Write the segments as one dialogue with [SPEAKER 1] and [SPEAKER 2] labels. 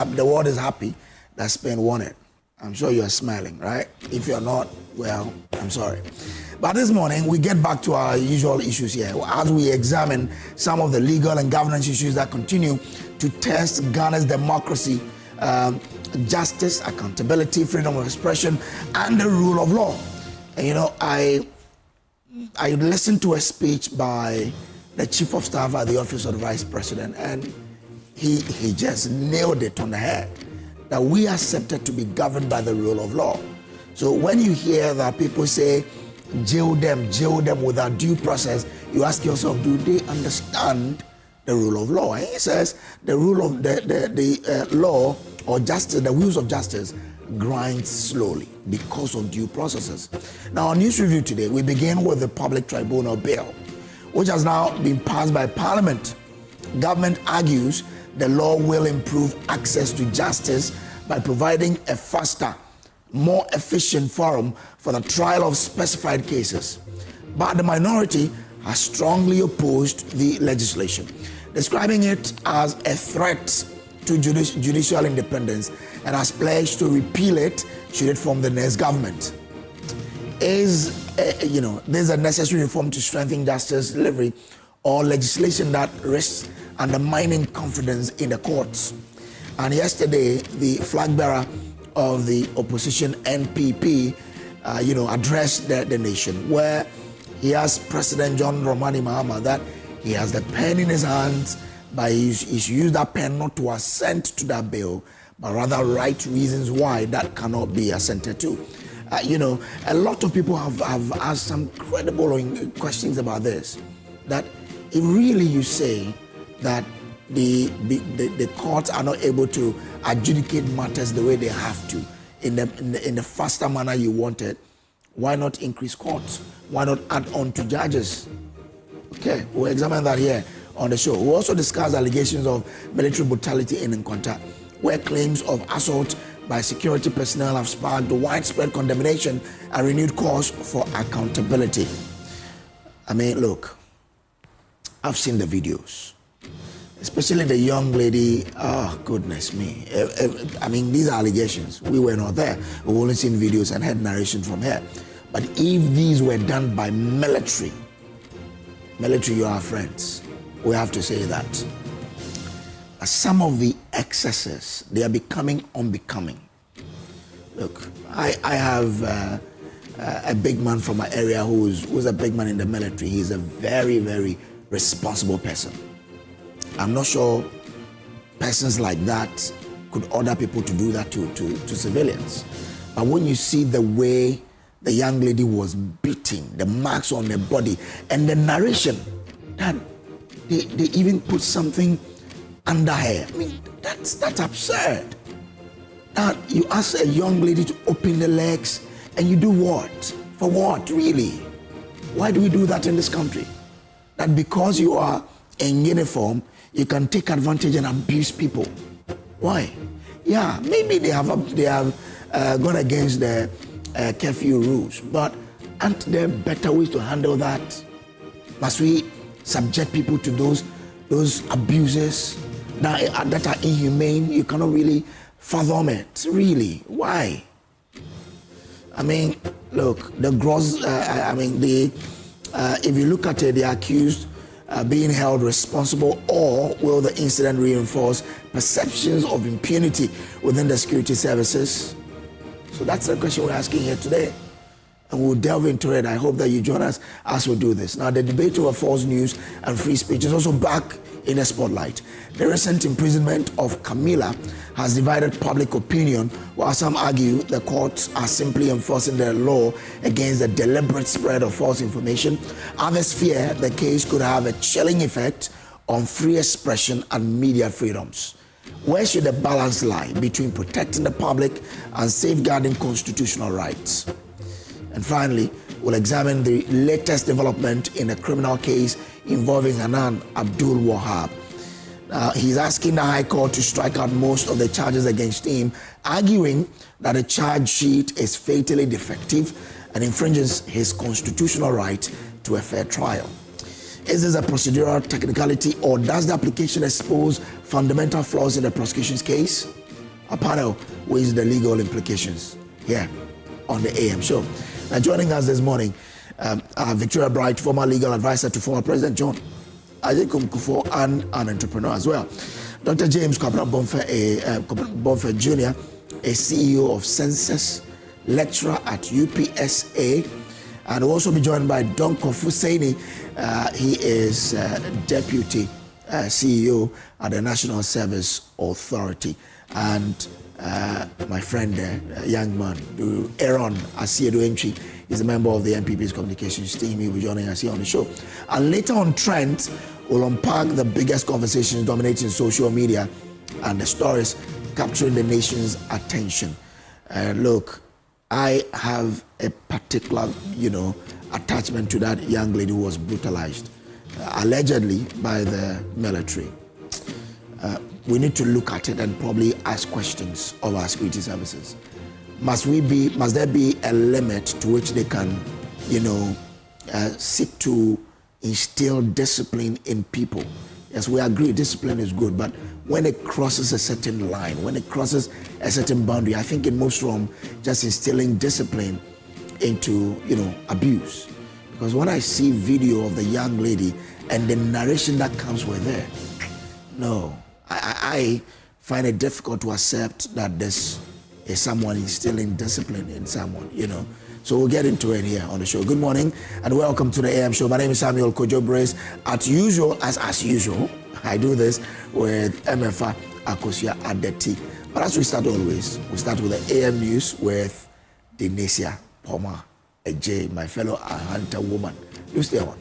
[SPEAKER 1] The world is happy that Spain won it. I'm sure you're smiling, right? If you're not, well, I'm sorry. But this morning, we get back to our usual issues here as we examine some of the legal and governance issues that continue to test Ghana's democracy, justice, accountability, freedom of expression, and the rule of law. And you know, I listened to a speech by the Chief of Staff at the Office of the Vice President, and he just nailed it on the head, that we are accepted to be governed by the rule of law. So when you hear that people say, jail them without due process, you ask yourself, do they understand the rule of law? And he says the rule of the law or justice, the wheels of justice grind slowly because of due processes. Now, on News Review today, we begin with the Public Tribunal Bill, which has now been passed by Parliament. Government argues the law will improve access to justice by providing a faster, more efficient forum for the trial of specified cases. But the minority has strongly opposed the legislation, describing it as a threat to judicial independence and has pledged to repeal it should it form the next government. There's a necessary reform to strengthen justice delivery or legislation that risks undermining confidence in the courts. And yesterday, the flag bearer of the opposition NPP, addressed the nation, where he asked President John Dramani Mahama that he has the pen in his hands, but he's used that pen not to assent to that bill, but rather write reasons why that cannot be assented to. A lot of people have asked some credible questions about this, that if really you say that the courts are not able to adjudicate matters the way they have to in the faster manner you wanted, why not increase courts? Why not add on to judges? Okay, we'll examine that here on the show. We'll also discuss allegations of military brutality in Nkwanta, where claims of assault by security personnel have sparked widespread condemnation and renewed calls for accountability. I mean, look, I've seen the videos, especially the young lady. Oh, goodness me. I mean, these are allegations. We were not there. We've only seen videos and heard narration from her. But if these were done by military, you are our friends. We have to say that. Some of the excesses, they are becoming unbecoming. Look, I have a big man from my area who's a big man in the military. He's a very, very responsible person. I'm not sure persons like that could order people to do that to civilians. But when you see the way the young lady was beating, the marks on her body, and the narration that they even put something under her. I mean, that's absurd. That you ask a young lady to open the legs and you do what? For what, really? Why do we do that in this country? That because you are in uniform, you can take advantage and abuse people. Why? Yeah, maybe they have gone against the curfew rules, but aren't there better ways to handle that? Must we subject people to those abuses that are inhumane? You cannot really fathom it, really. Why? I mean, look, the gross, if you look at it, the accused being held responsible, or will the incident reinforce perceptions of impunity within the security services? So that's the question we're asking here today. And we'll delve into it. I hope that you join us as we do this. Now, the debate over false news and free speech is also back in the spotlight. The recent imprisonment of Camilla has divided public opinion, while some argue the courts are simply enforcing the law against the deliberate spread of false information. Others fear the case could have a chilling effect on free expression and media freedoms. Where should the balance lie between protecting the public and safeguarding constitutional rights? And finally, we'll examine the latest development in a criminal case involving Hanan Abdul Wahab. He's asking the High Court to strike out most of the charges against him, arguing that the charge sheet is fatally defective and infringes his constitutional right to a fair trial. Is this a procedural technicality, or does the application expose fundamental flaws in the prosecution's case? our panel weighs the legal implications here on the AM show. Now, joining us this morning, Victoria Bright, former legal advisor to former President John Akufo-Addo and an entrepreneur as well. Dr. James Bonfe Jr., a CEO of Census, lecturer at UPSA, and we'll also be joined by Don Kofu-Saini. He is Deputy CEO at the National Service Authority. And my friend, young man, Aaron Asiedo-Entry, is a member of the NPP's communications team. He will be joining us here on the show. And later on, Trent will unpack the biggest conversations dominating social media and the stories capturing the nation's attention. Look, I have a particular, attachment to that young lady who was brutalized, allegedly by the military. We need to look at it and probably ask questions of our security services. Must there be a limit to which they can, seek to instill discipline in people? Yes, we agree discipline is good, but when it crosses a certain line, when it crosses a certain boundary, I think it moves from just instilling discipline into, abuse. Because when I see video of the young lady and the narration that comes with it, no, I find it difficult to accept that this is someone instilling discipline in someone, So we'll get into it here on the show. Good morning and welcome to the AM show. My name is Samuel Kojo Brace. As usual, I do this with Emefa, Akosua, Adeti. But as we start always, we start with the AM news with Denisia Poma, AJ, my fellow hunter woman. You stay on.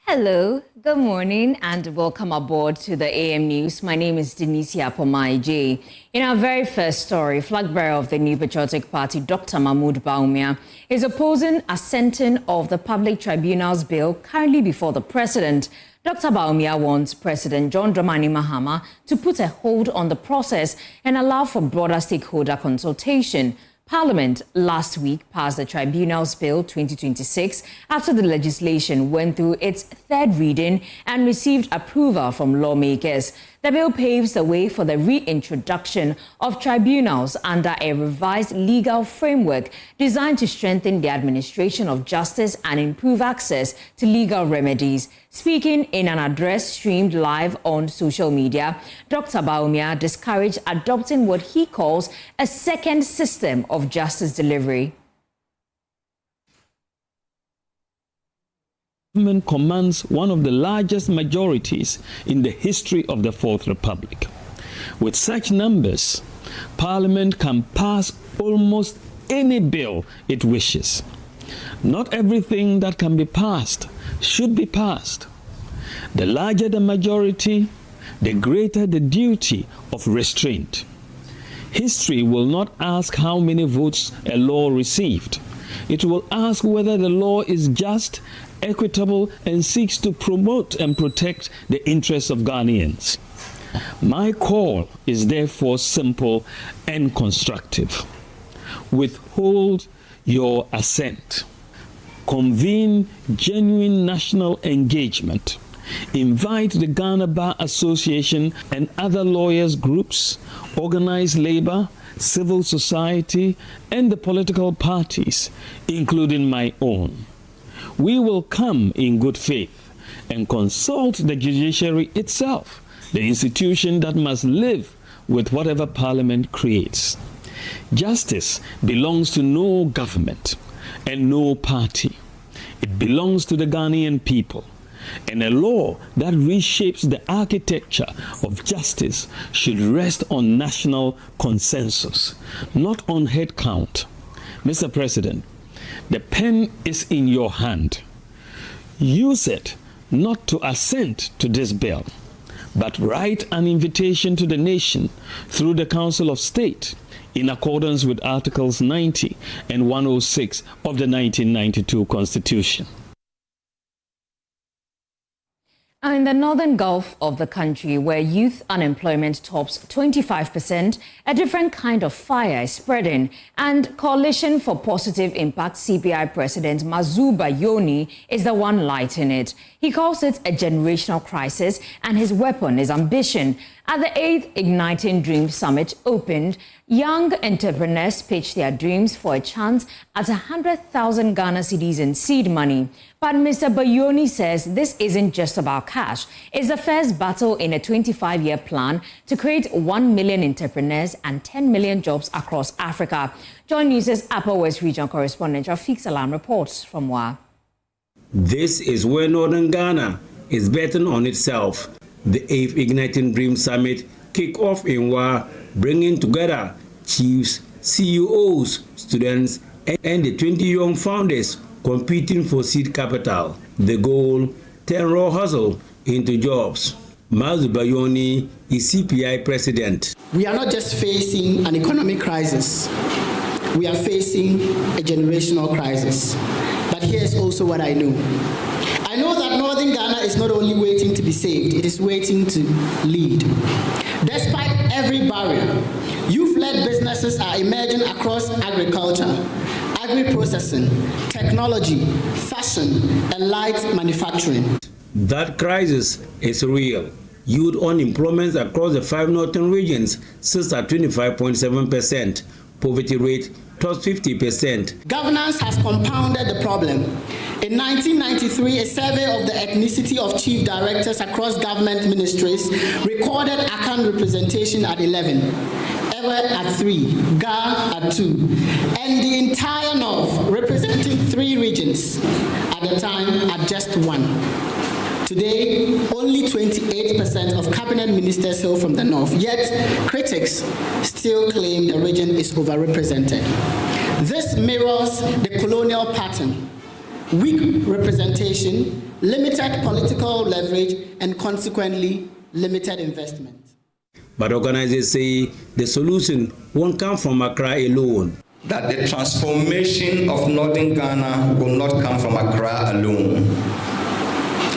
[SPEAKER 2] Hello, good morning and welcome aboard to the AM News. My name is Denisia Poma. In our very first story, flag bearer of the New Patriotic Party, Dr. Mahmoud Bawumia, is opposing assenting of the Public Tribunals Bill currently before the President. Dr. Bawumia wants President John Dramani Mahama to put a hold on the process and allow for broader stakeholder consultation. Parliament last week passed the Tribunals Bill 2026 after the legislation went through its third reading and received approval from lawmakers. The bill paves the way for the reintroduction of tribunals under a revised legal framework designed to strengthen the administration of justice and improve access to legal remedies. Speaking in an address streamed live on social media, Dr. Bawumia discouraged adopting what he calls a second system of justice delivery.
[SPEAKER 3] Government commands one of the largest majorities in the history of the Fourth Republic. With such numbers, Parliament can pass almost any bill it wishes. Not everything that can be passed should be passed. The larger the majority, the greater the duty of restraint. History will not ask how many votes a law received. It will ask whether the law is just, equitable, and seeks to promote and protect the interests of Ghanaians. My call is therefore simple and constructive. Withhold your assent. Convene genuine national engagement invite the Ghana Bar Association and other lawyers groups, organized labor, civil society, and the political parties, including my own. We will come in good faith and consult the judiciary itself, the institution that must live with whatever Parliament creates. Justice belongs to no government and no party. It belongs to the Ghanaian people. And a law that reshapes the architecture of justice should rest on national consensus, not on head count. Mr. President, the pen is in your hand. Use it not to assent to this bill, but write an invitation to the nation through the Council of State in accordance with Articles 90 and 106 of the 1992 Constitution.
[SPEAKER 2] In the northern Gulf of the country, where youth unemployment tops 25%, a different kind of fire is spreading, and Coalition for Positive Impact CPI President Mazu Bayoni is the one lighting it. He calls it a generational crisis, and his weapon is ambition. At the 8th Igniting Dreams Summit opened, young entrepreneurs pitched their dreams for a chance at 100,000 Ghana cedis in seed money. But Mr. Bayoni says this isn't just about cash. It's the first battle in a 25-year plan to create 1 million entrepreneurs and 10 million jobs across Africa. Join News' Upper West Region correspondent Rafiq Salam reports from WA.
[SPEAKER 4] This is where Northern Ghana is betting on itself. The 8th Igniting Dreams Summit kicked off in WA, bringing together chiefs, CEOs, students, and the 20 young founders competing for seed capital. The goal, turn raw hustle into jobs. Mazu Bayoni is CPI president.
[SPEAKER 5] We are not just facing an economic crisis, we are facing a generational crisis. But here's also what I know. I know that Northern Ghana is not only waiting to be saved, it is waiting to lead. Despite every barrier, youth-led businesses are emerging across agriculture, agri-processing, technology, fashion, and light manufacturing.
[SPEAKER 4] That crisis is real. Youth unemployment across the 5 northern regions sits at 25.7%. Poverty rate tops 50%.
[SPEAKER 5] Governance has compounded the problem. In 1993, a survey of the ethnicity of chief directors across government ministries recorded Akan representation at 11, Ewe at 3, Ga at 2, and the entire North representing 3 regions, at the time at just 1. Today, only 28% of cabinet ministers hail from the North, yet critics still claim the region is overrepresented. This mirrors the colonial pattern: weak representation, limited political leverage, and consequently, limited investment.
[SPEAKER 4] But organizers say the solution won't come from Accra alone.
[SPEAKER 6] That the transformation of Northern Ghana will not come from Accra alone.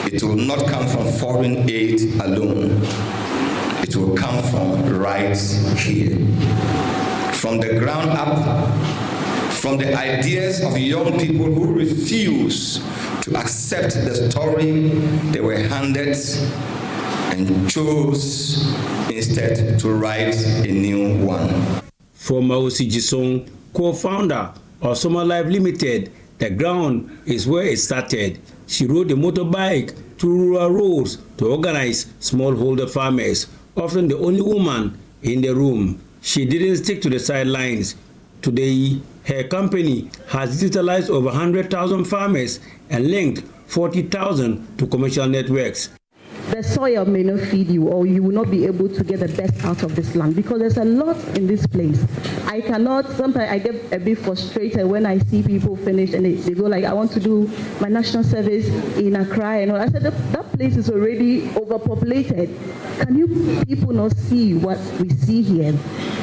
[SPEAKER 6] It will not come from foreign aid alone. It will come from right here. From the ground up, from the ideas of young people who refuse to accept the story they were handed and chose instead to write a new one.
[SPEAKER 4] Former Osijisong, co-founder of Summer Life Limited, the ground is where it started. She rode a motorbike through rural roads to organize smallholder farmers, often the only woman in the room. She didn't stick to the sidelines. Today, her company has digitalized over 100,000 farmers and linked 40,000 to commercial networks.
[SPEAKER 7] The soil may not feed you, or you will not be able to get the best out of this land, because there's a lot in this place. I cannot, sometimes I get a bit frustrated when I see people finish and they go like, I want to do my national service in Accra and all. I said, that place is already overpopulated. Can you people not see what we see here?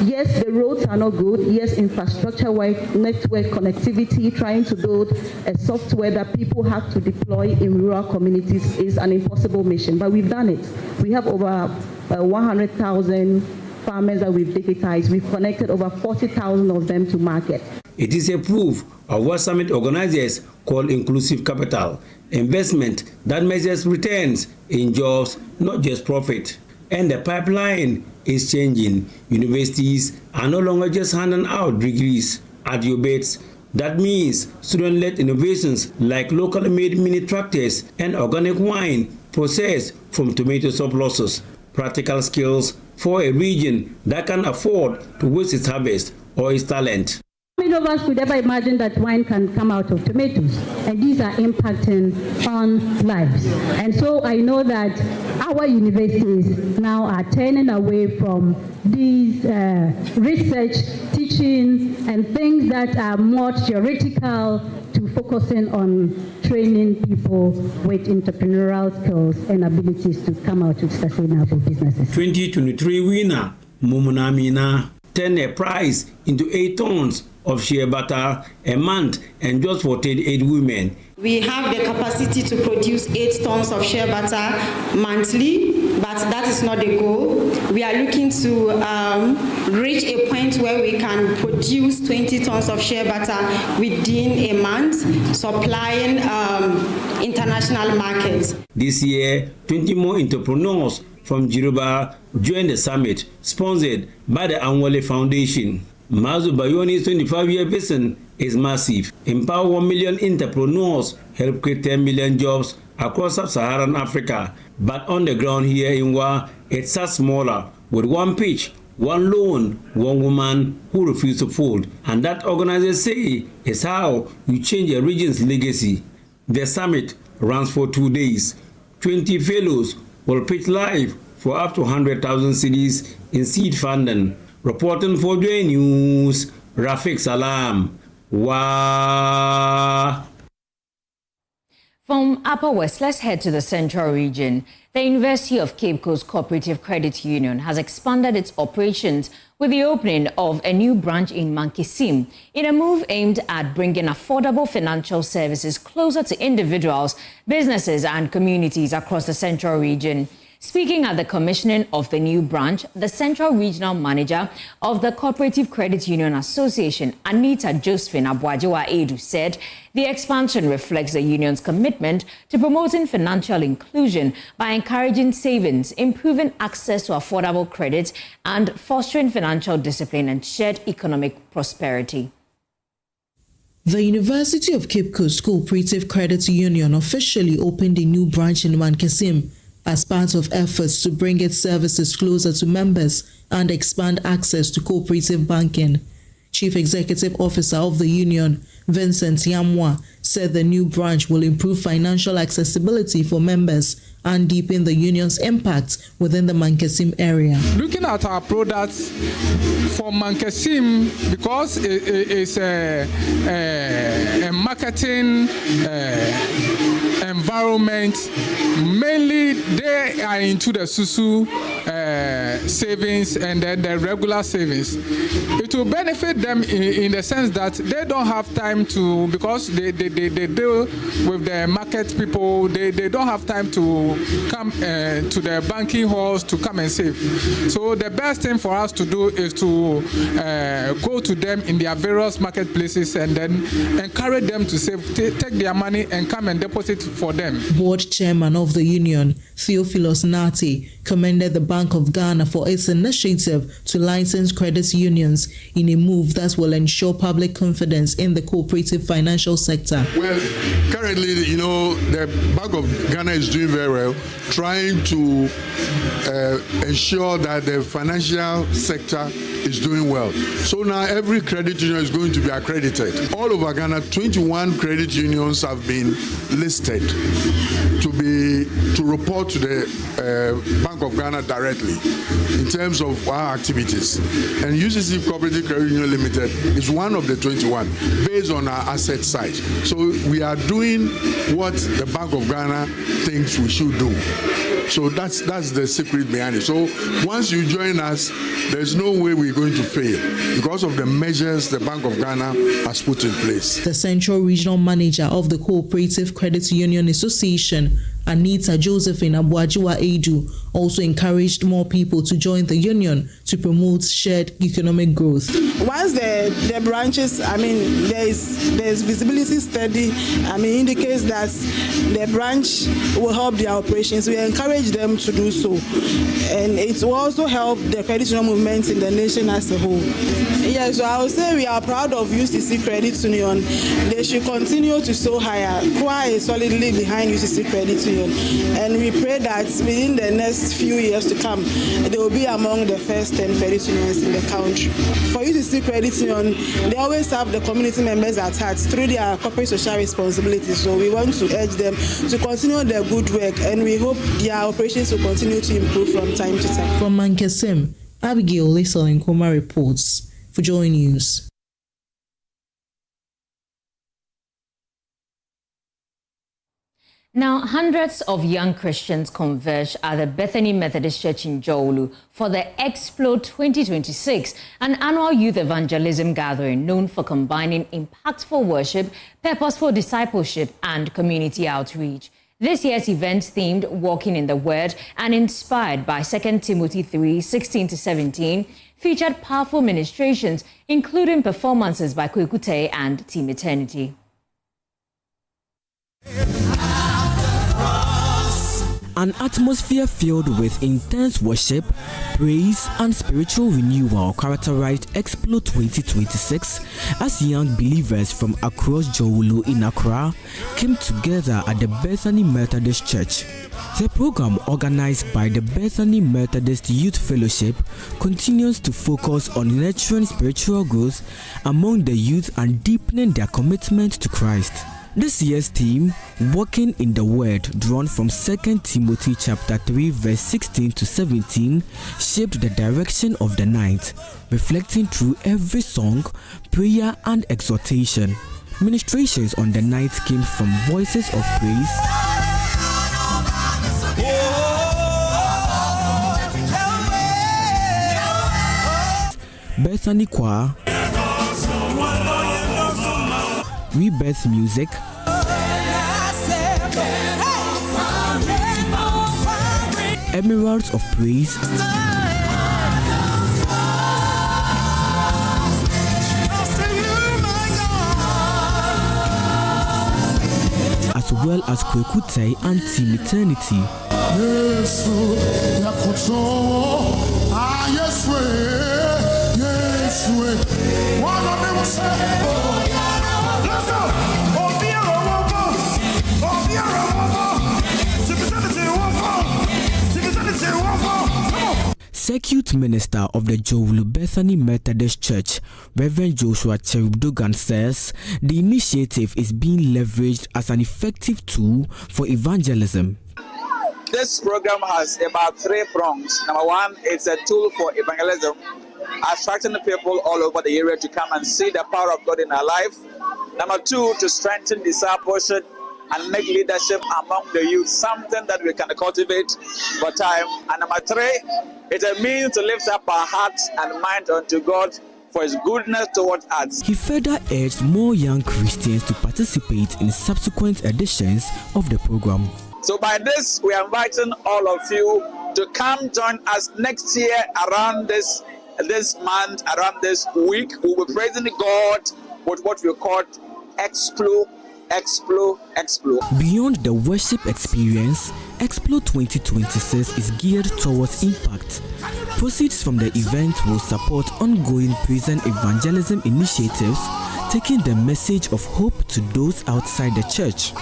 [SPEAKER 7] Yes, the roads are not good. Yes, infrastructure-wise, network connectivity, trying to build a software that people have to deploy in rural communities is an impossible mission, but we've done it. We have over 100,000 farmers that we've digitized. We've connected over 40,000 of them to market.
[SPEAKER 4] It is a proof of what summit organizers call inclusive capital, investment that measures returns in jobs, not just profit. And the pipeline is changing. Universities are no longer just handing out degrees at your beds. That means student-led innovations like locally made mini tractors and organic wine processed from tomato surpluses. Practical skills for a region that can afford to waste its harvest or its talent.
[SPEAKER 7] How many of us could ever imagine that wine can come out of tomatoes? And these are impacting on lives. And so I know that our universities now are turning away from these research, teaching, and things that are more theoretical to focusing on training people with entrepreneurial skills and abilities to come out with sustainable businesses.
[SPEAKER 4] 2023 winner, Mumunamina, turned a prize into 8 tons of shea butter a month and just for 38 women.
[SPEAKER 5] We have the capacity to produce 8 tons of shea butter monthly, but that is not the goal. We are looking to reach a point where we can produce 20 tons of shea butter within a month, supplying international markets.
[SPEAKER 4] This year, 20 more entrepreneurs from Jiruba joined the summit, sponsored by the Anwale Foundation. Mazu Bayoni's 25-year vision is massive. Empower 1 million entrepreneurs, help create 10 million jobs across sub-Saharan Africa. But on the ground here in Wa, it's a smaller, with 1 pitch, 1 loan, 1 woman who refused to fold. And that organizers say is how you change a region's legacy. The summit runs for 2 days. 20 fellows will pitch live for up to 100,000 cedis in seed funding. Reporting for Joy News, Rafiq Salam. Wow.
[SPEAKER 2] From Upper West, let's head to the Central Region. The University of Cape Coast Cooperative Credit Union has expanded its operations with the opening of a new branch in Mankesim in a move aimed at bringing affordable financial services closer to individuals, businesses and communities across the Central Region. Speaking at the commissioning of the new branch, the Central Regional Manager of the Cooperative Credit Union Association, Anita Josephine Abuajewa-Edu, said the expansion reflects the union's commitment to promoting financial inclusion by encouraging savings, improving access to affordable credit, and fostering financial discipline and shared economic prosperity.
[SPEAKER 8] The University of Cape Coast Cooperative Credit Union officially opened a new branch in Mankesim as part of efforts to bring its services closer to members and expand access to cooperative banking. Chief Executive Officer of the union, Vincent Yamwa, said the new branch will improve financial accessibility for members and deepen the union's impact within the Mankesim area.
[SPEAKER 9] Looking at our products for Mankesim, because it's a marketing environment, mainly they are into the Susu savings and then the regular savings. It will benefit them in the sense that they don't have time to, because they deal with the market people, they don't have time to come to the banking halls to come and save. So the best thing for us to do is to go to them in their various marketplaces and then encourage them to save, take their money and come and deposit for them.
[SPEAKER 8] Board chairman of the union, Theophilus Nati, commended the Bank of Ghana for its initiative to license credit unions in a move that will ensure public confidence in the cooperative financial sector.
[SPEAKER 10] Well, currently, the Bank of Ghana is doing very well, trying to ensure that the financial sector is doing well. So now every credit union is going to be accredited. All over Ghana, 21 credit unions have been listed to report to the Bank of Ghana directly in terms of our activities. And UCC Cooperative Credit Union Limited is one of the 21 based on our asset side. So we are doing what the Bank of Ghana thinks we should do. So that's the secret behind it. So once you join us, there's no way we're going to fail because of the measures the Bank of Ghana has put in place.
[SPEAKER 8] The Central Regional Manager of the Cooperative Credit Union Association, Anita Josephine Abuajiwa-Edu also encouraged more people to join the union to promote shared economic growth.
[SPEAKER 11] Once the branches, there's visibility study, indicates that the branch will help their operations. We encourage them to do so. And it will also help the credit union movement in the nation as a whole. Yes, so I would say we are proud of UCC Credit Union. They should continue to soar higher. KOA is solidly behind UCC Credit Union. And we pray that within the next few years to come, they will be among the first 10 credit unions in the country. For UCC Credit Union, they always have the community members at heart through their corporate social responsibilities. So we want to urge them to continue their good work, and we hope their operations will continue to improve from time to time.
[SPEAKER 8] From Mankesim, Abigail Lissel Nkoma reports for Joy News.
[SPEAKER 2] Now, hundreds of young Christians converged at the Bethany Methodist Church in Jowlu for the Explode 2026, an annual youth evangelism gathering known for combining impactful worship, purposeful discipleship, and community outreach. This year's event, themed Walking in the Word and inspired by 2 Timothy 3:16-17, featured powerful ministrations, including performances by Kwekute and Team Eternity.
[SPEAKER 12] An atmosphere filled with intense worship, praise, and spiritual renewal characterized Explode 2026 as young believers from across Jowlu in Accra came together at the Bethany Methodist Church. The program, organized by the Bethany Methodist Youth Fellowship, continues to focus on nurturing spiritual growth among the youth and deepening their commitment to Christ. This year's theme, Walking in the Word, drawn from 2 Timothy chapter 3 verse 16-17, shaped the direction of the night, reflecting through every song, prayer, and exhortation. Ministrations on the night came from voices of praise, Bethany Choir, Rebirth Music, Emeralds of Praise, as well as Kwekute and Team Eternity. Circuit Minister of the Jowlu Bethany Methodist Church, Reverend Joshua Cherubdogan, says the initiative is being leveraged as an effective tool for evangelism.
[SPEAKER 13] This program has about 3 prongs. Number one, it's a tool for evangelism, attracting the people all over the area to come and see the power of God in our life. Number two, to strengthen discipleship and make leadership among the youth, something that we can cultivate for time. And number three, it's a means to lift up our hearts and mind unto God for His goodness towards us.
[SPEAKER 12] He further urged more young Christians to participate in subsequent editions of the program.
[SPEAKER 13] So by this, we are inviting all of you to come join us next year around this month, around this week. We will be praising God with what we call Explode.
[SPEAKER 12] Beyond the worship experience, Explode 2026 is geared towards impact. Proceeds from the event will support ongoing prison evangelism initiatives, taking the message of hope to those outside the church.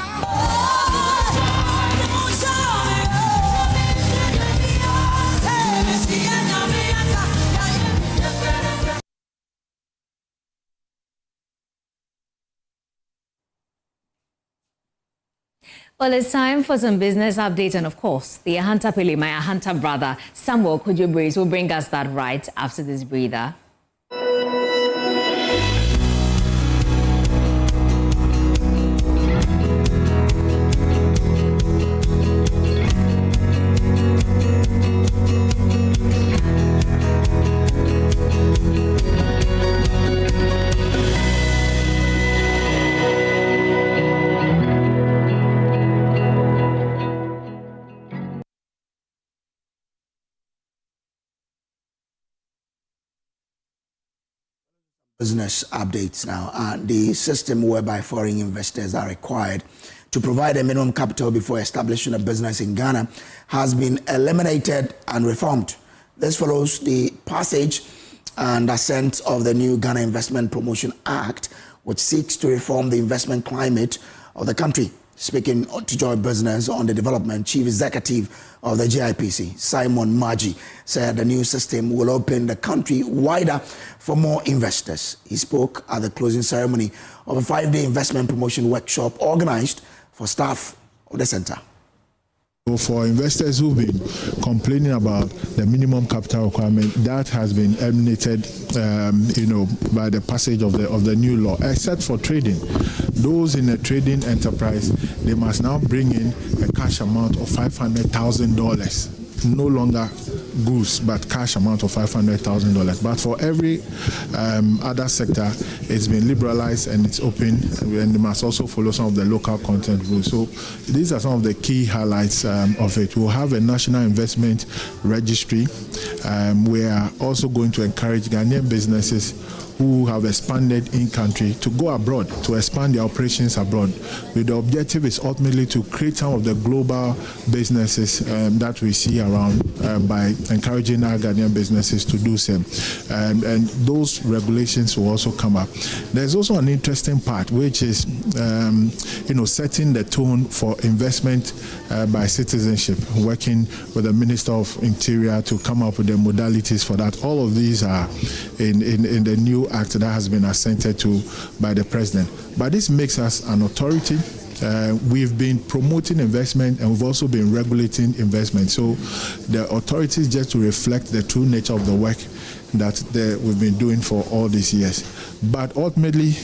[SPEAKER 2] Well, it's time for some business updates, and of course, the Ahanta Pele, my Ahanta brother, Samuel Kojo will bring us that right after this breather.
[SPEAKER 1] Business updates now. The system whereby foreign investors are required to provide a minimum capital before establishing a business in Ghana has been eliminated and reformed. This follows the passage and assent of the new Ghana Investment Promotion Act, which seeks to reform the investment climate of the country. Speaking to Joy Business on the development, Chief Executive of the GIPC, Simon Maji, said the new system will open the country wider for more investors. He spoke at the closing ceremony of a 5-day investment promotion workshop organized for staff of the center.
[SPEAKER 14] For investors who've been complaining about the minimum capital requirement, that has been eliminated, by the passage of the new law, except for trading. Those in a trading enterprise, they must now bring in a cash amount of $500,000. No longer goods, but cash amount of $500,000. But for every other sector, it's been liberalized and it's open, and they must also follow some of the local content rules. So these are some of the key highlights of it. We'll have a national investment registry. We are also going to encourage Ghanaian businesses who have expanded in country to go abroad, to expand their operations abroad. With the objective is ultimately to create some of the global businesses that we see around by encouraging our Ghanaian businesses to do so. And those regulations will also come up. There's also an interesting part, which is setting the tone for investment by citizenship, working with the Minister of Interior to come up with the modalities for that. All of these are in the new act that has been assented to by the president. But this makes us an authority. We've been promoting investment and we've also been regulating investment. So the authorities just to reflect the true nature of the work that we've been doing for all these years. But ultimately,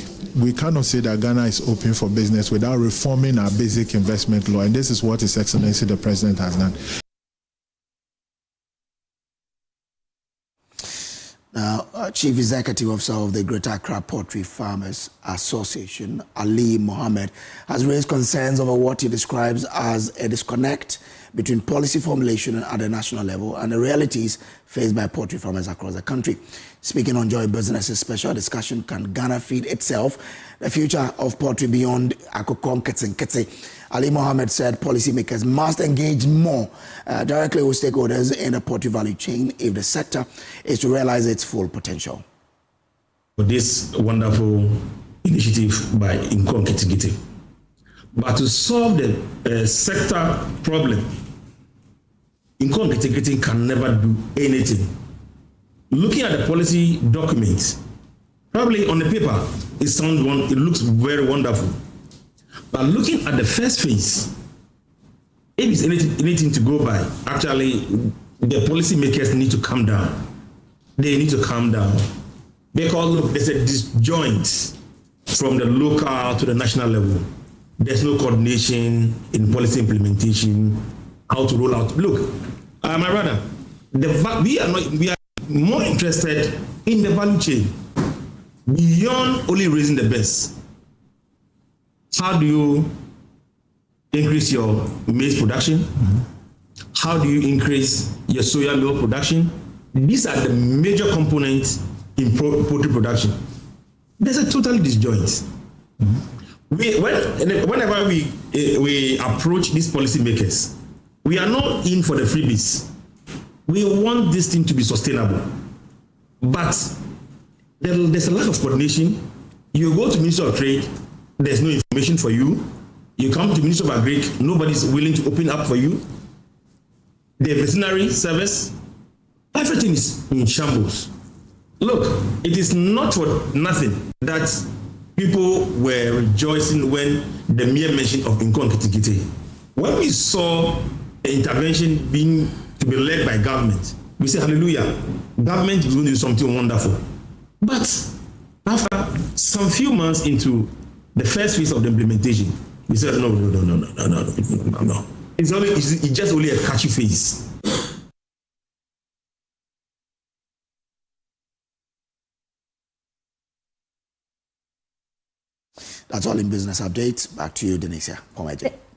[SPEAKER 14] we cannot say that Ghana is open for business without reforming our basic investment law. And this is what His Excellency the President has done.
[SPEAKER 1] Now, Chief Executive Officer of the Greater Accra Poultry Farmers Association, Ali Mohammed, has raised concerns over what he describes as a disconnect between policy formulation at the national level and the realities faced by poultry farmers across the country. Speaking on Joy Business's special discussion, Can Ghana Feed Itself? The Future of Poultry Beyond Akoko-Nketse, Ali Mohammed said policymakers must engage more directly with stakeholders in the poultry value chain if the sector is to realize its full potential.
[SPEAKER 4] This wonderful initiative by Nketse. But to solve the sector problem, Nketse can never do anything. Looking at the policy documents, probably on the paper, it looks very wonderful. But looking at the first phase, if it's anything to go by, actually, the policymakers need to calm down. They need to calm down. Because look, there's a disjoint from the local to the national level. There's no coordination in policy implementation, how to roll out. Look, my brother, we are more interested in the value chain beyond only raising the best. How do you increase your maize production? How do you increase your soya meal production? These are the major components in poultry production. There's a total disjoint. Whenever we approach these policymakers, we are not in for the freebies. We want this thing to be sustainable. But there's a lack of coordination. You go to Minister of Trade, there's no information for you. You come to Minister of Agric, nobody's willing to open up for you. The veterinary service, everything is in shambles. Look, it is not for nothing that people were rejoicing when the mere mention of Nketse. When we saw the intervention being to be led by government, we say, hallelujah, government is going to do something wonderful. But after some few months into the first phase of the implementation, we said, no. It's just only a catchy phase.
[SPEAKER 1] That's all in business updates. Back to you, Denisia.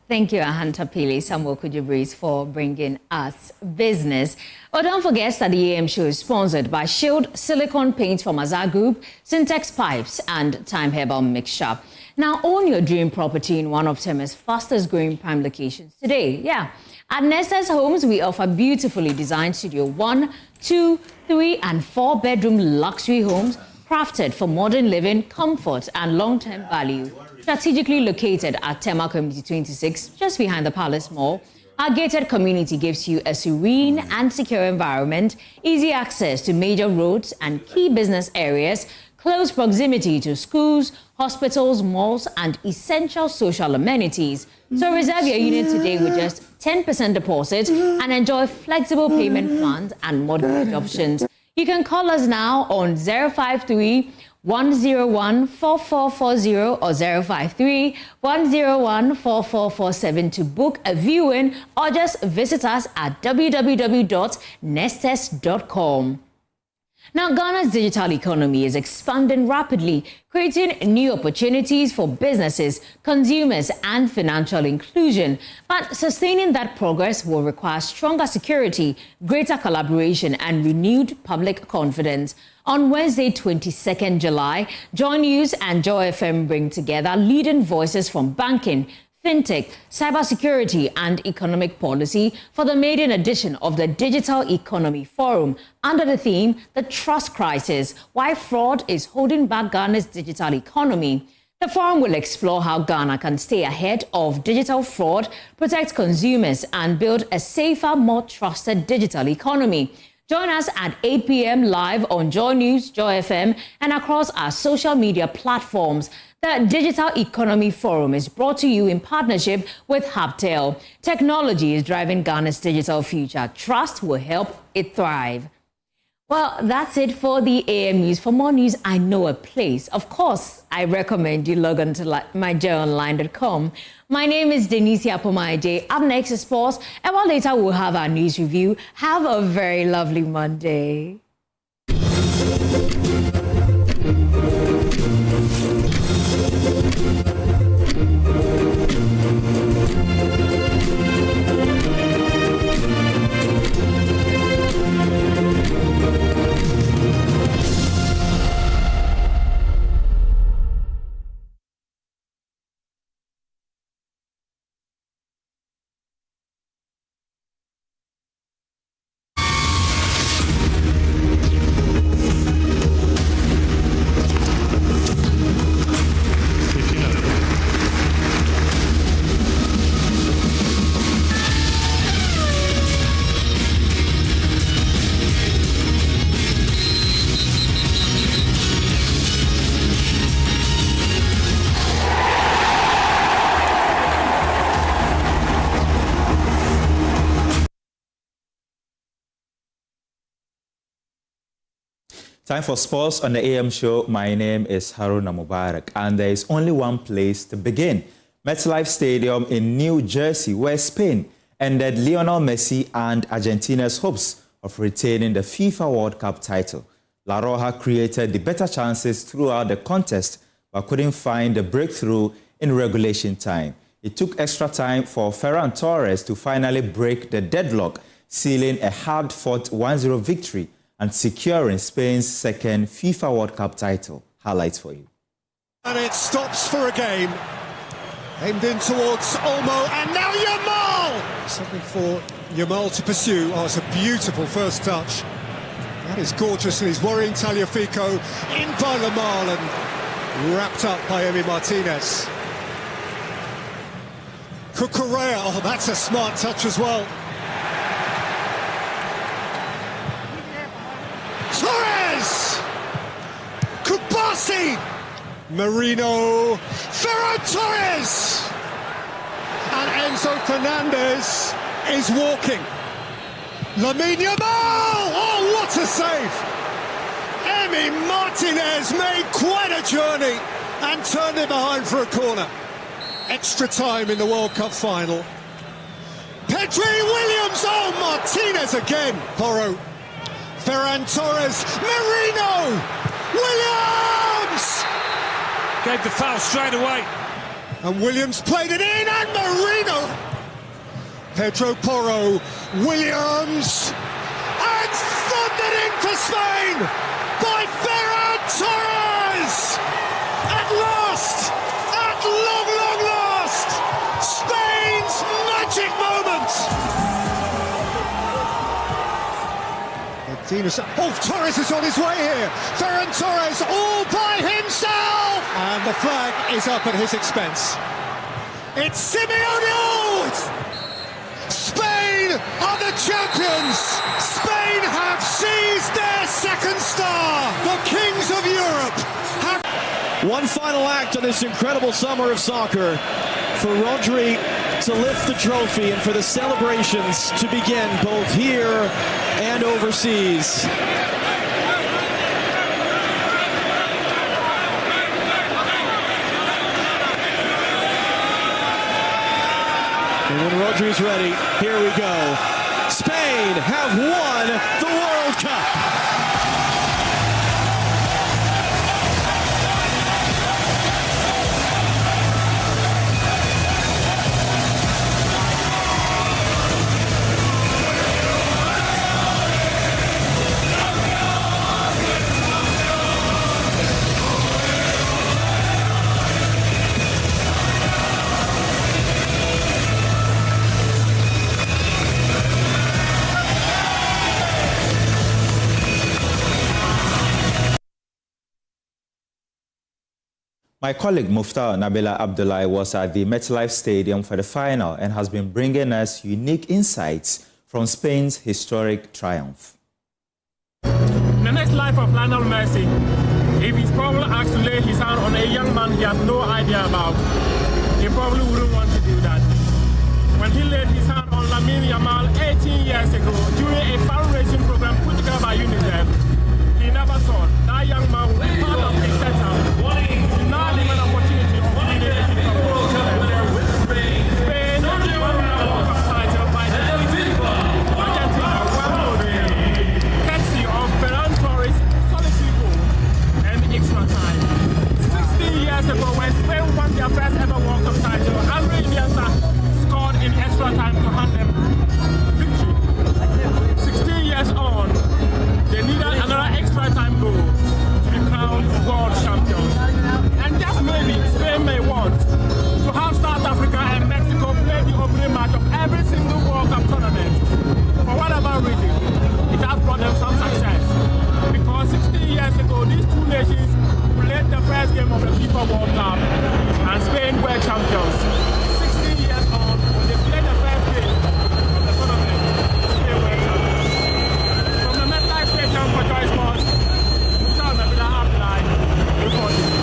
[SPEAKER 2] Thank you, Ahanta Pili, Samuel Kujibris, for bringing us business. Oh, don't forget that the AM show is sponsored by Shield Silicon Paints from Azar Group, Syntex Pipes, and Time Herbal Mixture. Now, own your dream property in one of Teme's fastest growing prime locations today. Yeah. At Nestor's Homes, we offer beautifully designed Studio 1, 2, 3, and 4 bedroom luxury homes crafted for modern living, comfort, and long-term value. Strategically located at Tema Community 26, just behind the Palace Mall, our gated community gives you a serene and secure environment, easy access to major roads and key business areas, close proximity to schools, hospitals, malls, and essential social amenities. So reserve your unit today with just 10% deposit and enjoy flexible payment plans and mortgage options. You can call us now on 053-101-4440 or 053-101-4447 to book a viewing, or just visit us at www.nestes.com. Now, Ghana's digital economy is expanding rapidly, creating new opportunities for businesses, consumers, and financial inclusion. But sustaining that progress will require stronger security, greater collaboration, and renewed public confidence. On Wednesday, 22nd July, Joy News and Joy FM bring together leading voices from banking, fintech, cybersecurity, and economic policy for the maiden edition of the Digital Economy Forum under the theme, The Trust Crisis, Why Fraud is Holding Back Ghana's Digital Economy. The forum will explore how Ghana can stay ahead of digital fraud, protect consumers, and build a safer, more trusted digital economy. Join us at 8 p.m. live on Joy News, Joy FM, and across our social media platforms. The Digital Economy Forum is brought to you in partnership with Hubtel. Technology is driving Ghana's digital future. Trust will help it thrive. Well, that's it for the AM News. For more news, I know a place. Of course, I recommend you log on to myjoyonline.com. My name is Denisia Pomaije. Up next is sports, and while later we'll have our news review. Have a very lovely Monday.
[SPEAKER 15] Time for sports on the AM show. My name is Haruna Mubarak, and there is only one place to begin. MetLife Stadium in New Jersey, where Spain ended Lionel Messi and Argentina's hopes of retaining the FIFA World Cup title. La Roja created the better chances throughout the contest, but couldn't find the breakthrough in regulation time. It took extra time for Ferran Torres to finally break the deadlock, sealing a hard-fought 1-0 victory and securing Spain's second FIFA World Cup title. Highlights for you.
[SPEAKER 16] And it stops for a game. Aimed in towards Olmo, and now Yamal! Something for Yamal to pursue. Oh, it's a beautiful first touch. That is gorgeous, and he's worrying Tagliafico in by Lamal and wrapped up by Emi Martinez. Cucurella, oh, that's a smart touch as well. Torres! Kubasi! Marino! Ferran Torres! And Enzo Fernandez is walking. Lamine Yamal! Oh, what a save! Emi Martinez made quite a journey and turned it behind for a corner. Extra time in the World Cup final. Pedri Williams! Oh, Martinez again! Porro. Ferran Torres, Marino, Williams!
[SPEAKER 17] Gave the foul straight away.
[SPEAKER 16] And Williams played it in, and Marino. Pedro Porro, Williams, and thundered in for Spain by Ferran Torres. At last, at long, long last, Spain's magic moment. Oh, Torres is on his way here. Ferran Torres all by himself. And the flag is up at his expense. It's Simeone. Spain are the champions. Spain have seized their second star. The kings of Europe have...
[SPEAKER 17] One final act on this incredible summer of soccer for Rodri to lift the trophy and for the celebrations to begin both here and overseas. And when Rodri's ready, here we go. Spain have won the World Cup.
[SPEAKER 15] My colleague Mufta Nabila Abdullahi was at the MetLife Stadium for the final and has been bringing us unique insights from Spain's historic triumph.
[SPEAKER 18] The next life of Lionel Messi, if he's probably asked to lay his hand on a young man he has no idea about, he probably wouldn't want to do that. When he laid his hand on Lamine Yamal 18 years ago during a fundraising program put together by UNICEF, he never thought that young man would be part of a setup. Now given an opportunity of winning a FIFA World Cup. Spain won the World Cup title by defeating Argentina 1-0, courtesy of Ferran Torres' solitary goal and extra time. 16 years ago, when Spain won their first ever World Cup title, Andre Iniesta scored in extra time to hand them victory. 16 years on, they needed another extra time goal to be crowned world champions. And just maybe Spain may want to have South Africa and Mexico play the opening match of every single World Cup tournament. For whatever reason, it has brought them some success. Because 16 years ago, these two nations played the first game of the FIFA World Cup and Spain were champions. 16 years on, when they played the first game of the tournament, Spain were champions. From the MetLife Stadium for Joy Sports, Mufta Nabila Abdullahi reporting.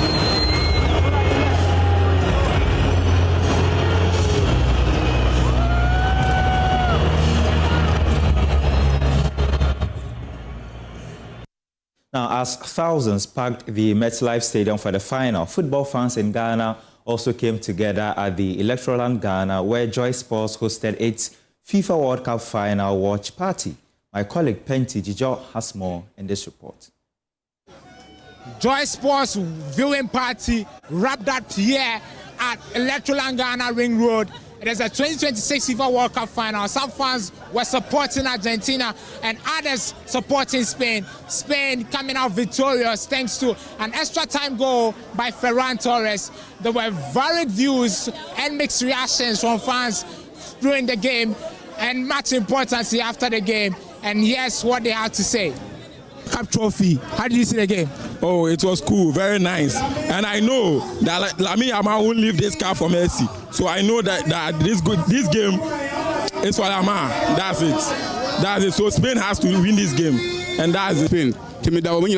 [SPEAKER 15] Now, as thousands packed the MetLife Stadium for the final, football fans in Ghana also came together at the Electroland Ghana, where Joy Sports hosted its FIFA World Cup final watch party. My colleague Penty Jijo has more in this report.
[SPEAKER 19] Joy Sports viewing party wrapped up here at Electroland Ghana Ring Road. It is a 2026 FIFA World Cup final. Some fans were supporting Argentina and others supporting Spain. Spain coming out victorious thanks to an extra time goal by Ferran Torres. There were varied views and mixed reactions from fans during the game and much importantly after the game. And here's what they had to say.
[SPEAKER 20] Cup trophy. How did you see the game? Oh, it was cool, very nice. And I know that Lamine Yamal won't leave this cup for Messi. So I know that this game is for Yamal. That's it. That's it. So Spain has to win this game. And that's it. Spain.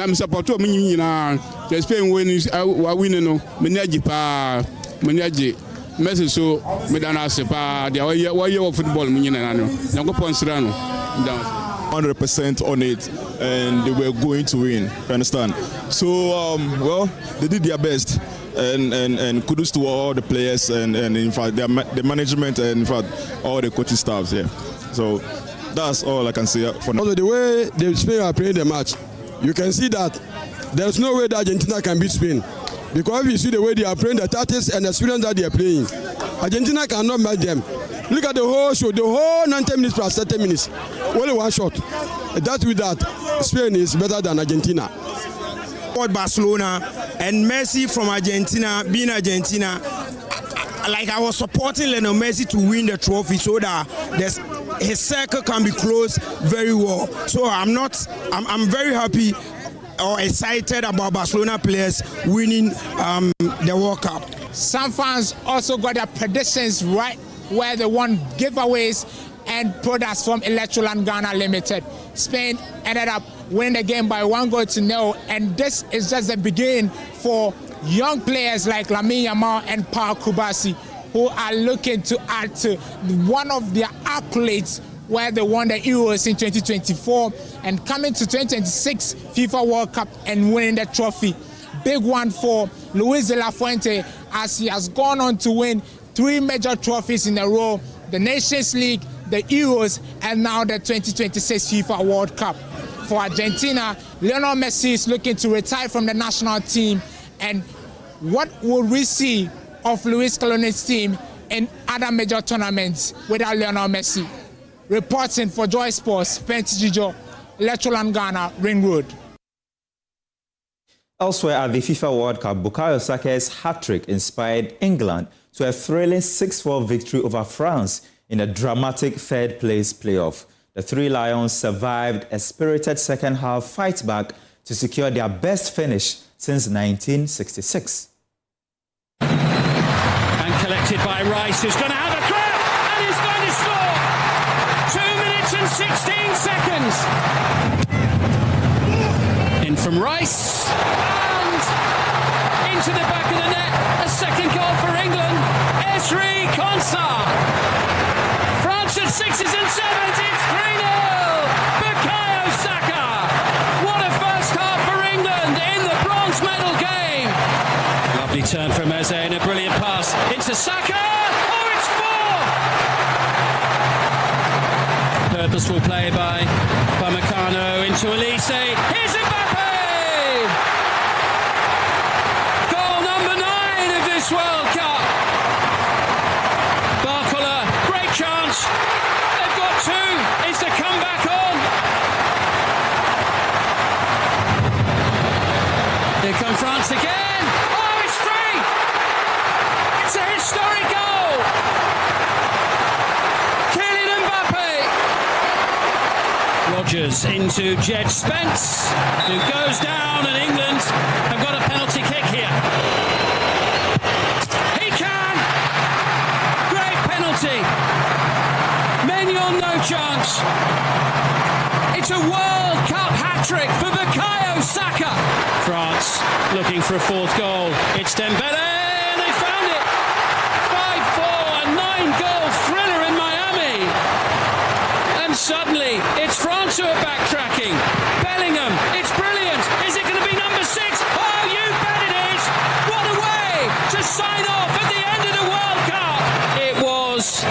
[SPEAKER 20] I'm supporting Spain winning no. Messi so medana sepa dia why football no.
[SPEAKER 21] 100% on it, and they were going to win. You understand? So, well, they did their best, and kudos to all the players and in fact the management and in fact all the coaching staffs here. So that's all I can say for now.
[SPEAKER 22] Also, the way the Spain are playing the match, you can see that there's no way that Argentina can beat Spain.
[SPEAKER 3] Because if you see the way they are playing, the tactics and the experience that they are playing, Argentina cannot match them. Look at the whole show, the whole 90 minutes plus 30 minutes. Only one shot. That's with that. Spain is better than Argentina.
[SPEAKER 22] Barcelona and Messi from Argentina, being Argentina, like I was supporting Lionel Messi to win the trophy so that his circle can be closed very well. So I'm very happy or excited about Barcelona players winning the World Cup.
[SPEAKER 19] Some fans also got their predictions right, where they won giveaways and products from Electroland Ghana Limited. Spain ended up winning the game by 1-0, and this is just the beginning for young players like Lamine Yamal and Paul Kubasi, who are looking to add to one of their accolades where they won the Euros in 2024 and coming to 2026 FIFA World Cup and winning the trophy. Big one for Luis de la Fuente, as he has gone on to win 3 major trophies in a row: the Nations League, the Euros, and now the 2026 FIFA World Cup. For Argentina, Lionel Messi is looking to retire from the national team. And what will we see of Luis Scaloni's team in other major tournaments without Lionel Messi? Reporting for Joy Sports, Pentijijo, Electroland Ghana, Ring Road.
[SPEAKER 15] Elsewhere at the FIFA World Cup, Bukayo Saka's hat-trick inspired England to a thrilling 6-4 victory over France in a dramatic third-place playoff. The Three Lions survived a spirited second-half fight-back to secure their best finish since 1966.
[SPEAKER 23] And collected by Rice, who's going to have a crack, and he's going to score! 2 minutes and 16 seconds. In from Rice, and into the back of the net. A second goal for England. Esri Konsa. France at 6s and 7s. It's 3-0. Bukayo Saka. What a first half for England in the bronze medal game. Lovely turn from Eze and a brilliant pass into Saka. Oh, it's 4. Purposeful play by Upamecano into Elise. Here's Mbappe. Goal number 9 of this World Cup. Barcola, great chance. They've got 2. Is the comeback on? Here come France again. Oh, it's 3. It's a historic goal. Kylian Mbappe. Rodgers into Jed Spence, who goes down, and England have got a penalty kick here. He can! Great penalty. Maignan, no chance. It's a World Cup hat-trick for Bukayo Saka. France looking for a 4th goal. It's Dembele, and they found it. 5-4, a 9-goal thriller in Miami. And suddenly, it's France who are backtracking. Bellingham, it's brilliant. Is it going to be number 6? Oh, you bet it is. What a way to sign off at the end of the World Cup. It was.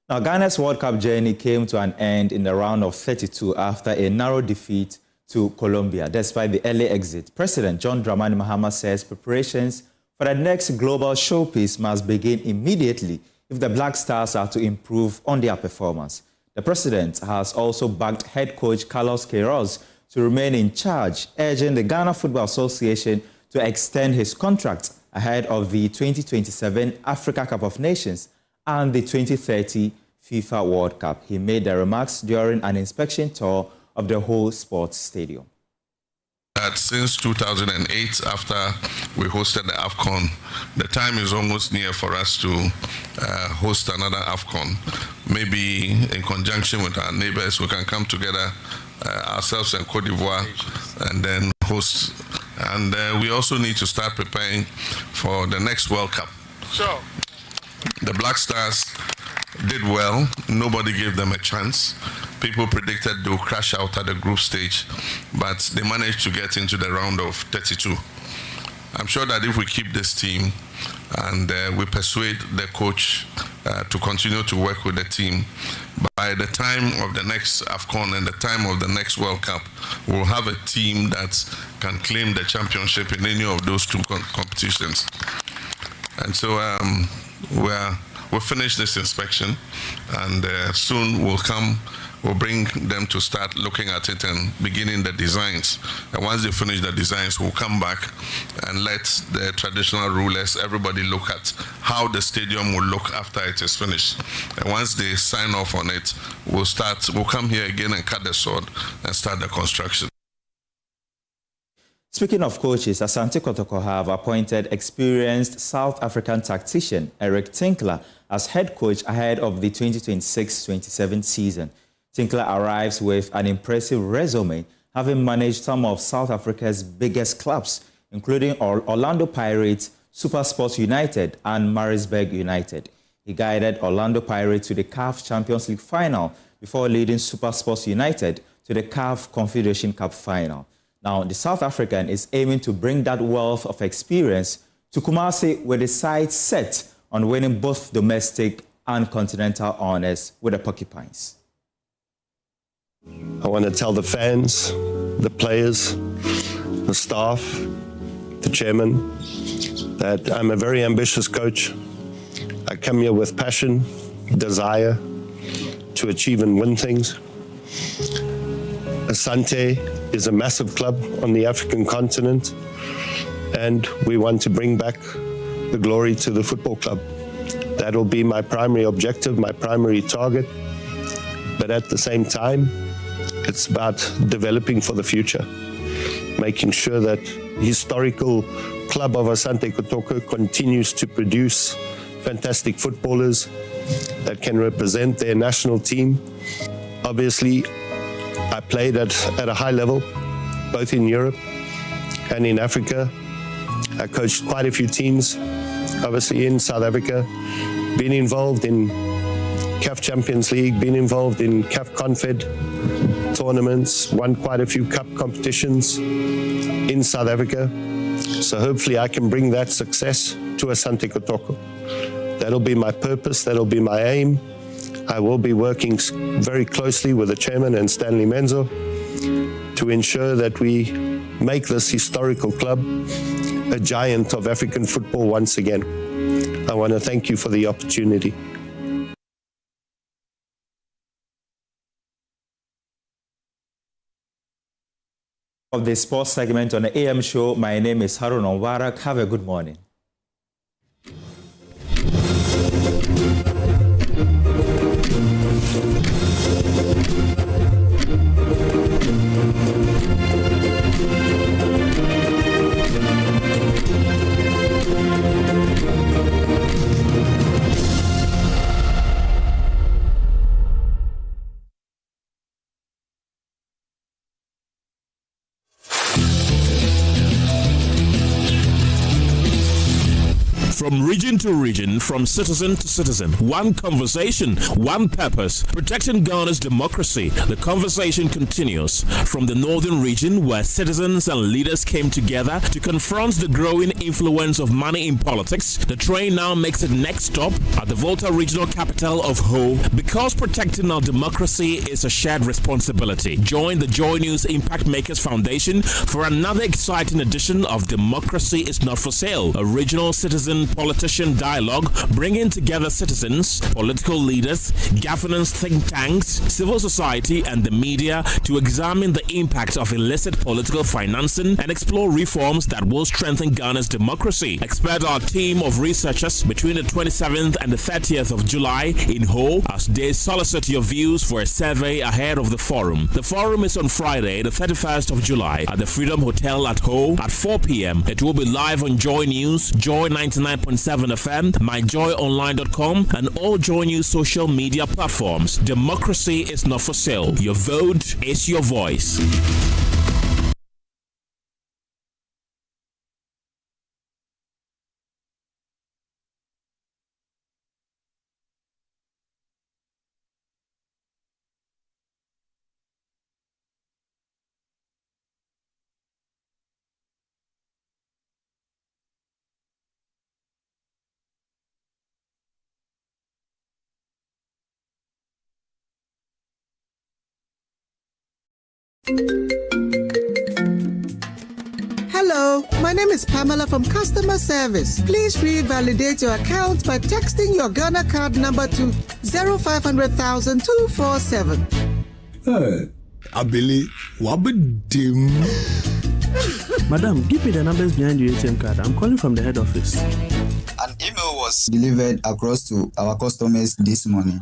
[SPEAKER 15] Now, Ghana's World Cup journey came to an end in the round of 32 after a narrow defeat to Colombia. Despite the early exit, President John Dramani Mahama says preparations for the next global showpiece must begin immediately if the Black Stars are to improve on their performance. The president has also backed head coach Carlos Queiroz to remain in charge, urging the Ghana Football Association to extend his contract ahead of the 2027 Africa Cup of Nations and the 2030 FIFA World Cup. He made the remarks during an inspection tour of the whole sports stadium.
[SPEAKER 24] That since 2008, after we hosted the AFCON, the time is almost near for us to host another AFCON. Maybe in conjunction with our neighbors, we can come together ourselves in Cote d'Ivoire and then host. And we also need to start preparing for the next World Cup. Sure. The Black Stars did well. Nobody gave them a chance. People predicted they'll crash out at the group stage, but they managed to get into the round of 32. I'm sure that if we keep this team and we persuade the coach to continue to work with the team, by the time of the next AFCON and the time of the next World Cup, we'll have a team that can claim the championship in any of those two competitions. And so we'll finish this inspection, and soon we'll bring them to start looking at it and beginning the designs. And once they finish the designs, we'll come back and let the traditional rulers, everybody look at how the stadium will look after it is finished. And once they sign off on it, we'll come here again and cut the sword and start the construction.
[SPEAKER 15] Speaking of coaches, Asante Kotoko have appointed experienced South African tactician Eric Tinkler as head coach ahead of the 2026-27 season. Tinkler arrives with an impressive resume, having managed some of South Africa's biggest clubs, including Orlando Pirates, SuperSport United, and Maritzburg United. He guided Orlando Pirates to the CAF Champions League final before leading SuperSport United to the CAF Confederation Cup final. Now, the South African is aiming to bring that wealth of experience to Kumasi with the side set on winning both domestic and continental honors with the Porcupines.
[SPEAKER 5] I want to tell the fans, the players, the staff, the chairman, that I'm a very ambitious coach. I come here with passion, desire to achieve and win things. Asante is a massive club on the African continent, and we want to bring back the glory to the football club. That will be my primary objective, my primary target. But at the same time, it's about developing for the future, making sure that historical club of Asante Kotoko continues to produce fantastic footballers that can represent their national team. Obviously, I played at a high level, both in Europe and in Africa. I coached quite a few teams, obviously in South Africa, been involved in CAF Champions League, been involved in CAF Confed tournaments, won quite a few cup competitions in South Africa. So hopefully I can bring that success to Asante Kotoko. That'll be my purpose, that'll be my aim. I will be working very closely with the chairman and Stanley Menzo to ensure that we make this historical club a giant of African football once again. I want to thank you for the opportunity.
[SPEAKER 15] Of the sports segment on the AM show, my name is Harun Mubarak. Have a good morning.
[SPEAKER 6] From region to region, from citizen to citizen, one conversation, one purpose, protecting Ghana's democracy. The conversation continues from the northern region, where citizens and leaders came together to confront the growing influence of money in politics. The train now makes its next stop at the Volta regional capital of Ho, because protecting our democracy is a shared responsibility. Join the Joy News Impact Makers Foundation for another exciting edition of Democracy is Not for Sale, a regional citizen politician dialogue bringing together citizens, political leaders, governance think tanks, civil society, and the media to examine the impact of illicit political financing and explore reforms that will strengthen Ghana's democracy. Expect our team of researchers between the 27th and the 30th of July in Ho as they solicit your views for a survey ahead of the forum. The forum is on Friday, the 31st of July at the Freedom Hotel at Ho at 4 p.m. It will be live on Joy News, Joy 99.7 FM, myjoyonline.com, and all Joy News social media platforms. Democracy is not for sale. Your vote is your voice.
[SPEAKER 7] Hello, my name is Pamela from Customer Service. Please revalidate your account by texting your Ghana card number to 0500,000 247.
[SPEAKER 9] Hey, Abili, wabidim.
[SPEAKER 10] Madam, give me the numbers behind your ATM card. I'm calling from the head office.
[SPEAKER 11] An email was delivered across to our customers this morning.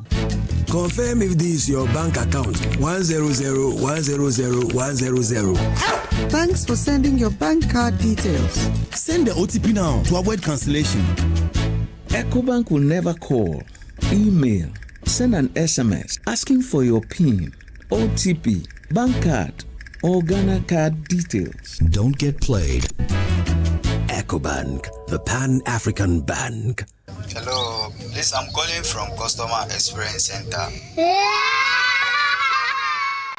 [SPEAKER 9] Confirm if this is your bank account 100,100,100.
[SPEAKER 7] Thanks for sending your bank card details.
[SPEAKER 9] Send the OTP now to avoid cancellation.
[SPEAKER 25] EcoBank will never call, email, send an SMS asking for your PIN, OTP, bank card, or Ghana card details.
[SPEAKER 9] Don't get played. EcoBank, the Pan-African Bank.
[SPEAKER 11] Hello, please, I'm calling from Customer Experience Center.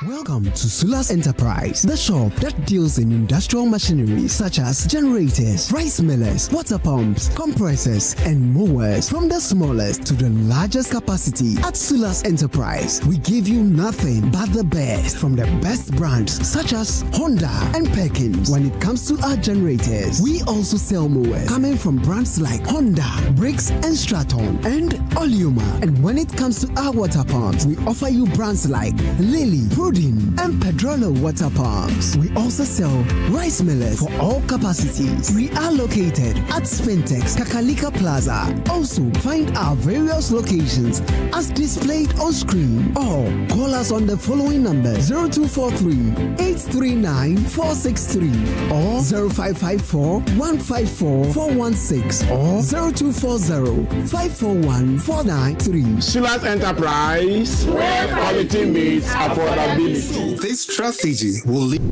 [SPEAKER 26] Welcome to Sulas Enterprise, the shop that deals in industrial machinery such as generators, rice millers, water pumps, compressors, and mowers. From the smallest to the largest capacity, at Sulas Enterprise, we give you nothing but the best from the best brands such as Honda and Perkins. When it comes to our generators, we also sell mowers coming from brands like Honda, Briggs and Straton, and Oleuma. And when it comes to our water pumps, we offer you brands like Lily, and Pedrolo water pumps. We also sell rice millers for all capacities. We are located at Spintex Kakalika Plaza. Also, find our various locations as displayed on screen, or call us on the following numbers: 0243-839-463 or 0554-154-416 or 0240-541-493.
[SPEAKER 27] Sulas Enterprise, where quality meets affordability. This strategy will lead.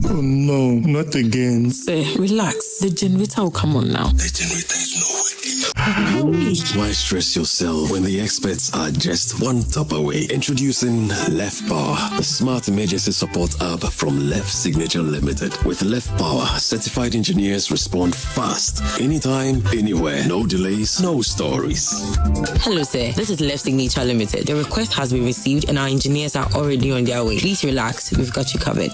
[SPEAKER 27] Oh no, not again.
[SPEAKER 28] Say, relax. The generator will come on now.
[SPEAKER 27] The generator is not working.
[SPEAKER 9] Why stress yourself when the experts are just one tap away? Introducing Left Power, the smart emergency support app from Left Signature Limited. With Left Power, certified engineers respond fast, anytime, anywhere. No delays, no stories.
[SPEAKER 28] Hello, sir. This is Left Signature Limited. The request has been received and our engineers are already on their way. Please relax. We've got you covered.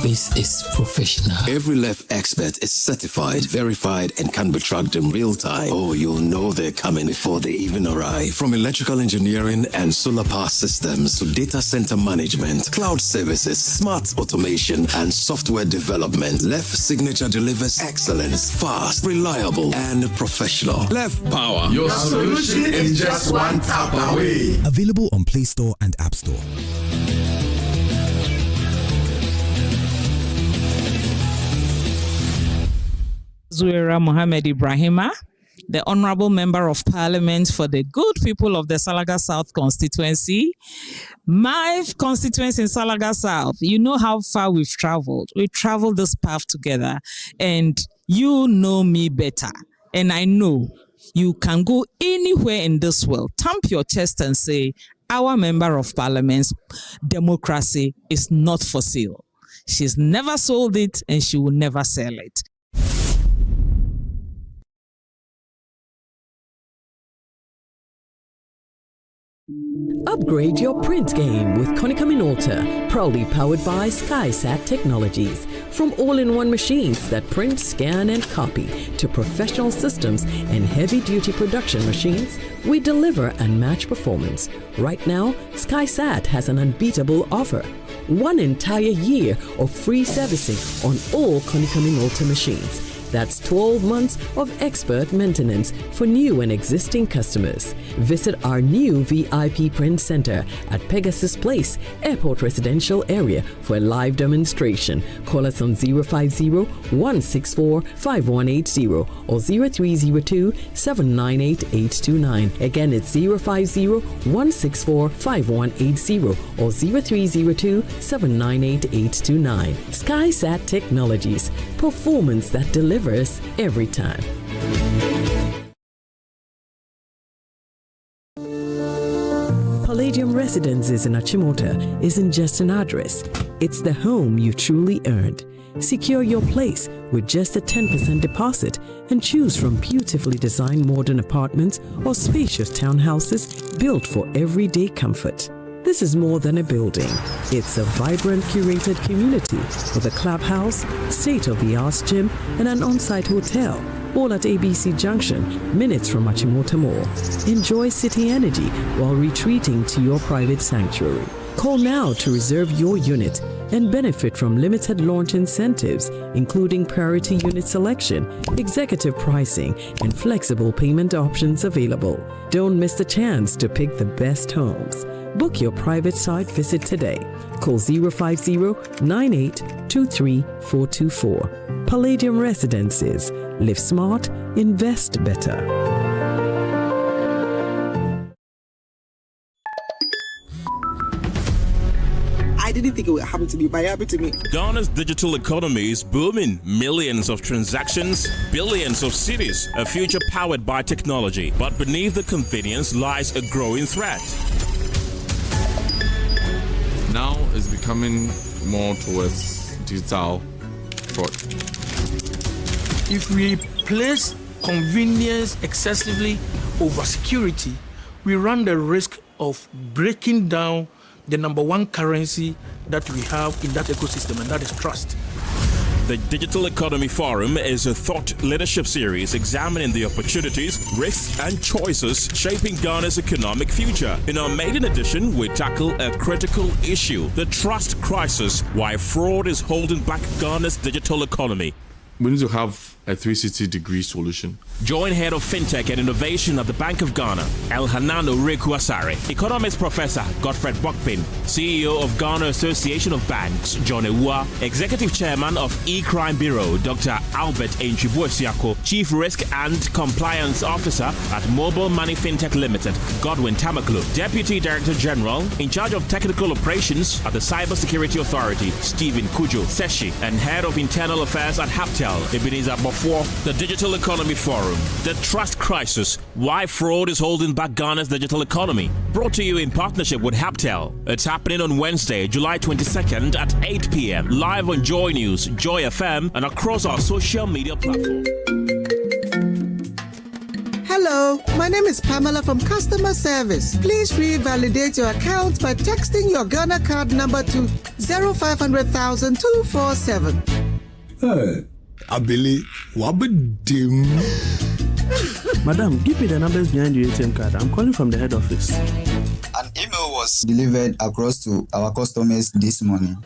[SPEAKER 28] This is professional.
[SPEAKER 9] Every Left expert is certified, verified, and can be tracked in real time. Oh, you'll know they're coming before they even arrive. From electrical engineering and solar power systems to data center management, cloud services, smart automation, and software development, Left Signature delivers excellence, fast, reliable, and professional. Left Power.
[SPEAKER 27] Your solution is just one tap away.
[SPEAKER 9] Available on Play Store and App Store.
[SPEAKER 29] Zuera Mohammed Ibrahima, the Honorable Member of Parliament for the good people of the Salaga South constituency. My constituency in Salaga South, you know how far we've traveled. We traveled this path together, and you know me better. And I know you can go anywhere in this world, thump your chest and say, our Member of Parliament's democracy is not for sale. She's never sold it and she will never sell it.
[SPEAKER 30] Upgrade your print game with Konica Minolta, proudly powered by SkySat Technologies. From all-in-one machines that print, scan, and copy to professional systems and heavy-duty production machines, we deliver unmatched performance. Right now, SkySat has an unbeatable offer. 1 entire year of free servicing on all Konica Minolta machines. That's 12 months of expert maintenance for new and existing customers. Visit our new VIP Print Center at Pegasus Place, Airport Residential Area for a live demonstration. Call us on 050-164-5180 or 0302-798-829. Again, it's 050-164-5180 or 0302-798-829. SkySat Technologies, performance that delivers every time. Palladium Residences in Achimota isn't just an address, it's the home you truly earned. Secure your place with just a 10% deposit and choose from beautifully designed modern apartments or spacious townhouses built for everyday comfort. This is more than a building. It's a vibrant, curated community with a clubhouse, state-of-the-art gym, and an on-site hotel, all at ABC Junction, minutes from Achimota Mall. Enjoy city energy while retreating to your private sanctuary. Call now to reserve your unit and benefit from limited launch incentives, including priority unit selection, executive pricing, and flexible payment options available. Don't miss the chance to pick the best homes. Book your private site visit today. Call 050-9823-424. Palladium Residences. Live smart, invest better.
[SPEAKER 1] I didn't think it would happen to me, but it happened to me.
[SPEAKER 6] Ghana's digital economy is booming. Millions of transactions, billions of cities, a future powered by technology. But beneath the convenience lies a growing threat.
[SPEAKER 2] Now it's becoming more towards digital fraud.
[SPEAKER 4] If we place convenience excessively over security, we run the risk of breaking down the number one currency that we have in that ecosystem, and that is trust.
[SPEAKER 6] The Digital Economy Forum is a thought leadership series examining the opportunities, risks, and choices shaping Ghana's economic future. In our maiden edition, we tackle a critical issue, the trust crisis, why fraud is holding back Ghana's digital economy.
[SPEAKER 2] We need to have a 360-degree solution.
[SPEAKER 6] Join Head of FinTech and Innovation at the Bank of Ghana, Elhanan Oreku Asare, Economics Professor Godfred Bokpin, CEO of Ghana Association of Banks, John Ewua, Executive Chairman of E-Crime Bureau, Dr. Albert Enchibuesiako, Chief Risk and Compliance Officer at Mobile Money FinTech Limited, Godwin Tamaklo, Deputy Director General in charge of Technical Operations at the Cybersecurity Authority, Stephen Kojo Seshi, and Head of Internal Affairs at Haptel, Ebenezer Bofor. The Digital Economy Forum, the Trust Crisis, why fraud is holding back Ghana's digital economy. Brought to you in partnership with Haptel. It's happening on Wednesday, July 22nd at 8 p.m. live on Joy News, Joy FM, and across our social media platforms.
[SPEAKER 7] Hello, my name is Pamela from Customer Service. Please revalidate your account by texting your Ghana card number to 0500,000 247.
[SPEAKER 26] Hey. Abili, wabadim.
[SPEAKER 10] Madam, give me the numbers behind your ATM card. I'm calling from the head office.
[SPEAKER 11] An email was delivered across to our customers this morning.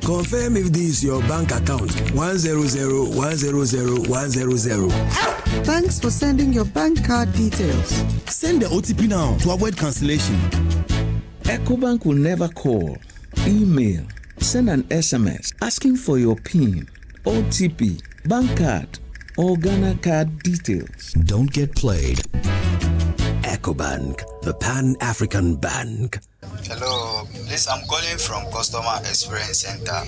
[SPEAKER 26] Confirm if this is your bank account. 100,100,100.
[SPEAKER 7] Thanks for sending your bank card details.
[SPEAKER 26] Send the OTP now to avoid cancellation.
[SPEAKER 25] EcoBank will never call, email, send an SMS asking for your PIN, OTP, bank card, or Ghana card details.
[SPEAKER 26] Don't get played. EcoBank, the Pan-African Bank.
[SPEAKER 11] Hello, please, I'm calling from Customer Experience Center.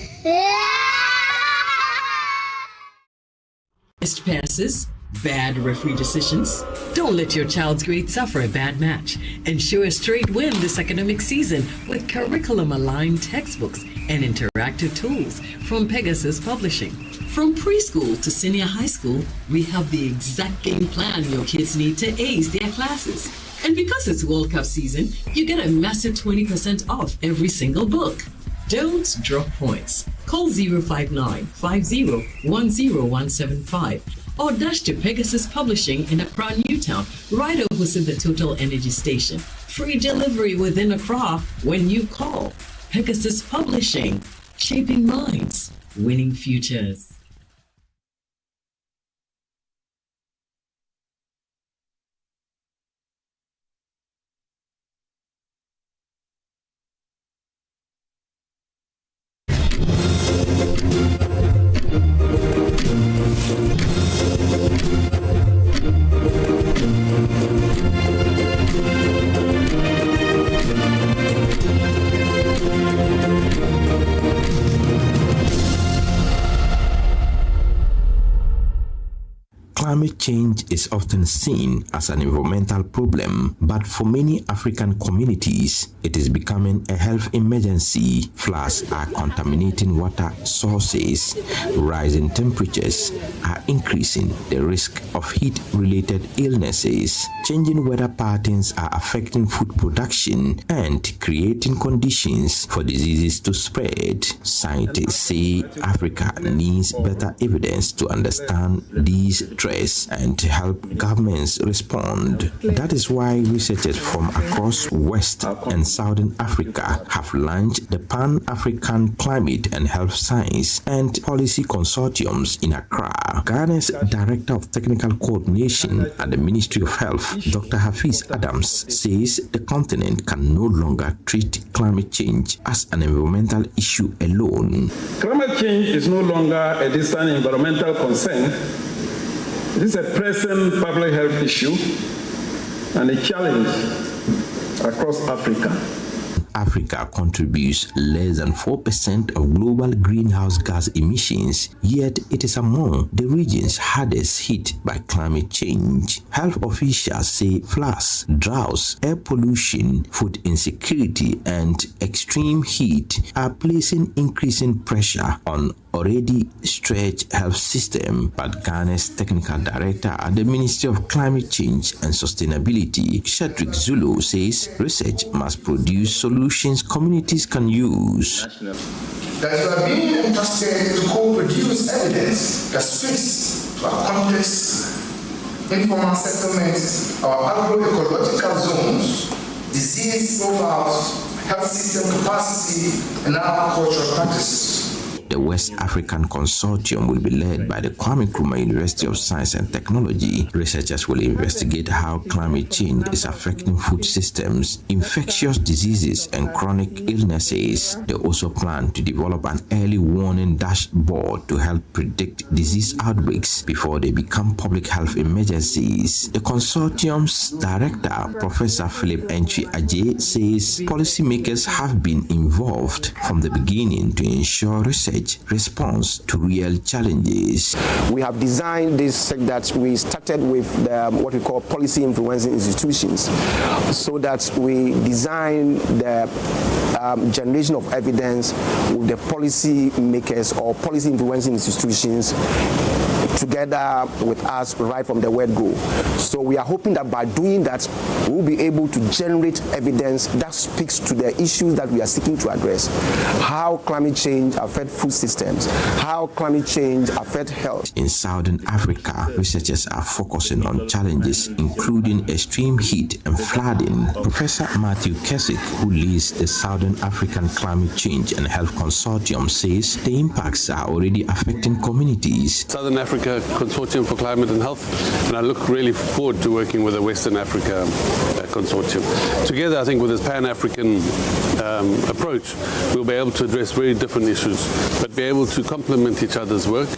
[SPEAKER 30] Best passes, bad referee decisions. Don't let your child's grade suffer a bad match. Ensure a straight win this academic season with curriculum-aligned textbooks and interactive tools from Pegasus Publishing. From preschool to senior high school, we have the exact game plan your kids need to ace their classes. And because it's World Cup season, you get a massive 20% off every single book. Don't drop points. Call 059-50-10175 or dash to Pegasus Publishing in Accra, Newtown, right opposite the Total Energy Station. Free delivery within Accra when you call. Pegasus Publishing, shaping minds, winning futures.
[SPEAKER 3] Climate change is often seen as an environmental problem, but for many African communities, it is becoming a health emergency. Floods are contaminating water sources. Rising temperatures are increasing the risk of heat-related illnesses. Changing weather patterns are affecting food production and creating conditions for diseases to spread. Scientists say Africa needs better evidence to understand these threats and to help governments respond. That is why researchers from across West and Southern Africa have launched the Pan-African Climate and Health Science and Policy Consortiums in Accra. Ghana's Director of Technical Coordination at the Ministry of Health, Dr. Hafiz Adams, says the continent can no longer treat climate change as an environmental issue alone.
[SPEAKER 8] Climate change is no longer a distant environmental concern. It is a present public health issue and a challenge across Africa.
[SPEAKER 3] Africa contributes less than 4% of global greenhouse gas emissions, yet it is among the regions hardest hit by climate change. Health officials say floods, droughts, air pollution, food insecurity, and extreme heat are placing increasing pressure on already stretched health system. But Ghana's technical director at the Ministry of Climate Change and Sustainability, Shedrick Zulu, says research must produce solutions communities can use.
[SPEAKER 12] That you are being entrusted to co-produce evidence that speaks to our complex informal settlements, our agroecological zones, disease profiles, health system capacity, and our cultural practices.
[SPEAKER 3] The West African Consortium will be led by the Kwame Nkrumah University of Science and Technology. Researchers will investigate how climate change is affecting food systems, infectious diseases, and chronic illnesses. They also plan to develop an early warning dashboard to help predict disease outbreaks before they become public health emergencies. The consortium's director, Professor Philip Entry Ajay, says policymakers have been involved from the beginning to ensure research response to real challenges.
[SPEAKER 13] We have designed this so that we started with what we call policy influencing institutions, so that we design the generation of evidence with the policy makers or policy influencing institutions together with us right from the word go. So we are hoping that by doing that, we'll be able to generate evidence that speaks to the issues that we are seeking to address. How climate change affects food systems, how climate change affects health.
[SPEAKER 3] In Southern Africa, researchers are focusing on challenges including extreme heat and flooding. Professor Matthew Keswick, who leads the Southern African Climate Change and Health Consortium, says the impacts are already affecting communities.
[SPEAKER 14] Southern Africa Consortium for Climate and Health, and I look really forward to working with the Western Africa Consortium. Together, I think with this Pan-African approach, we'll be able to address very different issues, but be able to complement each other's work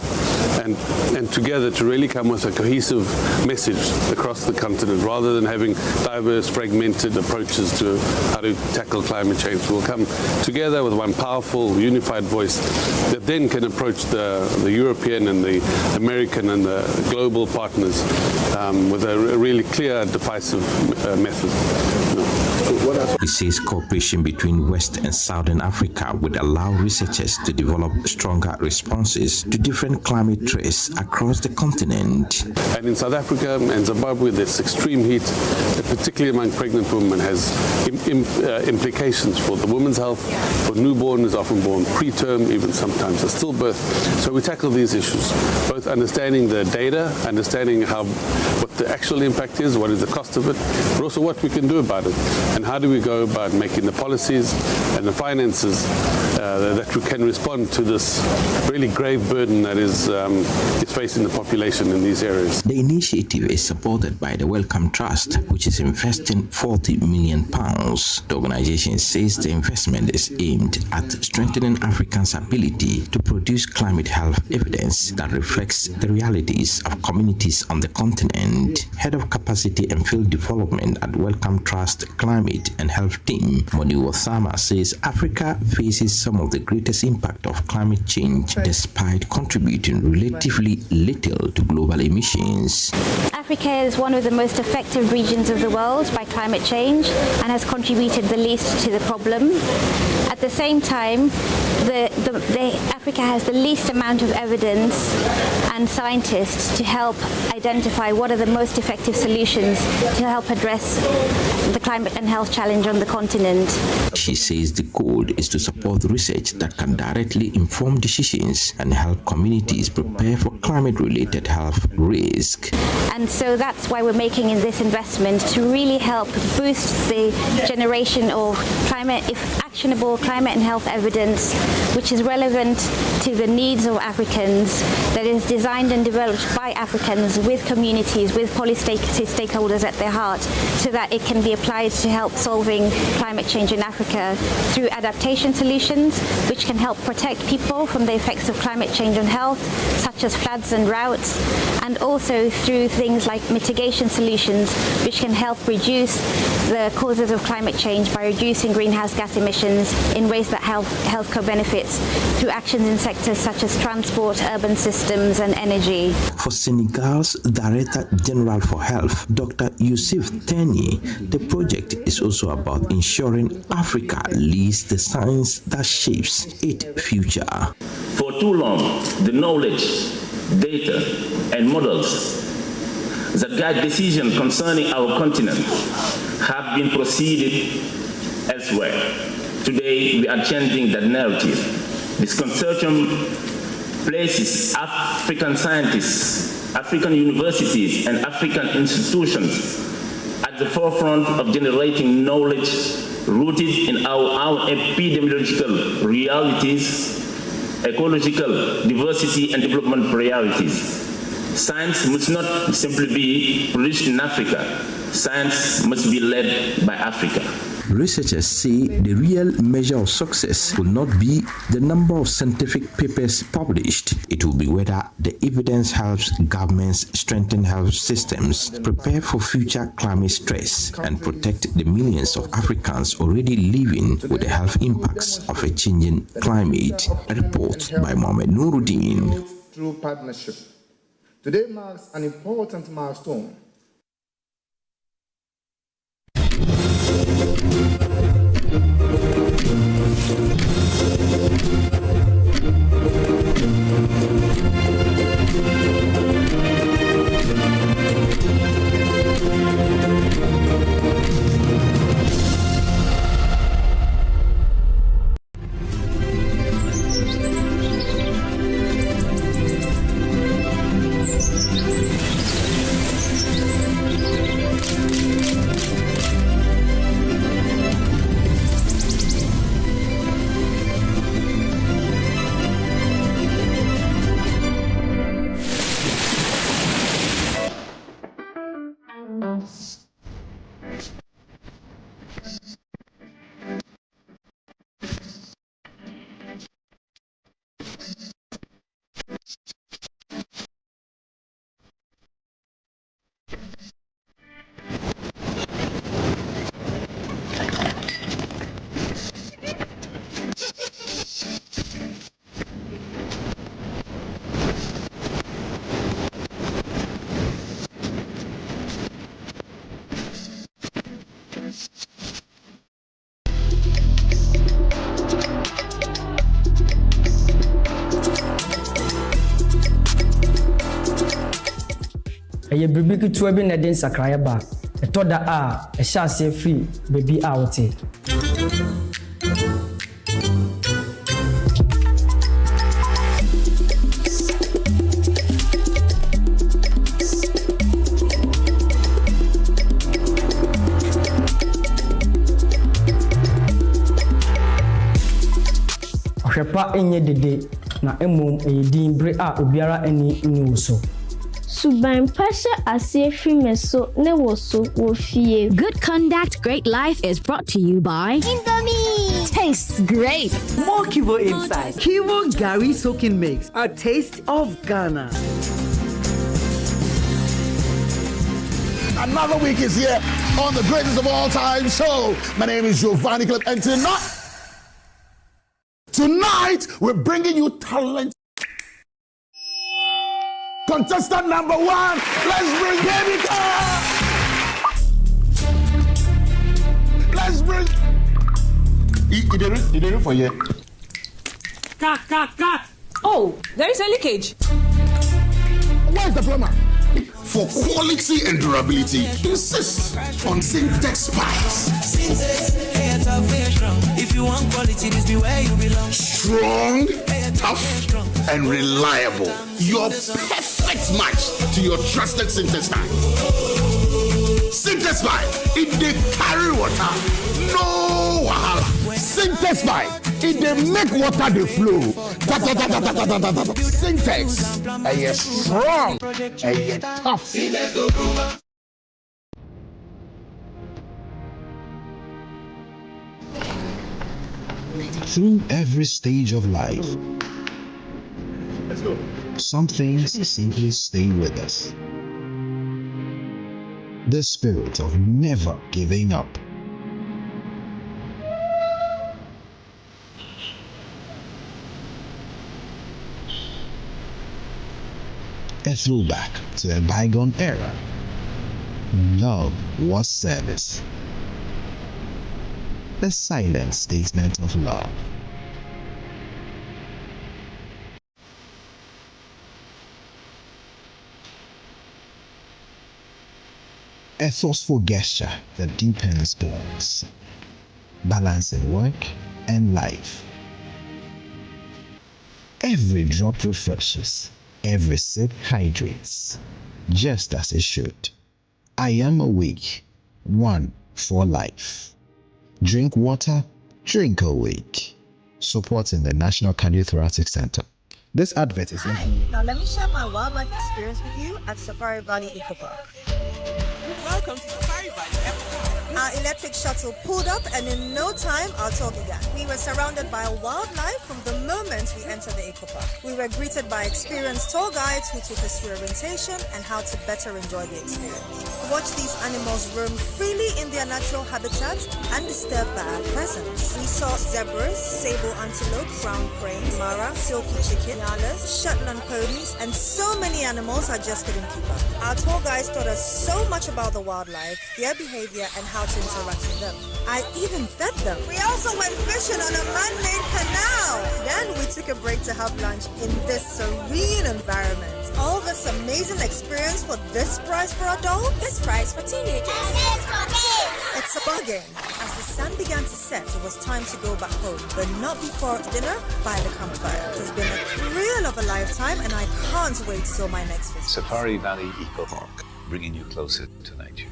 [SPEAKER 14] and together to really come with a cohesive message across the continent, rather than having diverse, fragmented approaches to how to tackle climate change. We'll come together with one powerful, unified voice that then can approach the European and the American and the global partners with a really clear, decisive method.
[SPEAKER 3] He says cooperation between West and Southern Africa would allow researchers to develop stronger responses to different climate threats across the continent.
[SPEAKER 14] And in South Africa and Zimbabwe, this extreme heat, particularly among pregnant women, has implications for the woman's health, for newborn is often born preterm, even sometimes a stillbirth. So we tackle these issues, both understanding the data, understanding what the actual impact is, what is the cost of it, but also what we can do about it, and how do we go about making the policies and the finances that we can respond to this really grave burden that is facing the population in these areas.
[SPEAKER 3] The initiative is supported by the Wellcome Trust, which is investing £40 million. The organization says the investment is aimed at strengthening Africans' ability to produce climate health evidence that reflects the realities of communities on the continent. Head of Capacity and Field Development at Wellcome Trust Climate and Health Team, Moni Wathama, says Africa faces some of the greatest impact of climate change despite contributing relatively little to global emissions.
[SPEAKER 5] Africa is one of the most affected regions of the world by climate change and has contributed the least to the problem. At the same time, Africa has the least amount of evidence and scientists to help identify what are the most effective solutions to help address the climate and health challenge on the continent.
[SPEAKER 3] She says the goal is to support research that can directly inform decisions and help communities prepare for climate-related health risk.
[SPEAKER 5] And so that's why we're making this investment, to really help boost the generation of actionable climate and health evidence, which is relevant to the needs of Africans, that is designed and developed by Africans with communities, with policy stakeholders at their heart, so that it can be applied to help solving climate change in Africa through adaptation solutions, which can help protect people from the effects of climate change on health, such as floods and droughts, and also through things like mitigation solutions, which can help reduce the causes of climate change by reducing greenhouse gas emissions in ways that have health co-benefits through actions in sectors such as transport, urban systems, and energy.
[SPEAKER 3] For Senegal's Director General for Health, Dr. Yousif Teni, the project is also about ensuring Africa leads the science that shapes its future.
[SPEAKER 16] For too long, the knowledge, data, and models that guide decisions concerning our continent have been proceeded elsewhere. Today, we are changing that narrative. This consortium places African scientists, African universities, and African institutions at the forefront of generating knowledge rooted in our epidemiological realities, ecological diversity, and development priorities. Science must not simply be produced in Africa. Science must be led by Africa.
[SPEAKER 3] Researchers say the real measure of success will not be the number of scientific papers published. It will be whether the evidence helps governments strengthen health systems, prepare for future climate stress, and protect the millions of Africans already living with the health impacts of a changing climate. A report by Mohamed Nuruddin.
[SPEAKER 12] Through partnership. Today marks an important milestone.
[SPEAKER 17] Ye bibi to be na den sakraya ba eto da a e sha se free baby out. Ohwepa enye dede na emom eyedin bre a obiara ani ni so.
[SPEAKER 18] Good conduct, great life is brought to you by Indomie. Tastes great.
[SPEAKER 19] More Kivo inside. Kivo Gary Soaking Mix. A taste of Ghana.
[SPEAKER 27] Another week is here on the greatest of all time show. My name is Giovanni Clip, and Tonight, we're bringing you talent. Contestant number 1, let's bring Emefa. Let's bring. You did for you.
[SPEAKER 1] Cut. Oh, there is a leakage.
[SPEAKER 27] Where's the plumber? For quality and durability, insist on Syntex pipes.
[SPEAKER 9] If you want quality, this be where you belong.
[SPEAKER 27] Strong, tough, and reliable. Your perfect match to your trusted Syntex pipe. Syntex pipe, it dey carry water, no wahala. Syntex pipe, it dey make water dey flow. Syntex, strong, tough.
[SPEAKER 3] Through every stage of life, some things simply stay with us. The spirit of never giving up. A throwback to a bygone era. Love was service. The silent statement of love. A thoughtful gesture that deepens bonds, balancing work and life. Every drop refreshes, every sip hydrates, just as it should. I am awake, one for life. Drink water, drink awake. Supporting the National Cardiothoracic Center. This advert is
[SPEAKER 15] Now let me share my wildlife experience with you at Safari Valley Eco Park.
[SPEAKER 9] Welcome to Safari Valley Eco Park.
[SPEAKER 15] Our electric shuttle pulled up, and in no time, our tour began. We were surrounded by wildlife from the moment we entered the Eco Park. We were greeted by experienced tour guides who took us through orientation and how to better enjoy the experience. Watch these animals roam freely in their natural habitat undisturbed by our presence. We saw zebras, sable antelope, brown crane, mara, silky chicken, nyalas, Shetland ponies, and so many animals I just couldn't keep up. Our tour guides taught us so much about the wildlife, their behavior, and how to interact with them. I even fed them. We also went fishing on a man-made canal. Then we took a break to have lunch in this serene environment. All this amazing experience for this price for adults, this price for teenagers. It's a bargain. As the sun began to set, it was time to go back home, but not before dinner by the campfire. It has been a thrill of a lifetime, and I can't wait till my next visit.
[SPEAKER 20] Safari Valley Eco Park, bringing you closer to nature.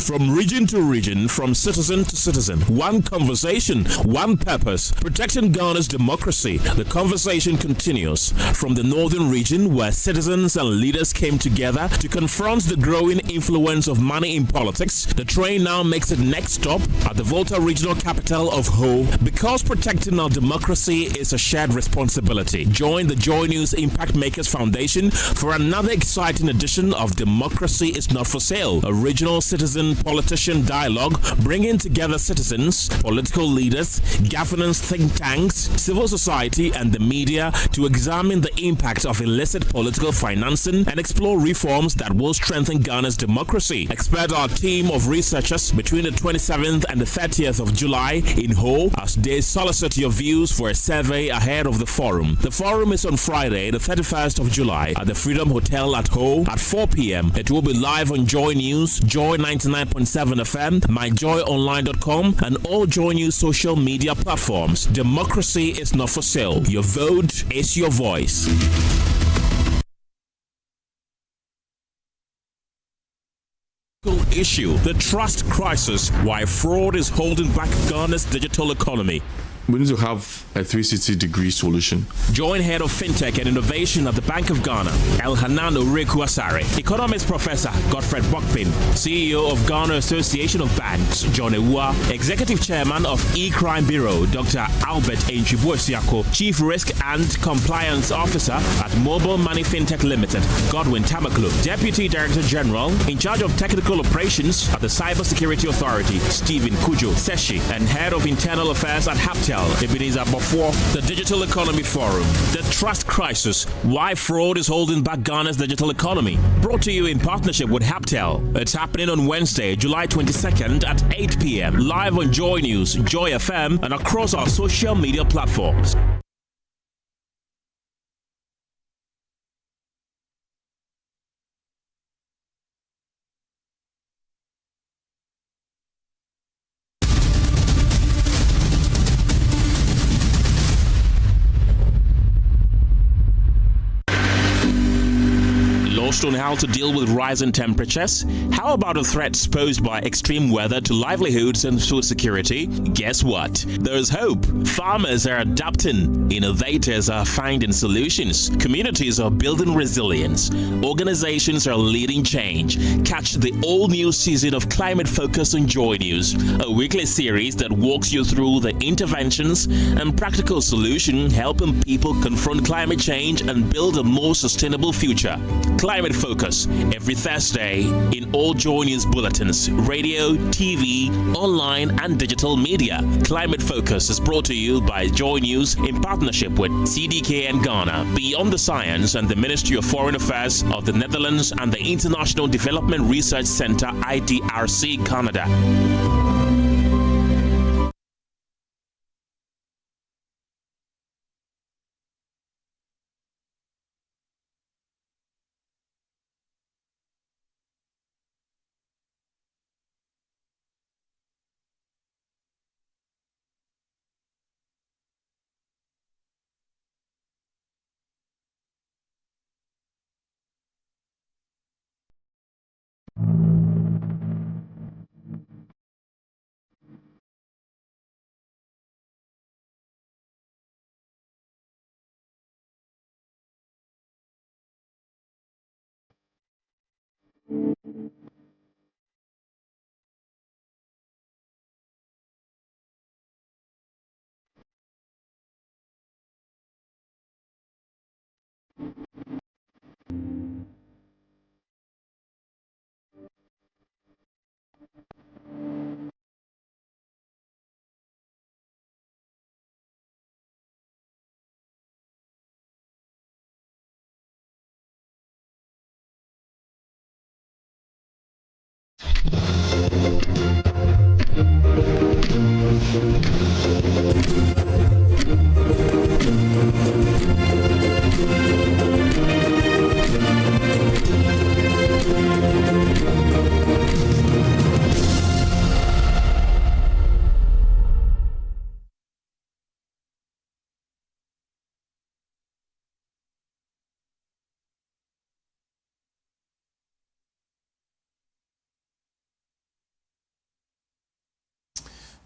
[SPEAKER 6] From region to region, from citizen to citizen, one conversation, one purpose, protecting Ghana's democracy. The conversation continues from the northern region, where citizens and leaders came together to confront the growing influence of money in politics. The train now makes its next stop at the Volta regional capital of Ho, because protecting our democracy is a shared responsibility. Join the Joy News Impact Makers Foundation for another exciting edition of Democracy is Not for Sale, a regional citizen politician dialogue bringing together citizens, political leaders, governance think tanks, civil society, and the media to examine the impact of illicit political financing and explore reforms that will strengthen Ghana's democracy. Expect our team of researchers between the 27th and the 30th of July in Ho as they solicit your views for a survey ahead of the forum. The forum is on Friday, the 31st of July at the Freedom Hotel at Ho at 4 p.m. It will be live on Joy News, Joy 99.7 FM, myjoyonline.com, and all Joy News social media platforms. Democracy is not for sale. Your vote is your voice. Issue: the trust crisis, why fraud is holding back Ghana's digital economy.
[SPEAKER 27] we need to have a 360-degree solution.
[SPEAKER 6] Join Head of FinTech and Innovation at the Bank of Ghana, Elhanan Oreku Asare, Economics Professor Godfred Bokpin, CEO of Ghana Association of Banks, John Ewua, Executive Chairman of E-Crime Bureau, Dr. Albert Enchibuesiako, Chief Risk and Compliance Officer at Mobile Money FinTech Limited, Godwin Tamaklo, Deputy Director General in charge of Technical Operations at the Cybersecurity Authority, Stephen Kojo Seshi, and Head of Internal Affairs at Haptel, Ebenezer Before. The Digital Economy Forum, the Trust Crisis, Why Fraud is Holding Back Ghana's Digital Economy, brought to you in partnership with Haptel. It's happening on Wednesday, July 22nd at 8 p.m. live on Joy News, Joy FM, and across our social media platforms. On how to deal with rising temperatures? How about the threats posed by extreme weather to livelihoods and food security? Guess what? There's hope. Farmers are adapting. Innovators are finding solutions. Communities are building resilience. Organizations are leading change. Catch the all-new season of Climate Focus on Joy News, a weekly series that walks you through the interventions and practical solutions helping people confront climate change and build a more sustainable future. Climate Focus every Thursday in all Joy News bulletins, radio, TV, online, and digital media. Climate Focus is brought to you by Joy News in partnership with CDK and Ghana, Beyond the Science, and the Ministry of Foreign Affairs of the Netherlands and the International Development Research Center IDRC Canada.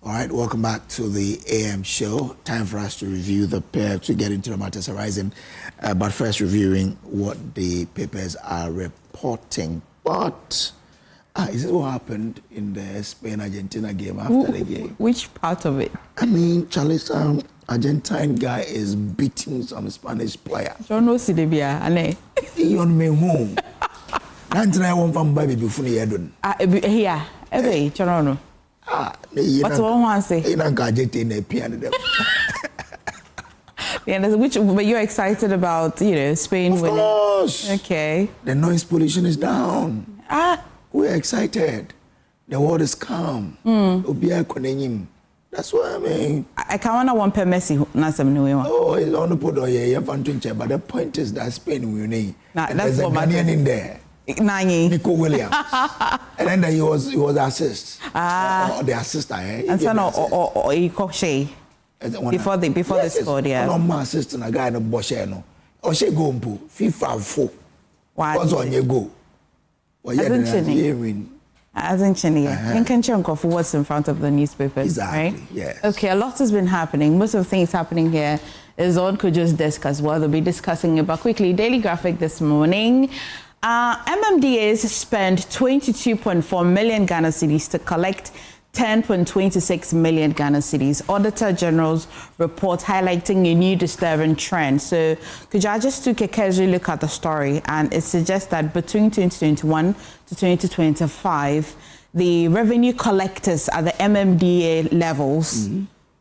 [SPEAKER 2] All right, welcome back to the AM show. Time for us to review the paper, to get into the matters arising, but first reviewing what the papers are reporting. But is this what happened in the Spain-Argentina game after the game?
[SPEAKER 4] Which part of it?
[SPEAKER 2] I mean, Charlie, some Argentine guy is beating some Spanish player.
[SPEAKER 4] John Osidebia, ane.
[SPEAKER 2] He on me home. Nanti I want from baby before the edun.
[SPEAKER 4] Here, every Toronto. What's one want to say?
[SPEAKER 2] You know, gadget in a piano.
[SPEAKER 4] But you're excited about, Spain winning? Of
[SPEAKER 2] course.
[SPEAKER 4] Okay.
[SPEAKER 2] The noise pollution is down. We're excited. The world is calm. That's what I mean. I
[SPEAKER 4] can't want to Messi.
[SPEAKER 2] Oh, it's on the put on here, but the point is that Spain will need. There's a Ghanaian in there. Nico Williams. And then he was the assist. The assistant.
[SPEAKER 4] And so or Kojo. Before they scored, yeah.
[SPEAKER 2] No my assistant, a guy in a Bosheno. Or she go FIFA 4.
[SPEAKER 4] What's
[SPEAKER 2] on your go? Well, yeah,
[SPEAKER 4] As in Chenia, in chunk of what's in front of the newspapers,
[SPEAKER 2] exactly,
[SPEAKER 4] right?
[SPEAKER 2] Yes.
[SPEAKER 4] Okay, a lot has been happening. Most of the things happening here is on Kojo's desk as well. They'll be discussing it, but quickly, Daily Graphic this morning. MMDAs spent 22.4 million Ghana cedis to collect 10.26 million Ghana cedis. Auditor General's report highlighting a new disturbing trend. So, Kojo, I just took a casual look at the story, and it suggests that between 2021 to 2025, the revenue collectors at the MMDA levels,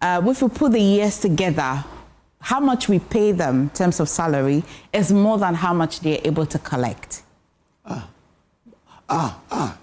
[SPEAKER 4] if we put the years together, how much we pay them in terms of salary is more than how much they're able to collect.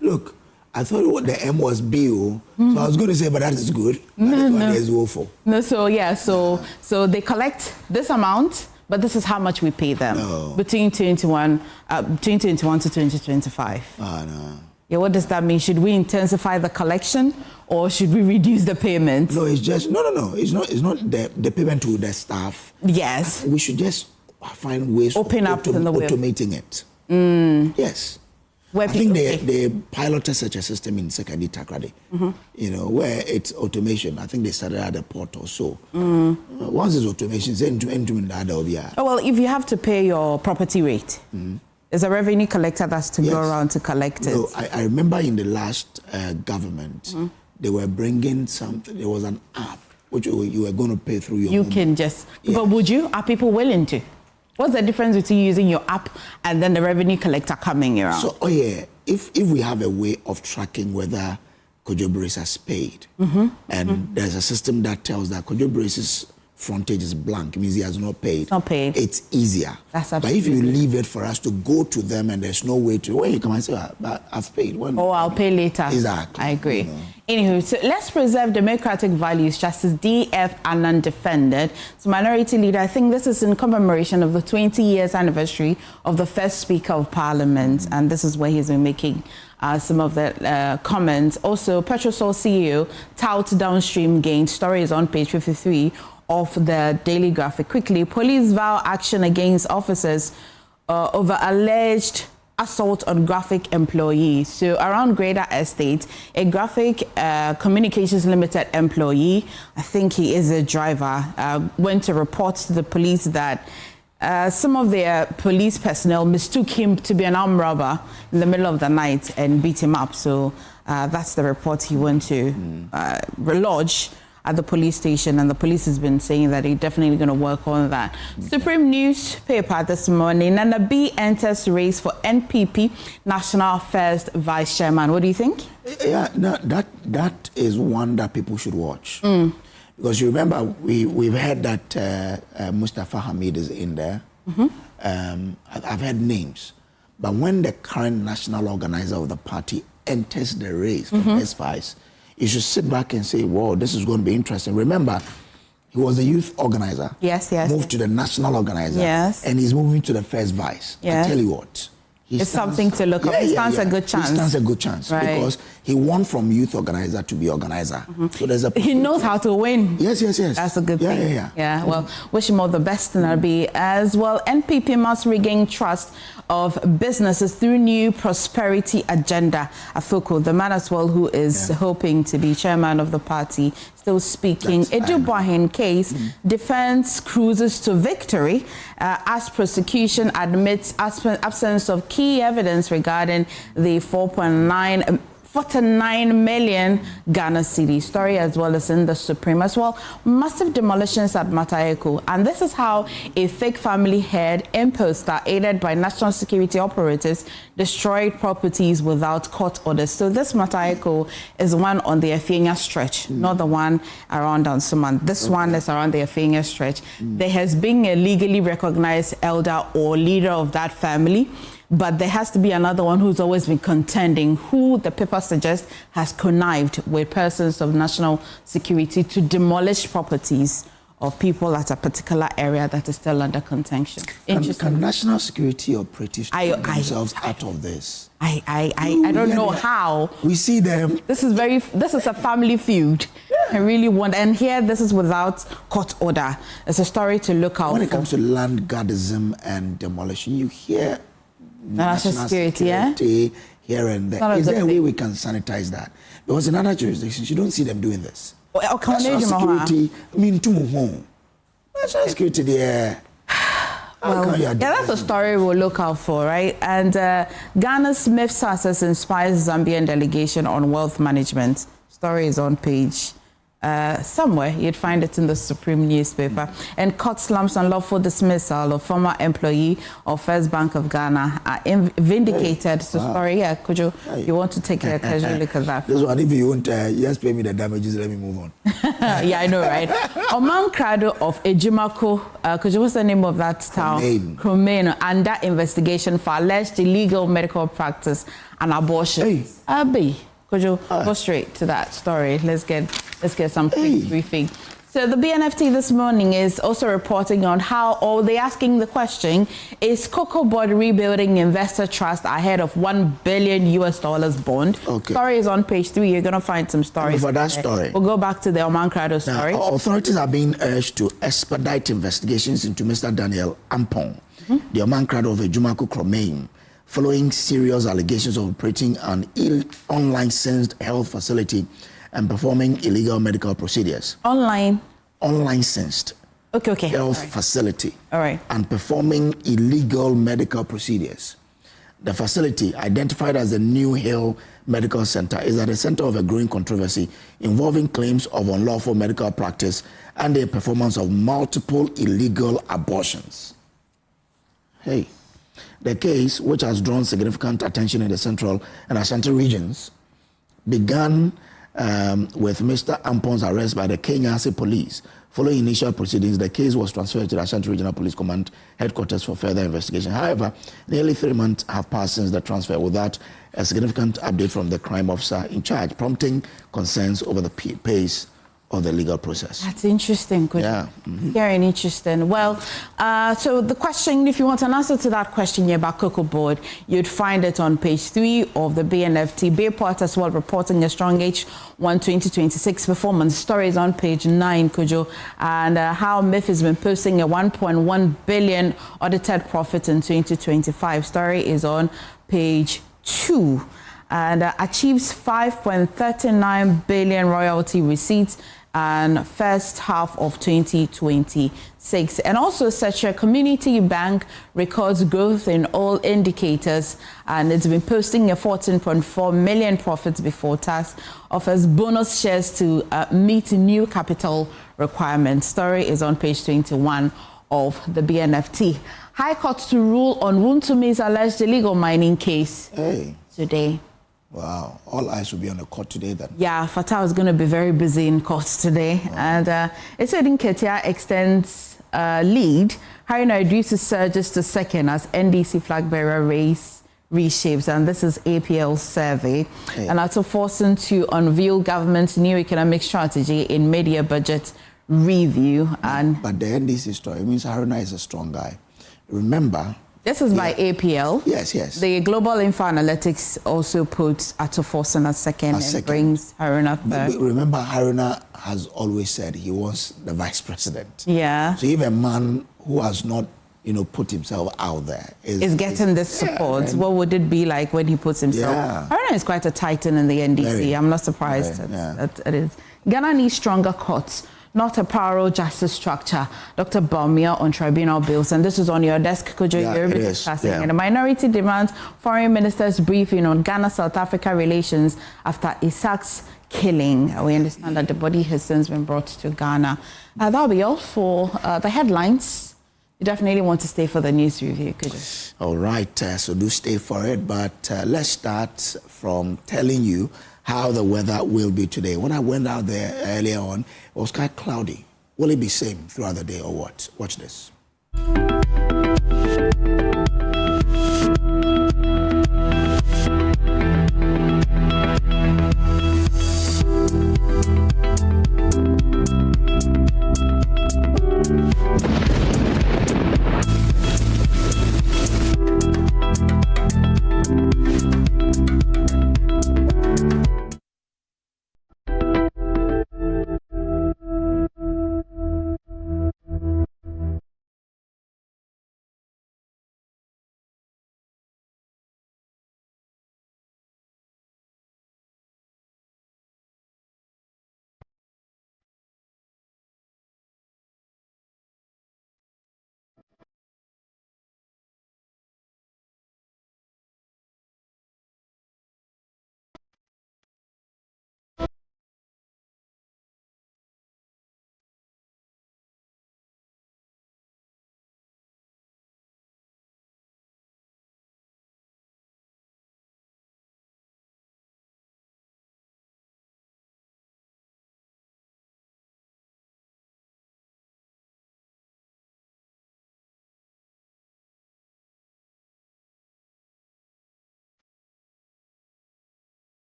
[SPEAKER 2] Look, I thought the M was bill, so I was going to say, but that is good. That is woeful.
[SPEAKER 4] No, so they collect this amount, but this is how much we pay them between 2021 to 2025.
[SPEAKER 2] No.
[SPEAKER 4] Yeah, what does that mean? Should we intensify the collection or should we reduce the payment?
[SPEAKER 2] No, it's just no. It's not the payment to the staff.
[SPEAKER 4] Yes.
[SPEAKER 2] We should just find ways of automating it. Yes. I think they piloted such a system in Sekadi Takrade, where it's automation. I think they started at the port or so. Once it's automation, it's end-to-end.
[SPEAKER 4] Oh, well, if you have to pay your property rate, there's a revenue collector that's to go around to collect it.
[SPEAKER 2] No, I remember in the last government, they were bringing something. There was an app which you were going to pay through your
[SPEAKER 4] You can just... But would you? Are people willing to? What's the difference between using your app and then the revenue collector coming around?
[SPEAKER 2] So, if we have a way of tracking whether Kojo Brace has paid, and there's a system that tells that Kojo Brace's frontage is blank, it means he has not paid.
[SPEAKER 4] Not paid.
[SPEAKER 2] It's easier.
[SPEAKER 4] That's
[SPEAKER 2] but if you leave it for us to go to them and there's no way to, when you come and say, I've paid.
[SPEAKER 4] I'll pay later.
[SPEAKER 2] Exactly.
[SPEAKER 4] I agree. Anywho, so let's preserve democratic values. Justice D.F. Annan defended. So Minority Leader, I think this is in commemoration of the 20 years anniversary of the first Speaker of Parliament, and this is where he's been making some of the comments. Also, Petrosol CEO touts downstream gains. Story is on page 53 of the Daily Graphic. Quickly, police vow action against officers over alleged assault on graphic employees. So around Greater Estate, a graphic communications limited employee, I think he is a driver, went to report to the police that some of their police personnel mistook him to be an armed robber in the middle of the night and beat him up. So that's the report he went to lodge at the police station, and the police has been saying that they're definitely going to work on that. Supreme newspaper this morning, Nana B enters race for NPP National First Vice Chairman. What do you think?
[SPEAKER 2] Yeah, no, that is one that people should watch. Because you remember, we've heard that Mustafa Hamid is in there. I've heard names. But when the current national organizer of the party enters the race for first vice, you should sit back and say, wow, this is going to be interesting. Remember, he was a youth organizer.
[SPEAKER 4] Yes.
[SPEAKER 2] Moved to the national organizer.
[SPEAKER 4] Yes.
[SPEAKER 2] And he's moving to the first vice.
[SPEAKER 4] Yes.
[SPEAKER 2] I tell you what.
[SPEAKER 4] It's something to look at. He stands a good chance.
[SPEAKER 2] He stands a good chance.
[SPEAKER 4] Right.
[SPEAKER 2] Because he won from youth organizer to be organizer. So there's
[SPEAKER 4] he knows how to win.
[SPEAKER 2] Yes.
[SPEAKER 4] That's a good thing.
[SPEAKER 2] Yeah.
[SPEAKER 4] Well, wish him all the best in RB as well. NPP must regain trust of businesses through new prosperity agenda. Afoko, the man as well who is hoping to be chairman of the party, still speaking. Edu Boahen case, defense cruises to victory as prosecution admits absence of key evidence regarding the 49 million Ghana cedi story, as well as in the Supreme as well. Massive demolitions at Matayeko, and this is how a fake family head imposter aided by national security operatives destroyed properties without court orders. So this Matayeko is one on the Efenya stretch, not the one around Ansuman. This one is around the Efenya stretch. There has been a legally recognized elder or leader of that family, but there has to be another one who's always been contending, who the paper suggests has connived with persons of national security to demolish properties of people at a particular area that is still under contention.
[SPEAKER 2] Can national security operatives take themselves out of this?
[SPEAKER 4] I don't know how.
[SPEAKER 2] We see them.
[SPEAKER 4] This is a family feud. I really want, and here this is without court order. It's a story to look out for.
[SPEAKER 2] When it comes to land guardism and demolition, you hear national security, here and there. Is there a way we can sanitize that? Because in other jurisdictions, you don't see them doing this. National security, national security there.
[SPEAKER 4] Well, yeah, that's a story we'll look out for, right? And Ghana's Smith success inspires Zambian delegation on wealth management. Story is on page somewhere. You'd find it in the Supreme newspaper. And court slumps unlawful dismissal of former employee of First Bank of Ghana are vindicated. So sorry, yeah, Kojo, you want to take a casual look at that?
[SPEAKER 2] This one, if you won't, just pay me the damages, let me move on.
[SPEAKER 4] Yeah, I know, right? Akosua of Ejimako, Kojo, what's the name of that town? Cromeno, under investigation for alleged illegal medical practice and abortion. Kojo, go straight to that story. Let's get some quick briefing. So the BNFT this morning is also reporting on how, or they're asking the question, is Cocoa Board rebuilding investor trust ahead of $1 billion bond? Okay. Story is on page 3. You're going to find some stories.
[SPEAKER 2] For that story.
[SPEAKER 4] We'll go back to the Akosua story.
[SPEAKER 2] Now, authorities are being urged to expedite investigations into Mr. Daniel Ampong, the Akosua of Ejimako Cromane, following serious allegations of operating an unlicensed health facility and performing illegal medical procedures. Unlicensed.
[SPEAKER 4] Okay.
[SPEAKER 2] Health facility.
[SPEAKER 4] All right.
[SPEAKER 2] And performing illegal medical procedures. The facility, identified as the New Hill Medical Center, is at the center of a growing controversy involving claims of unlawful medical practice and the performance of multiple illegal abortions. The case, which has drawn significant attention in the Central and Ashanti regions, began with Mr. Ampong's arrest by the Kenyasi police. Following initial proceedings, the case was transferred to the Ashanti Regional Police Command headquarters for further investigation. However, nearly 3 months have passed since the transfer without a significant update from the crime officer in charge, prompting concerns over the pace of the legal process.
[SPEAKER 4] That's interesting.
[SPEAKER 2] Yeah.
[SPEAKER 4] Very interesting. Well, so the question, if you want an answer to that question here about Cocoa Board, you'd find it on page 3 of the BNFT. Bayport as well reporting a strong H1 2026 performance. Story is on page 9, Kojo, and how MIF has been posting a 1.1 billion audited profit in 2025. Story is on page 2. And achieves 5.39 billion royalty receipts and first half of 2026. And also such a community bank records growth in all indicators, and it's been posting a 14.4 million profits before tax, offers bonus shares to meet new capital requirements. Story is on page 21 of the BNFT. High Court to rule on Wuntumi's alleged illegal mining case today.
[SPEAKER 2] Wow, all eyes will be on the court today then.
[SPEAKER 4] Yeah, Fatah is going to be very busy in courts today. Wow. And it's saying Ketia extends lead. Haruna reduces surges to second as NDC flag bearer race reshapes. And this is APL's survey. And also forcing to unveil government's new economic strategy in mid-year budget review.
[SPEAKER 2] But the NDC story means Haruna is a strong guy. Remember,
[SPEAKER 4] this is by APL.
[SPEAKER 2] Yes.
[SPEAKER 4] The Global Info Analytics also puts Atoforsen as second and brings Haruna third.
[SPEAKER 2] Remember, Haruna has always said he wants the vice president.
[SPEAKER 4] Yeah.
[SPEAKER 2] So even a man who has not, put himself out there
[SPEAKER 4] is getting this support. What would it be like when he puts himself? Haruna is quite a titan in the NDC. I'm not surprised that it is. Ghana needs stronger courts, not a parallel justice structure. Dr. Baumia on tribunal bills, and this is on your desk, Kojo. You're discussing. And the minority demands foreign minister's briefing on Ghana-South Africa relations after Isaac's killing. We understand that the body has since been brought to Ghana. That'll be all for the headlines. You definitely want to stay for the news review, Kojo.
[SPEAKER 2] All right, so do stay for it. But let's start from telling you how the weather will be today. When I went out there earlier on, it was quite cloudy. Will it be same throughout the day or what? Watch this.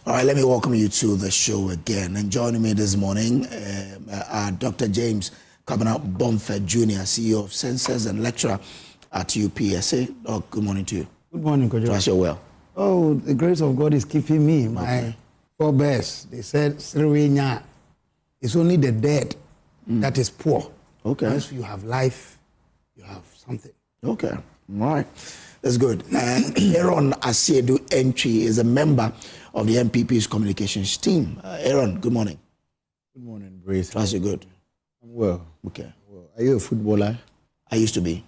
[SPEAKER 2] All right, let me welcome you to the show again. And joining me this morning are Dr. James Bomford Jr., CEO of Census and lecturer at UPSA. Oh, good morning to you.
[SPEAKER 7] Good morning, Kojo.
[SPEAKER 2] Trust you're well.
[SPEAKER 7] Oh, the grace of God is keeping me. My forebears, they said, it's only the dead that is poor.
[SPEAKER 2] Okay.
[SPEAKER 7] Once you have life, you have something.
[SPEAKER 2] Okay. All right. That's good. Aaron Asiedu Entry is a member of the MPP's communications team. Aaron, good morning.
[SPEAKER 7] Good morning, Brace.
[SPEAKER 2] Trust you're good.
[SPEAKER 7] I'm well.
[SPEAKER 2] Okay.
[SPEAKER 7] Well, are you a footballer?
[SPEAKER 2] I used to be.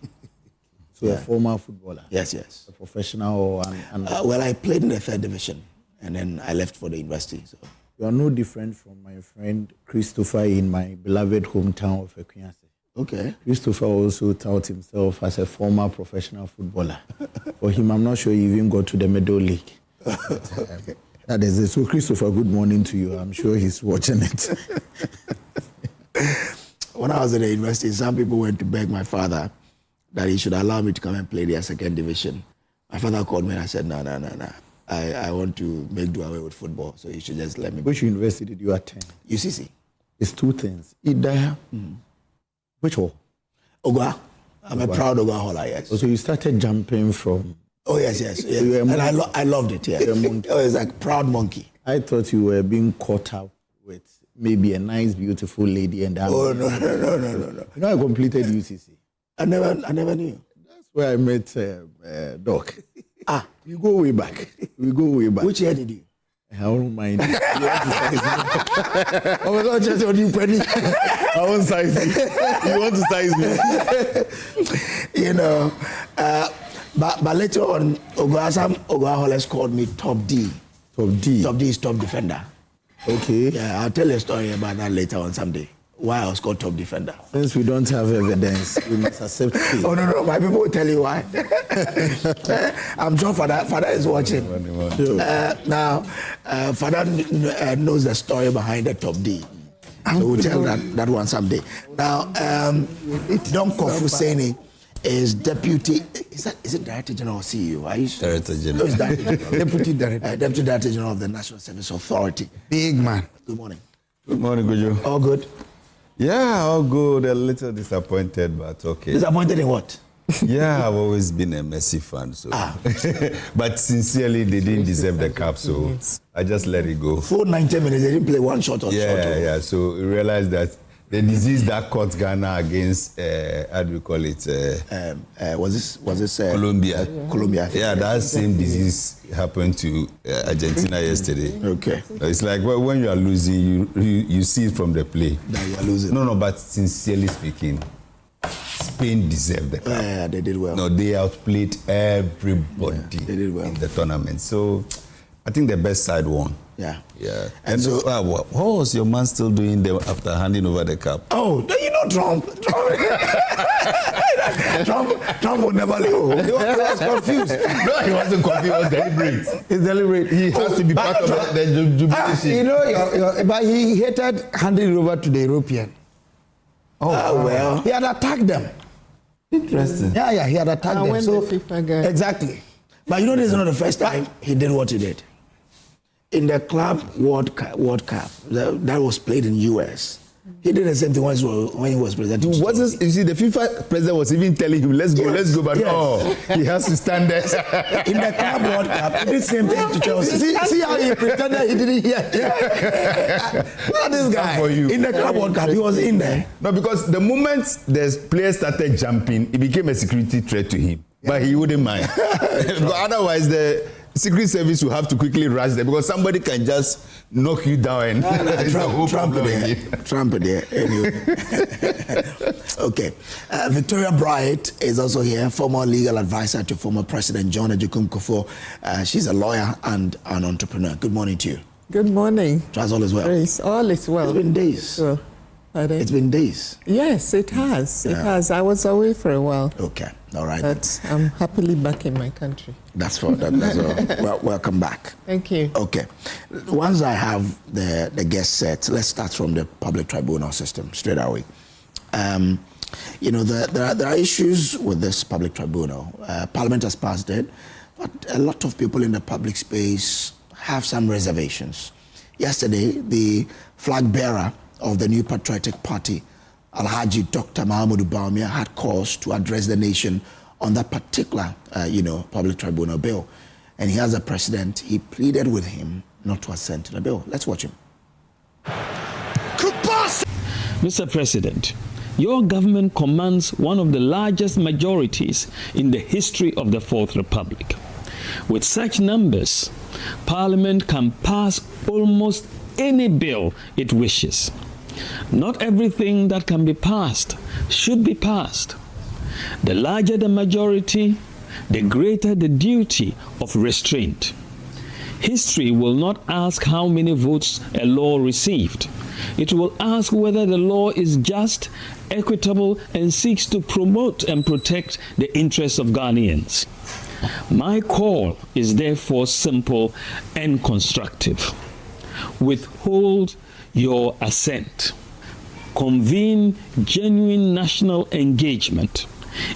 [SPEAKER 7] So a former footballer?
[SPEAKER 2] Yes, yes.
[SPEAKER 7] A professional?
[SPEAKER 2] Well, I played in the 3rd division, and then I left for the university. So
[SPEAKER 7] you are no different from my friend Christopher in my beloved hometown of Ekwiyase.
[SPEAKER 2] Okay.
[SPEAKER 7] Christopher also touted himself as a former professional footballer. For him, I'm not sure he even got to the Medal League. But, that is it. So, Christopher, good morning to you. I'm sure he's watching it.
[SPEAKER 2] When I was at the university, some people went to beg my father that he should allow me to come and play their 2nd division. My father called me and I said, no. I want to do away with football, so you should just let me.
[SPEAKER 7] Which university did you attend?
[SPEAKER 2] UCC.
[SPEAKER 7] It's 2 things. Either... Which one?
[SPEAKER 2] Ogwa. I'm a proud Ogwa Hola, yes.
[SPEAKER 7] So you started jumping from...
[SPEAKER 2] Oh, yes. And I loved it, yeah. It was like proud monkey.
[SPEAKER 7] I thought you were being caught up with maybe a nice, beautiful lady and that.
[SPEAKER 2] Oh, no.
[SPEAKER 7] You know, I completed UCC.
[SPEAKER 2] I never knew.
[SPEAKER 7] That's where I met Doc. We go way back.
[SPEAKER 2] Which year did you?
[SPEAKER 7] I don't mind. You want to size me?
[SPEAKER 2] Oh my God, just on you, Penny.
[SPEAKER 7] I won't size you. You want to size me?
[SPEAKER 2] You know, but later on, Ogwa Hollis called me Top D.
[SPEAKER 7] Top D?
[SPEAKER 2] Top D is top defender.
[SPEAKER 7] Okay.
[SPEAKER 2] Yeah, I'll tell you a story about that later on someday. Why I was called top defender.
[SPEAKER 7] Since we don't have evidence, we must accept it.
[SPEAKER 2] Oh, no, my people will tell you why. I'm sure Father is watching. Now, Father knows the story behind the top D. So we'll tell that one someday. Now, Don Kofu is deputy, is it Director General or CEO?
[SPEAKER 7] Director General.
[SPEAKER 2] No, it's
[SPEAKER 7] Deputy Director.
[SPEAKER 2] Deputy Director General of the National Service Authority.
[SPEAKER 7] Big man.
[SPEAKER 2] Good morning.
[SPEAKER 7] Good morning, Kojo.
[SPEAKER 2] All good?
[SPEAKER 7] Yeah, all good. A little disappointed, but okay.
[SPEAKER 2] Disappointed in what?
[SPEAKER 7] Yeah, I've always been a Messi fan, so. But sincerely, they didn't deserve the cap, so I just let it go.
[SPEAKER 2] Full 90 minutes, they didn't play one shot on shot.
[SPEAKER 7] Yeah. So we realized that the disease that caught Ghana against, how do we call it?
[SPEAKER 2] Was this
[SPEAKER 7] Colombia?
[SPEAKER 2] Colombia.
[SPEAKER 7] Yeah, that same disease happened to Argentina yesterday.
[SPEAKER 2] Okay.
[SPEAKER 7] It's like when you are losing, you see it from the play.
[SPEAKER 2] That you are losing.
[SPEAKER 7] No, but sincerely speaking, Spain deserved the cup.
[SPEAKER 2] Yeah, they did well.
[SPEAKER 7] No, they outplayed everybody
[SPEAKER 2] they did well
[SPEAKER 7] in the tournament. So I think the best side won.
[SPEAKER 2] Yeah.
[SPEAKER 7] And so, what was your man still doing there after handing over the cup?
[SPEAKER 2] Oh, you know Trump. Trump would never leave. He was confused.
[SPEAKER 7] No, he wasn't confused. He was deliberate. It's deliberate. He has to be part of the jubilation. You know, but he hated handing it over to the European.
[SPEAKER 2] Well.
[SPEAKER 7] He had attacked them.
[SPEAKER 10] Interesting.
[SPEAKER 7] Yeah, he had attacked them.
[SPEAKER 10] So, the FIFA guy.
[SPEAKER 7] Exactly.
[SPEAKER 2] But you know, this is not the first time he did what he did. In the Club World Cup that was played in US, he did the same thing when he was president.
[SPEAKER 7] You see, the FIFA president was even telling him, let's go, but no, he has to stand there.
[SPEAKER 2] In the Club World Cup, he did the same thing to Chelsea.
[SPEAKER 7] See how he pretended he didn't hear.
[SPEAKER 2] Look at this guy. For you. In the Club World Cup, he was in there.
[SPEAKER 7] No, because the moment the players started jumping, it became a security threat to him. But he wouldn't mind. Otherwise, the Secret Service will have to quickly rush there because somebody can just knock you down and
[SPEAKER 2] Trump there. Anyway. Okay. Victoria Bright is also here, former legal advisor to former President John Ajikun Kufuor. She's a lawyer and an entrepreneur. Good morning to you.
[SPEAKER 10] Good morning.
[SPEAKER 2] Trust all is well.
[SPEAKER 10] Grace, all is well.
[SPEAKER 2] It's been days.
[SPEAKER 10] So,
[SPEAKER 2] it's been days.
[SPEAKER 10] Yes, it has. It has. I was away for a while.
[SPEAKER 2] Okay. All right.
[SPEAKER 10] But I'm happily back in my country.
[SPEAKER 2] That's all. Well, welcome back.
[SPEAKER 10] Thank you.
[SPEAKER 2] Okay. Once I have the guest set, let's start from the public tribunal system straight away. You know, there are issues with this public tribunal. Parliament has passed it, but a lot of people in the public space have some reservations. Yesterday, the flag bearer of the new Patriotic Party, Alhaji Dr. Mahmoud Bawumia, had cause to address the nation on that particular, Public Tribunal Bill. And he, as a president, he pleaded with him not to assent to the bill. Let's watch him.
[SPEAKER 11] Mr. President, your government commands one of the largest majorities in the history of the Fourth Republic. With such numbers, Parliament can pass almost any bill it wishes. Not everything that can be passed should be passed. The larger the majority, the greater the duty of restraint. History will not ask how many votes a law received. It will ask whether the law is just, equitable, and seeks to promote and protect the interests of Ghanaians. My call is therefore simple and constructive. Withhold your assent. Convene genuine national engagement.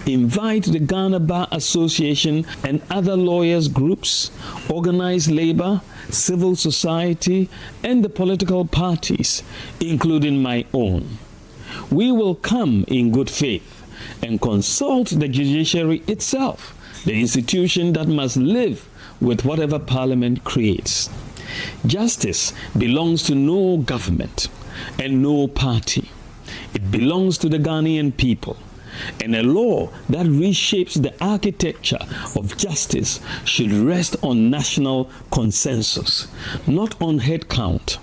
[SPEAKER 11] Invite the Ghana Bar Association and other lawyers groups, organized labor, civil society, and the political parties, including my own. We will come in good faith and consult the judiciary itself, the institution that must live with whatever Parliament creates. Justice belongs to no government and no party. It belongs to the Ghanaian people. And a law that reshapes the architecture of justice should rest on national consensus, not on head count.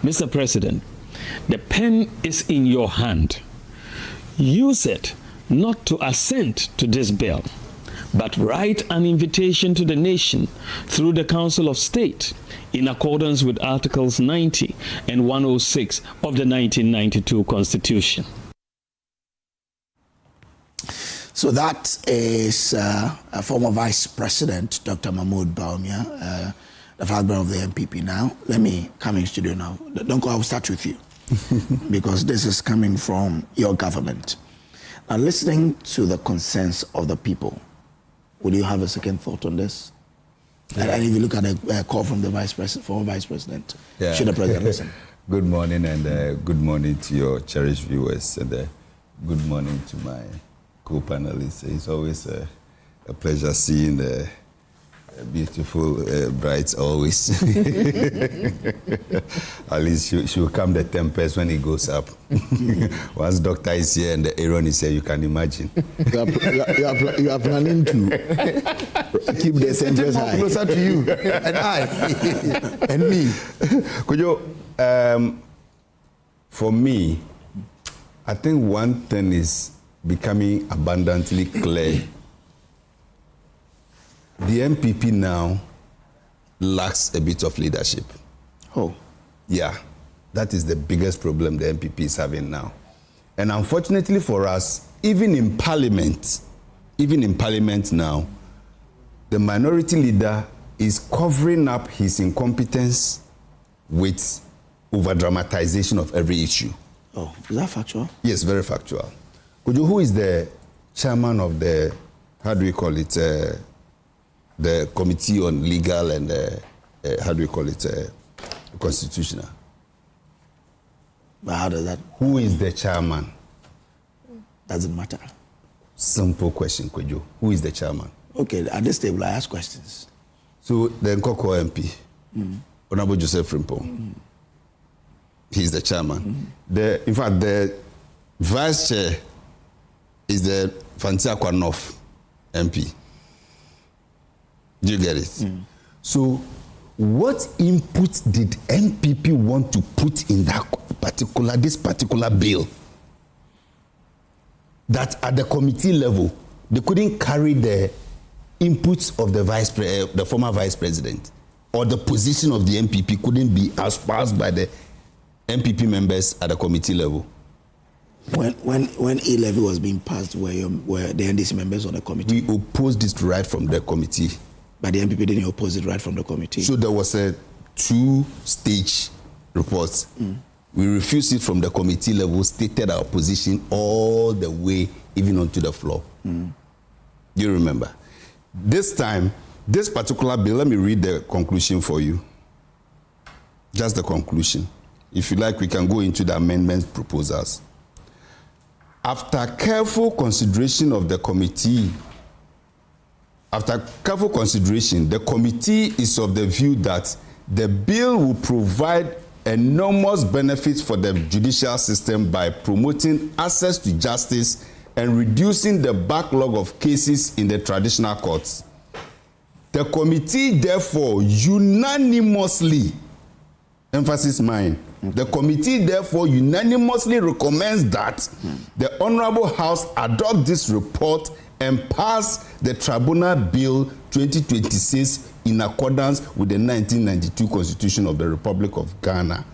[SPEAKER 11] Mr. President, the pen is in your hand. Use it not to assent to this bill, but write an invitation to the nation through the Council of State in accordance with Articles 90 and 106 of the 1992 Constitution.
[SPEAKER 2] So that is a former Vice President, Dr. Mahmoud Bawumia, the flag bearer of the MPP now. Let me come in studio now. Don't go, I'll start with you. Because this is coming from your government. Now, listening to the concerns of the people, will you have a second thought on this? Yeah. And if you look at a call from the former Vice President, should the President listen?
[SPEAKER 7] Good morning, and good morning to your cherished viewers, and good morning to my co-panelists. It's always a pleasure seeing the beautiful brides always. At least she will calm the tempers when it goes up. Once doctor is here and the Aaron is here, you can imagine.
[SPEAKER 2] You are planning to keep the tempers high.
[SPEAKER 7] Closer to you and I and me. Kojo, for me, I think one thing is becoming abundantly clear. The MPP now lacks a bit of leadership.
[SPEAKER 2] Oh.
[SPEAKER 7] Yeah, that is the biggest problem the MPP is having now. And unfortunately for us, even in Parliament now, the minority leader is covering up his incompetence with over-dramatization of every issue.
[SPEAKER 2] Oh, is that factual?
[SPEAKER 7] Yes, very factual. Kojo, who is the chairman of the, how do we call it, the Committee on Legal and, how do we call it, Constitutional?
[SPEAKER 2] But how does that?
[SPEAKER 7] Who is the chairman?
[SPEAKER 2] Doesn't matter.
[SPEAKER 7] Simple question, Kojo. Who is the chairman?
[SPEAKER 2] Okay, at this table I ask questions.
[SPEAKER 7] So the Nkoko MP, Honorable Joseph Frimpong, he's the chairman. In fact, the vice chair is the Fantia Kwanoff MP. Do you get it? So what input did MPP want to put in this particular bill that at the committee level they couldn't carry the inputs of the former vice president, or the position of the MPP couldn't be espoused by the MPP members at the committee level?
[SPEAKER 2] When E-levy was being passed, were the NDC members on the committee?
[SPEAKER 7] We opposed it right from the committee.
[SPEAKER 2] But the MPP didn't oppose it right from the committee?
[SPEAKER 7] So there was a two-stage report. We refused it from the committee level, stated our position all the way even onto the floor. Do you remember? This time, this particular bill, let me read the conclusion for you. Just the conclusion. If you like, we can go into the amendment proposals. After careful consideration of the committee, the committee is of the view that the bill will provide enormous benefits for the judicial system by promoting access to justice and reducing the backlog of cases in the traditional courts. The committee, therefore, unanimously, emphasis mine, the committee, therefore, unanimously recommends that the Honorable House adopt this report and pass the Tribunal Bill 2026 in accordance with the 1992 Constitution of the Republic of Ghana,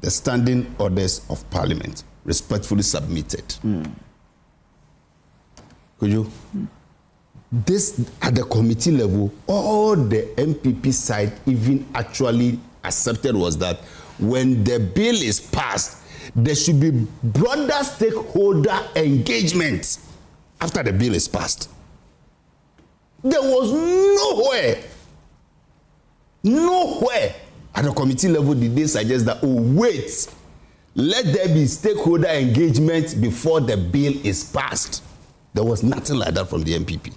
[SPEAKER 7] the Standing Orders of Parliament. Respectfully submitted. Kojo, this at the committee level, all the MPP side even actually accepted was that when the bill is passed, there should be broader stakeholder engagement after the bill is passed. There was nowhere at the committee level did they suggest that, oh, wait, let there be stakeholder engagement before the bill is passed. There was nothing like that from the MPP.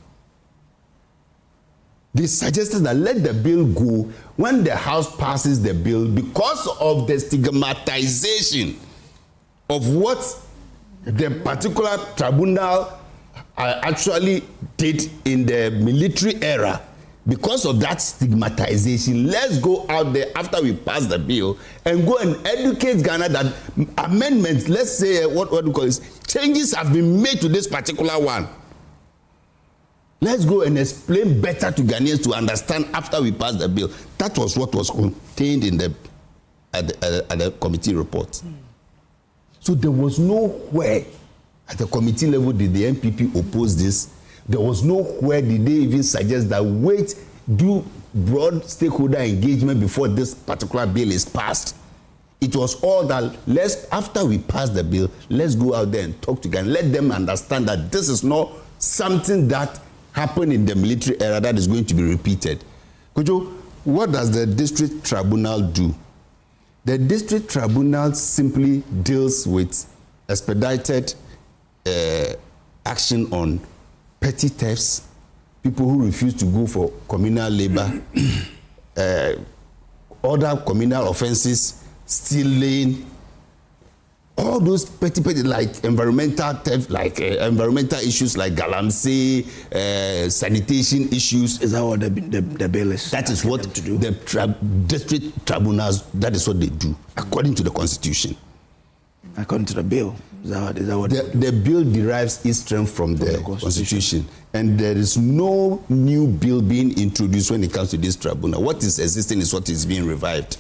[SPEAKER 7] They suggested that let the bill go when the House passes the bill because of the stigmatization of what the particular tribunal actually did in the military era. Because of that stigmatization, let's go out there after we pass the bill and go and educate Ghana that amendments, let's say, what do you call this, changes have been made to this particular one. Let's go and explain better to Ghanaians to understand after we pass the bill. That was what was contained in at the committee report. So there was nowhere at the committee level did the MPP oppose this. There was nowhere did they even suggest that wait, do broad stakeholder engagement before this particular bill is passed. It was all that after we pass the bill, let's go out there and talk to Ghana. Let them understand that this is not something that happened in the military era that is going to be repeated. Kojo, what does the district tribunal do? The district tribunal simply deals with expedited action on petty thefts, people who refuse to go for communal labor, other communal offenses, stealing, all those petty like environmental theft, like environmental issues like galamsey, sanitation issues.
[SPEAKER 2] Is that what the bill is?
[SPEAKER 7] That is what to do. The district tribunals, that is what they do, according to the Constitution.
[SPEAKER 2] According to the bill. Is that what
[SPEAKER 7] the bill derives its strength from the Constitution. And there is no new bill being introduced when it comes to this tribunal. What is existing is what is being revived.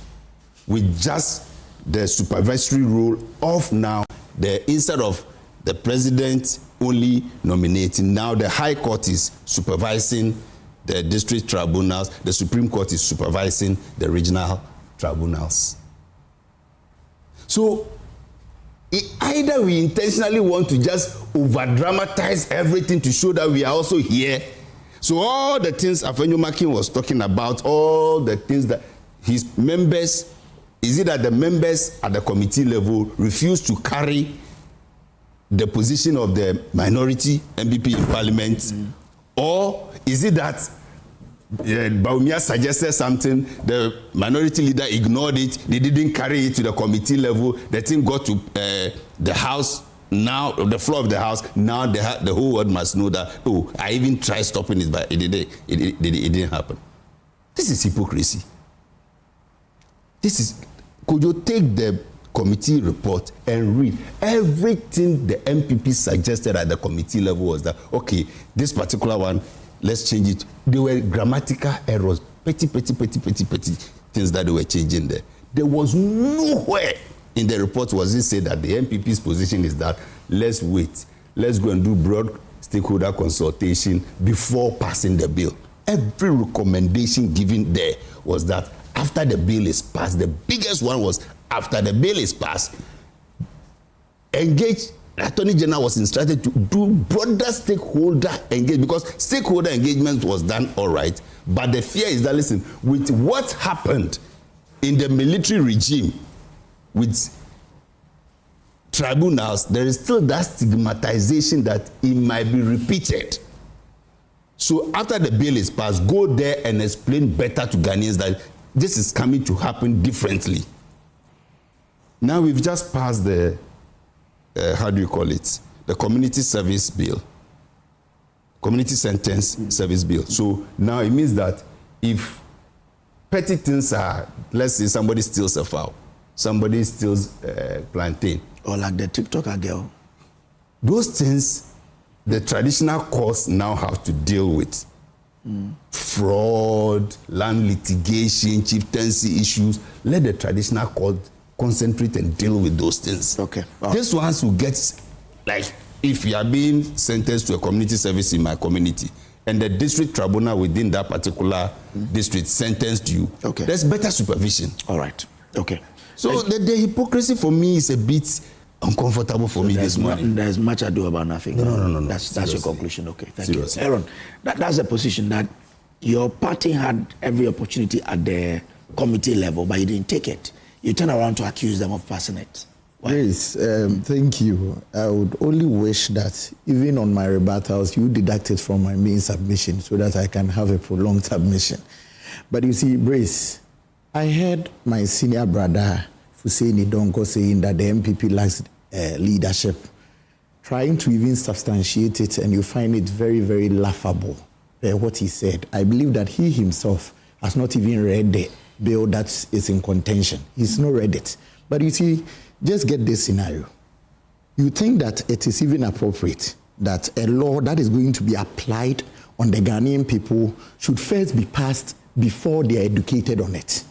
[SPEAKER 7] With just the supervisory role of now, instead of the president only nominating, now the High Court is supervising the district tribunals, the Supreme Court is supervising the regional tribunals. So, either we intentionally want to just over-dramatize everything to show that we are also here. So all the things Afenyomakin was talking about, all the things that his members, is it that the members at the committee level refuse to carry the position of the minority MPP in parliament? Or is it that Baumia suggested something, the minority leader ignored it, they didn't carry it to the committee level, the thing got to the House, now the floor of the House, now the whole world must know that, oh, I even tried stopping it, but it didn't happen. This is hypocrisy. Could you take the committee report and read everything the MPP suggested at the committee level was that, okay, this particular one, let's change it. There were grammatical errors, petty things that they were changing there. There was nowhere in the report was it said that the MPP's position is that let's wait, let's go and do broad stakeholder consultation before passing the bill. Every recommendation given there was that after the bill is passed, the biggest one was after the bill is passed, engage. The Attorney General was instructed to do broader stakeholder engagement, because stakeholder engagement was done all right, but the fear is that, listen, with what happened in the military regime with tribunals, there is still that stigmatization that it might be repeated. So after the bill is passed, go there and explain better to Ghanaians that this is coming to happen differently. Now we've just passed the, how do you call it? The community service bill. Community sentence service bill. So now it means that if petty things are, let's say somebody steals a fowl, somebody steals plantain.
[SPEAKER 2] Or like the TikToker girl.
[SPEAKER 7] Those things, the traditional courts now have to deal with. Fraud, land litigation, chieftaincy issues. Let the traditional court concentrate and deal with those things.
[SPEAKER 2] Okay.
[SPEAKER 7] These ones who get, like, if you are being sentenced to a community service in my community, and the district tribunal within that particular district sentenced you,
[SPEAKER 2] okay,
[SPEAKER 7] there's better supervision.
[SPEAKER 2] All right. Okay.
[SPEAKER 7] So the hypocrisy for me is a bit uncomfortable for me this morning.
[SPEAKER 2] There's much ado about nothing.
[SPEAKER 7] No.
[SPEAKER 2] That's your conclusion. Okay, thank
[SPEAKER 7] Seriously.
[SPEAKER 2] you. Aaron, that's a position that your party had every opportunity at the committee level, but you didn't take it. You turn around to accuse them of passing it.
[SPEAKER 8] Yes, thank you. I would only wish that even on my rebuttals, you deduct it from my main submission so that I can have a prolonged submission. But you see, Brace, I heard my senior brother, Fuseni Donko, saying that the MPP lacks leadership, trying to even substantiate it, and you find it very, very laughable, what he said. I believe that he himself has not even read the bill that is in contention. He's not read it. But you see, just get this scenario. You think that it is even appropriate that a law that is going to be applied on the Ghanaian people should first be passed before they are educated on it.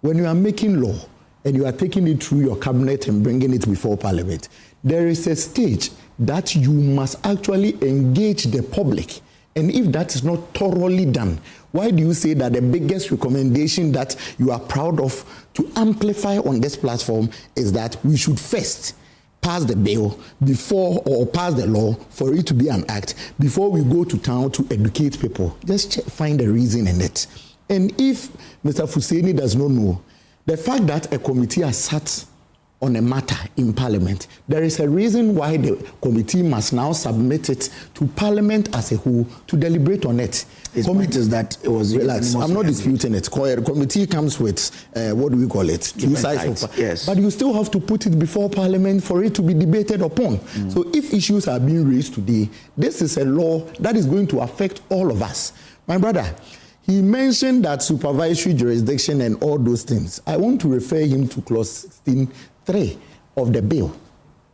[SPEAKER 8] When you are making law and you are taking it through your cabinet and bringing it before Parliament, there is a stage that you must actually engage the public. And if that is not thoroughly done, why do you say that the biggest recommendation that you are proud of to amplify on this platform is that we should first pass the bill before, or pass the law for it to be an act before we go to town to educate people? Just find a reason in it. And if Mr. Fuseni does not know, the fact that a committee has sat on a matter in Parliament, there is a reason why the committee must now submit it to Parliament as a whole to deliberate on it.
[SPEAKER 2] His point is that it was...
[SPEAKER 8] Relax, I'm not disputing it. The committee comes with, what do we call it? Two sides.
[SPEAKER 2] Yes.
[SPEAKER 8] But you still have to put it before Parliament for it to be debated upon. So if issues are being raised today, this is a law that is going to affect all of us. My brother, he mentioned that supervisory jurisdiction and all those things. I want to refer him to clause 16.3 of the bill.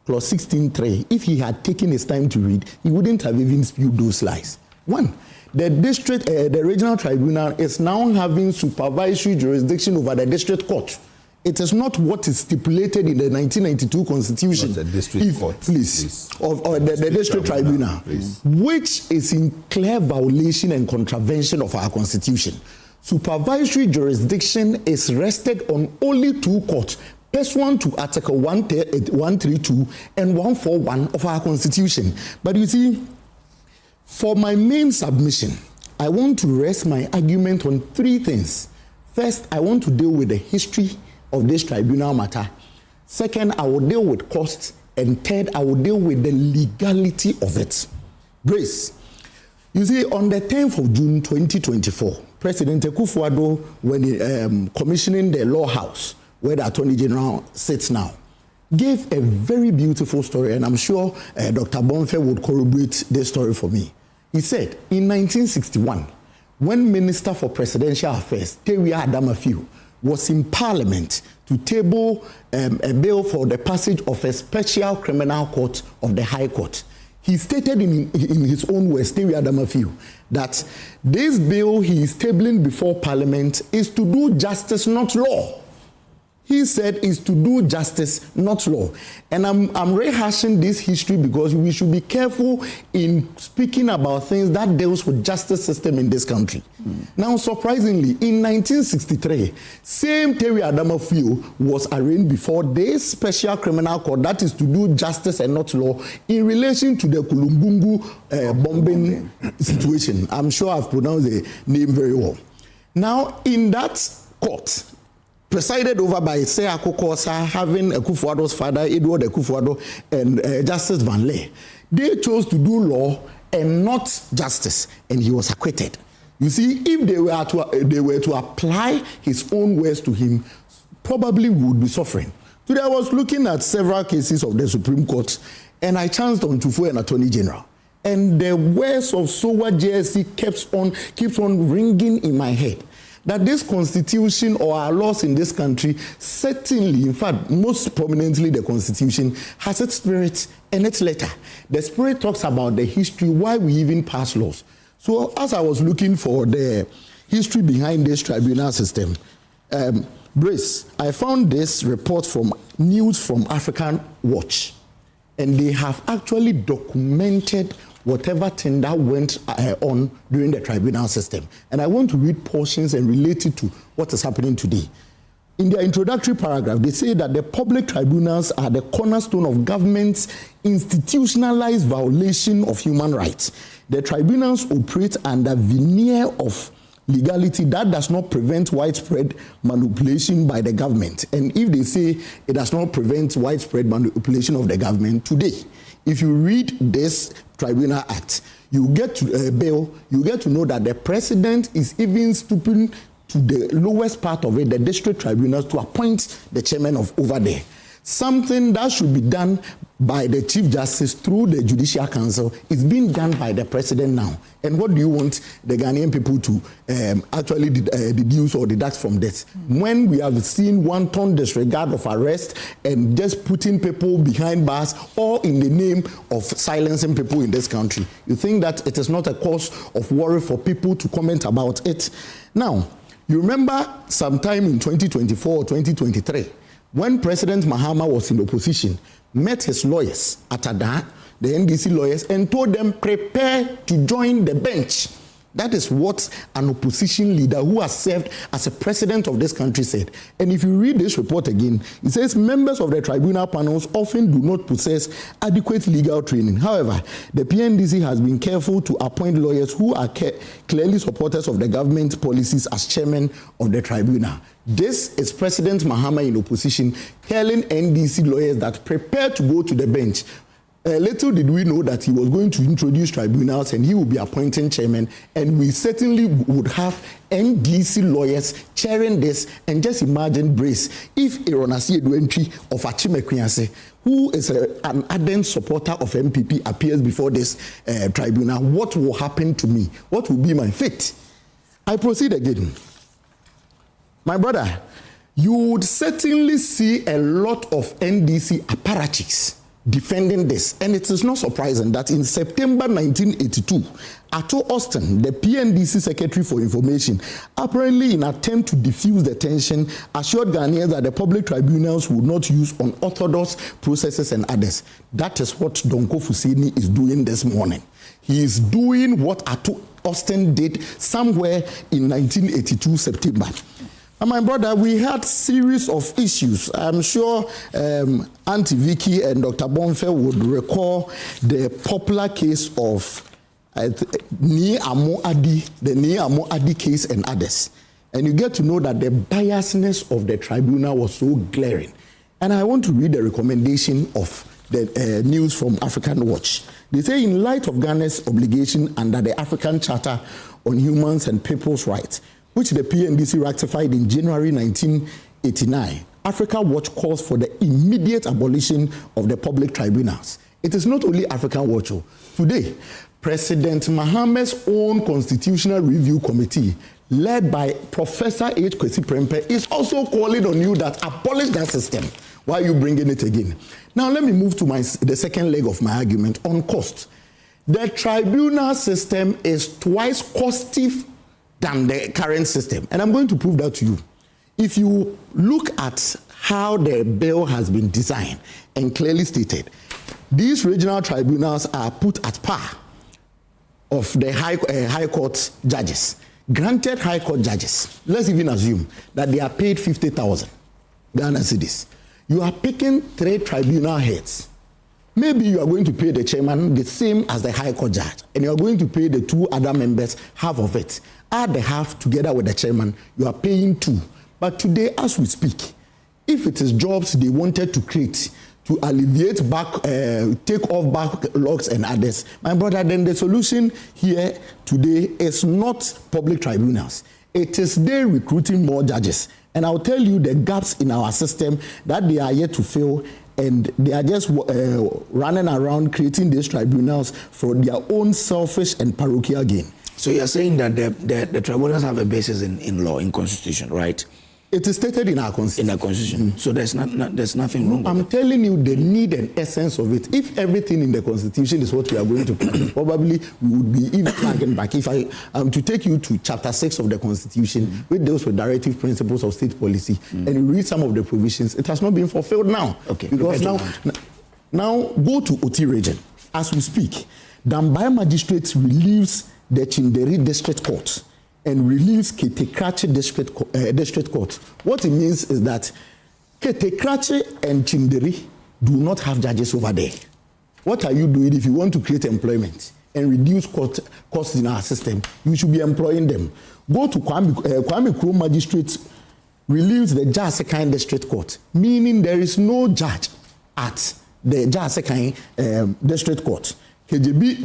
[SPEAKER 8] Clause 16.3. If he had taken his time to read, he wouldn't have even spewed those lies. One, the district, the regional tribunal is now having supervisory jurisdiction over the district court. It is not what is stipulated in the 1992 Constitution.
[SPEAKER 7] The district court,
[SPEAKER 8] please. Or the district tribunal, which is in clear violation and contravention of our Constitution. Supervisory jurisdiction is rested on only two courts, pursuant to Article 132 and 141 of our Constitution. But you see, for my main submission, I want to rest my argument on three things. First, I want to deal with the history of this tribunal matter. Second, I will deal with costs. And third, I will deal with the legality of it. Grace, you see, on the 10th of June 2024, President Akufo-Addo, when commissioning the law house, where the Attorney General sits now, gave a very beautiful story, and I'm sure Dr. Bonfe would corroborate this story for me. He said, in 1961, when Minister for Presidential Affairs, Teria Adamafiu, was in Parliament to table a bill for the passage of a special criminal court of the High Court, he stated in his own words, Teria Adamafiu, that this bill he is tabling before Parliament is to do justice, not law. He said is to do justice, not law. And I'm rehashing this history because we should be careful in speaking about things that deals with justice system in this country. Now, surprisingly, in 1963, same Teria Adamafiu was arraigned before this special criminal court that is to do justice and not law in relation to the Kulumbungu bombing situation. I'm sure I've pronounced the name very well. Now, in that court, presided over by Sir Akosua, having Akufo-Addo's father, Edward Akufo-Addo, and Justice Van Leer. They chose to do law and not justice, and he was acquitted. You see, if they were to apply his own words to him, probably we would be suffering. Today I was looking at several cases of the Supreme Court, and I chanced on Tufo and Attorney General. And the words of SOWA JSC keeps on ringing in my head. That this constitution or our laws in this country, certainly, in fact, most prominently the constitution, has its spirit and its letter. The spirit talks about the history, why we even pass laws. So as I was looking for the history behind this tribunal system, Brace, I found this report from News from African Watch, and they have actually documented whatever thing that went on during the tribunal system. And I want to read portions and relate it to what is happening today. In their introductory paragraph, they say that the public tribunals are the cornerstone of government's institutionalized violation of human rights. The tribunals operate under veneer of legality that does not prevent widespread manipulation by the government. And if they say it does not prevent widespread manipulation of the government today, if you read this Tribunal Act, you get to bill, you get to know that the president is even stooping to the lowest part of it, the district tribunals, to appoint the chairman of over there. Something that should be done by the Chief Justice through the Judicial Council is being done by the president now. And what do you want the Ghanaian people to actually deduce or deduct from this? When we have seen wanton disregard of arrest and just putting people behind bars, all in the name of silencing people in this country, you think that it is not a cause of worry for people to comment about it? Now, you remember sometime in 2024 or 2023, when President Mahama was in opposition, met his lawyers at Ada, the NDC lawyers, and told them, prepare to join the bench. That is what an opposition leader who has served as a president of this country said. And if you read this report again, it says members of the tribunal panels often do not possess adequate legal training. However, the PNDC has been careful to appoint lawyers who are clearly supporters of the government policies as chairman of the tribunal. This is President Mahama in opposition telling NDC lawyers that prepare to go to the bench. Little did we know that he was going to introduce tribunals and he will be appointing chairman, and we certainly would have NDC lawyers chairing this. And just imagine, Brace, if Ironasi Edwentry of Achimekwiase, who is an ardent supporter of MPP, appears before this tribunal, what will happen to me? What will be my fate? I proceed again. My brother, you would certainly see a lot of NDC apparatchiks defending this. And it is not surprising that in September 1982, Ato Austin, the PNDC Secretary for Information, apparently in an attempt to diffuse the tension, assured Ghanaians that the public tribunals would not use unorthodox processes and others. That is what Donko Fusini is doing this morning. He is doing what Ato Austin did somewhere in 1982 September. And my brother, we had series of issues. I'm sure Auntie Vicky and Dr. Bonfe would recall the popular case of the Amo Adi case and others. And you get to know that the biasness of the tribunal was so glaring. And I want to read the recommendation of the News from African Watch. They say, in light of Ghana's obligation under the African Charter on Humans and People's Rights, which the PNDC ratified in January 1989, Africa Watch calls for the immediate abolition of the public tribunals. It is not only Africa Watch. Today, President Mahama's own Constitutional Review Committee, led by Professor H. Kwesi Prempeh, is also calling on you that abolish that system. Why are you bringing it again? Now, let me move to the second leg of my argument on cost. The tribunal system is twice costive than the current system. And I'm going to prove that to you. If you look at how the bill has been designed and clearly stated, these regional tribunals are put at par of the high court judges. Granted high court judges, let's even assume that they are paid 50,000 Ghana cedis. You are picking 3 tribunal heads. Maybe you are going to pay the chairman the same as the high court judge, and you are going to pay the 2 other members half of it. Add the half together with the chairman, you are paying 2. But today, as we speak, if it is jobs they wanted to create to alleviate take off backlogs and others, my brother, then the solution here today is not public tribunals. It is they recruiting more judges. And I'll tell you the gaps in our system that they are yet to fill, and they are just running around creating these tribunals for their own selfish and parochial gain.
[SPEAKER 2] So you're saying that the tribunals have a basis in law, in constitution, right?
[SPEAKER 8] It is stated in our constitution.
[SPEAKER 2] In our constitution. So there's nothing wrong with
[SPEAKER 8] I'm telling you the need and essence of it. If everything in the constitution is what we are going to practice, probably we would be even flagging back. If I am to take you to chapter 6 of the constitution, which deals with directive principles of state policy, and you read some of the provisions, it has not been fulfilled now.
[SPEAKER 2] Okay.
[SPEAKER 8] Because now go to Oti region. As we speak, Dambai magistrates relieves the Chinderi district court and relieves Ketekrachi district court. What it means is that Ketekrachi and Chinderi do not have judges over there. What are you doing if you want to create employment and reduce costs in our system? You should be employing them. Go to Kwame Kuro magistrates relieves the Jasekai district court, meaning there is no judge at the Jasekai district court. KJB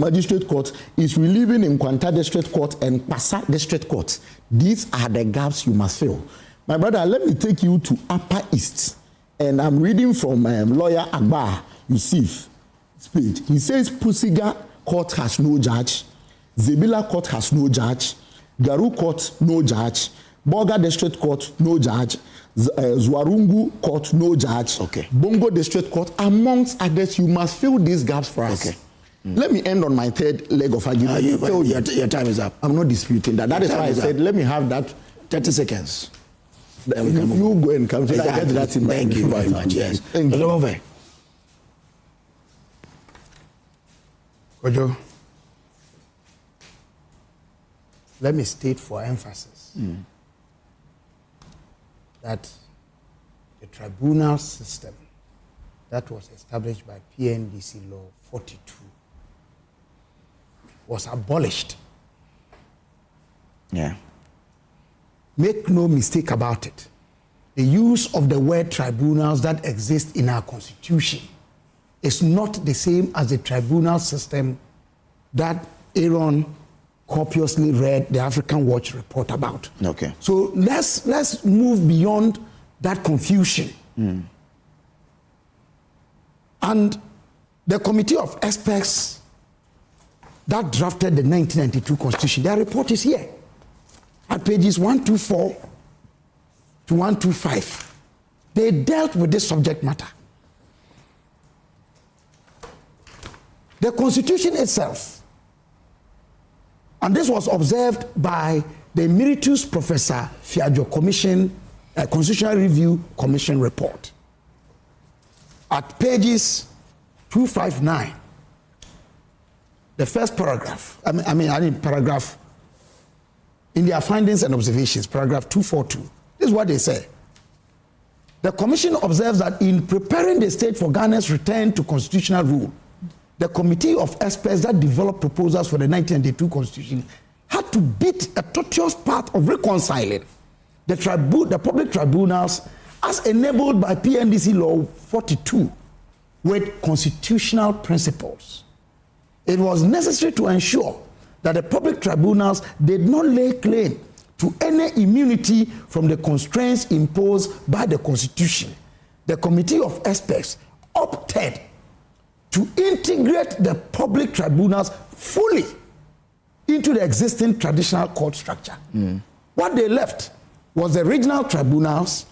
[SPEAKER 8] Magistrate Court is relieving in Kwanta District Court and Pasa District Court. These are the gaps you must fill. My brother, let me take you to Upper East. And I'm reading from lawyer Agba Yusuf speech. He says Pusiga Court has no judge, Zebila Court has no judge, Garu Court no judge, Boga District Court no judge, Zwarungu Court no judge, Bongo District Court, amongst others. You must fill these gaps for us. Okay. Let me end on my third leg of argument.
[SPEAKER 2] Your time is up.
[SPEAKER 8] I'm not disputing that. That is why I said, let me have that.
[SPEAKER 2] 30 seconds.
[SPEAKER 8] You go and come. So I get that in
[SPEAKER 2] Thank you very much. Yes.
[SPEAKER 8] Thank you.
[SPEAKER 13] Kojo, let me state for emphasis that the tribunal system that was established by PNDC Law 42 was abolished.
[SPEAKER 2] Yeah.
[SPEAKER 13] Make no mistake about it. The use of the word tribunals that exist in our constitution is not the same as the tribunal system that Aaron copiously read the African Watch report about.
[SPEAKER 2] Okay.
[SPEAKER 13] So let's move beyond that confusion. And the committee of experts that drafted the 1992 Constitution, their report is here at pages 124 to 125. They dealt with this subject matter. The Constitution itself, and this was observed by the Emeritus Professor Fiajo Commission, Constitutional Review Commission report. At pages 259, the first paragraph, paragraph in their findings and observations, paragraph 242. This is what they say. The Commission observes that in preparing the state for Ghana's return to constitutional rule, the committee of experts that developed proposals for the 1992 Constitution had to beat a tortuous path of reconciling the public tribunals as enabled by PNDC Law 42 with constitutional principles. It was necessary to ensure that the public tribunals did not lay claim to any immunity from the constraints imposed by the Constitution. The committee of experts opted to integrate the public tribunals fully into the existing traditional court structure. What they left was the regional tribunals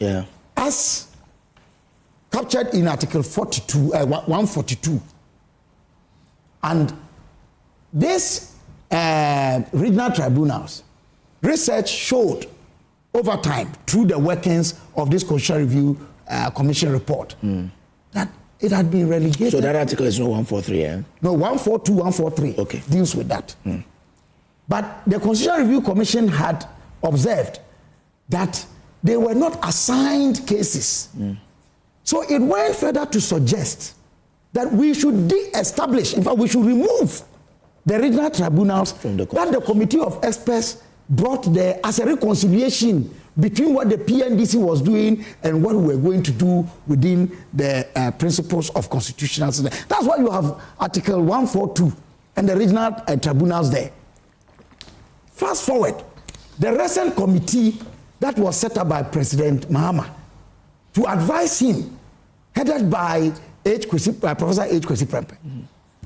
[SPEAKER 13] as captured in Article 142. And these regional tribunals, research showed over time through the workings of this Constitutional Review Commission report that it had been relegated.
[SPEAKER 2] So that article is not 143, eh?
[SPEAKER 13] No, 142, 143 deals with that. But the Constitutional Review Commission had observed that they were not assigned cases. So it went further to suggest that we should de-establish, in fact, we should remove the regional tribunals that the committee of experts brought there as a reconciliation between what the PNDC was doing and what we were going to do within the principles of constitutional system. That's why you have Article 142 and the regional tribunals there. Fast forward, the recent committee that was set up by President Mahama to advise him, headed by Professor H. Kwesi Prempeh,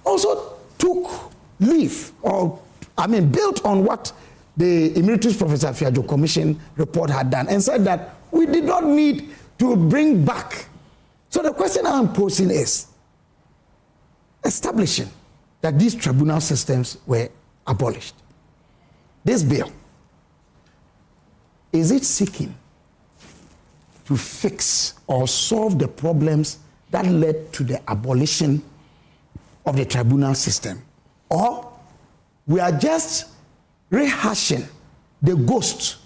[SPEAKER 13] also took leave, built on what the Emeritus Professor Fiajo Commission report had done and said that we did not need to bring back. So the question I'm posing is, establishing that these tribunal systems were abolished, this bill, is it seeking to fix or solve the problems that led to the abolition of the tribunal system? Or we are just rehashing the ghost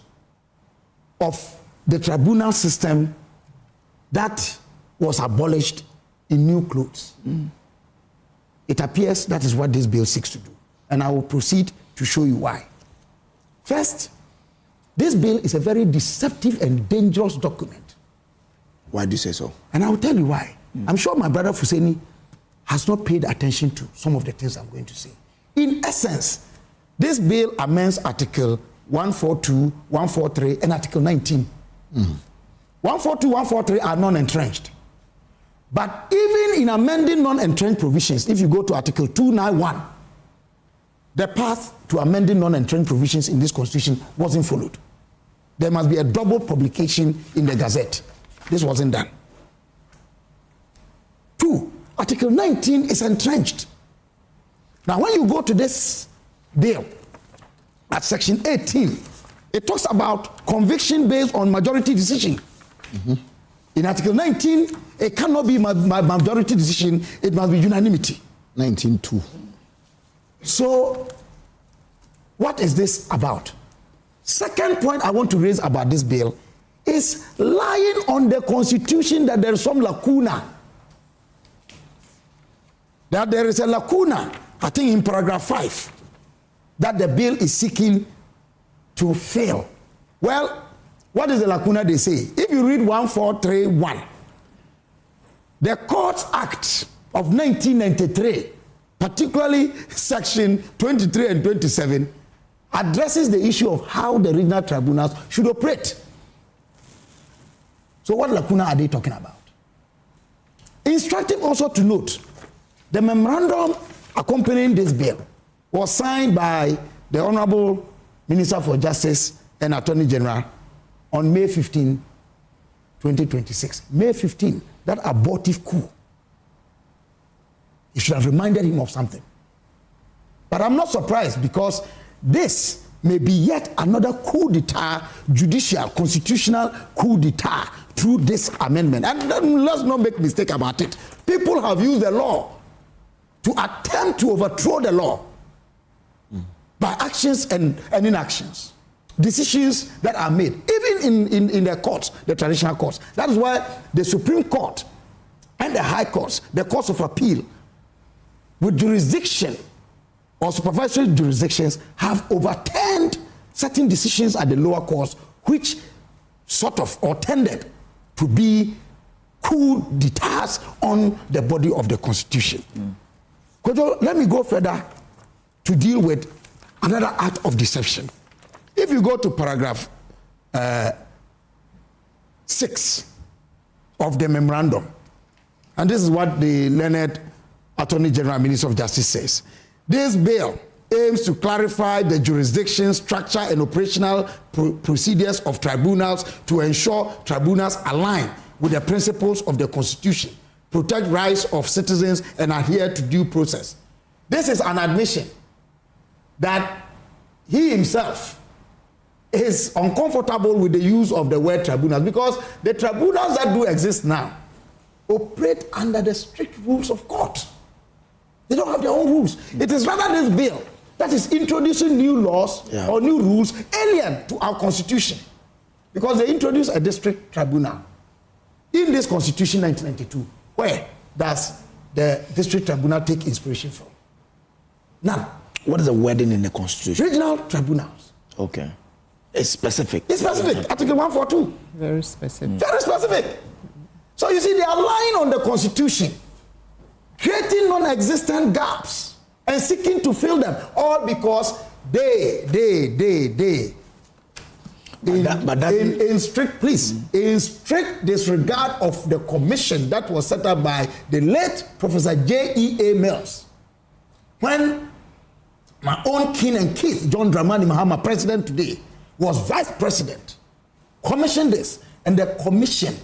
[SPEAKER 13] of the tribunal system that was abolished in new clothes? It appears that is what this bill seeks to do. And I will proceed to show you why. First, this bill is a very deceptive and dangerous document.
[SPEAKER 2] Why do you say so?
[SPEAKER 13] And I will tell you why. I'm sure my brother Fuseni has not paid attention to some of the things I'm going to say. In essence, this bill amends Article 142, 143, and Article 19. 142, 143 are non-entrenched. But even in amending non-entrenched provisions, if you go to Article 291, the path to amending non-entrenched provisions in this constitution wasn't followed. There must be a double publication in the Gazette. This wasn't done. 2, Article 19 is entrenched. Now, when you go to this bill, at Section 18, it talks about conviction based on majority decision. In Article 19, it cannot be majority decision, it must be unanimity.
[SPEAKER 8] 19.2.
[SPEAKER 13] So, what is this about? Second point I want to raise about this bill is lying on the Constitution that there is some lacuna. That there is a lacuna, I think in paragraph 5, that the bill is seeking to fail. Well, what is the lacuna they say? If you read 1431, the Courts Act of 1993, particularly section 23 and 27, addresses the issue of how the regional tribunals should operate. So what lacuna are they talking about? Instructive also to note, the memorandum accompanying this bill was signed by the Honorable Minister for Justice and Attorney General on May 15, 2026. May 15, that abortive coup. You should have reminded him of something. But I'm not surprised because this may be yet another coup d'etat, judicial, constitutional coup d'etat through this amendment. And let's not make a mistake about it. People have used the law to attempt to overthrow the law by actions and inactions. Decisions that are made, even in the courts, the traditional courts. That is why the Supreme Court and the High Courts, the Courts of Appeal, with jurisdiction or supervisory jurisdictions, have overturned certain decisions at the lower courts, which sort of or tended to be coup d'etats on the body of the Constitution. Kojo, let me go further to deal with another act of deception. If you go to paragraph 6 of the memorandum, and this is what the learned Attorney General Minister of Justice says, this bill aims to clarify the jurisdiction, structure, and operational procedures of tribunals to ensure tribunals align with the principles of the Constitution, protect rights of citizens, and adhere to due process. This is an admission that he himself is uncomfortable with the use of the word tribunals because the tribunals that do exist now operate under the strict rules of court. They don't have their own rules. It is rather this bill that is introducing new laws or new rules alien to our Constitution, because they introduced a district tribunal in this Constitution 1992. Where does the district tribunal take inspiration from? None.
[SPEAKER 2] What is the wording in the Constitution?
[SPEAKER 13] Regional tribunals.
[SPEAKER 2] Okay. It's specific.
[SPEAKER 13] It's specific. Article 142.
[SPEAKER 10] Very specific.
[SPEAKER 13] Very specific. So you see, they are lying on the Constitution, creating non-existent gaps and seeking to fill them, all because they. In strict disregard of the commission that was set up by the late Professor J.E.A. Mills, when my own kin and kith, John Dramani Mahama, president today, was vice president, commissioned this, and the commission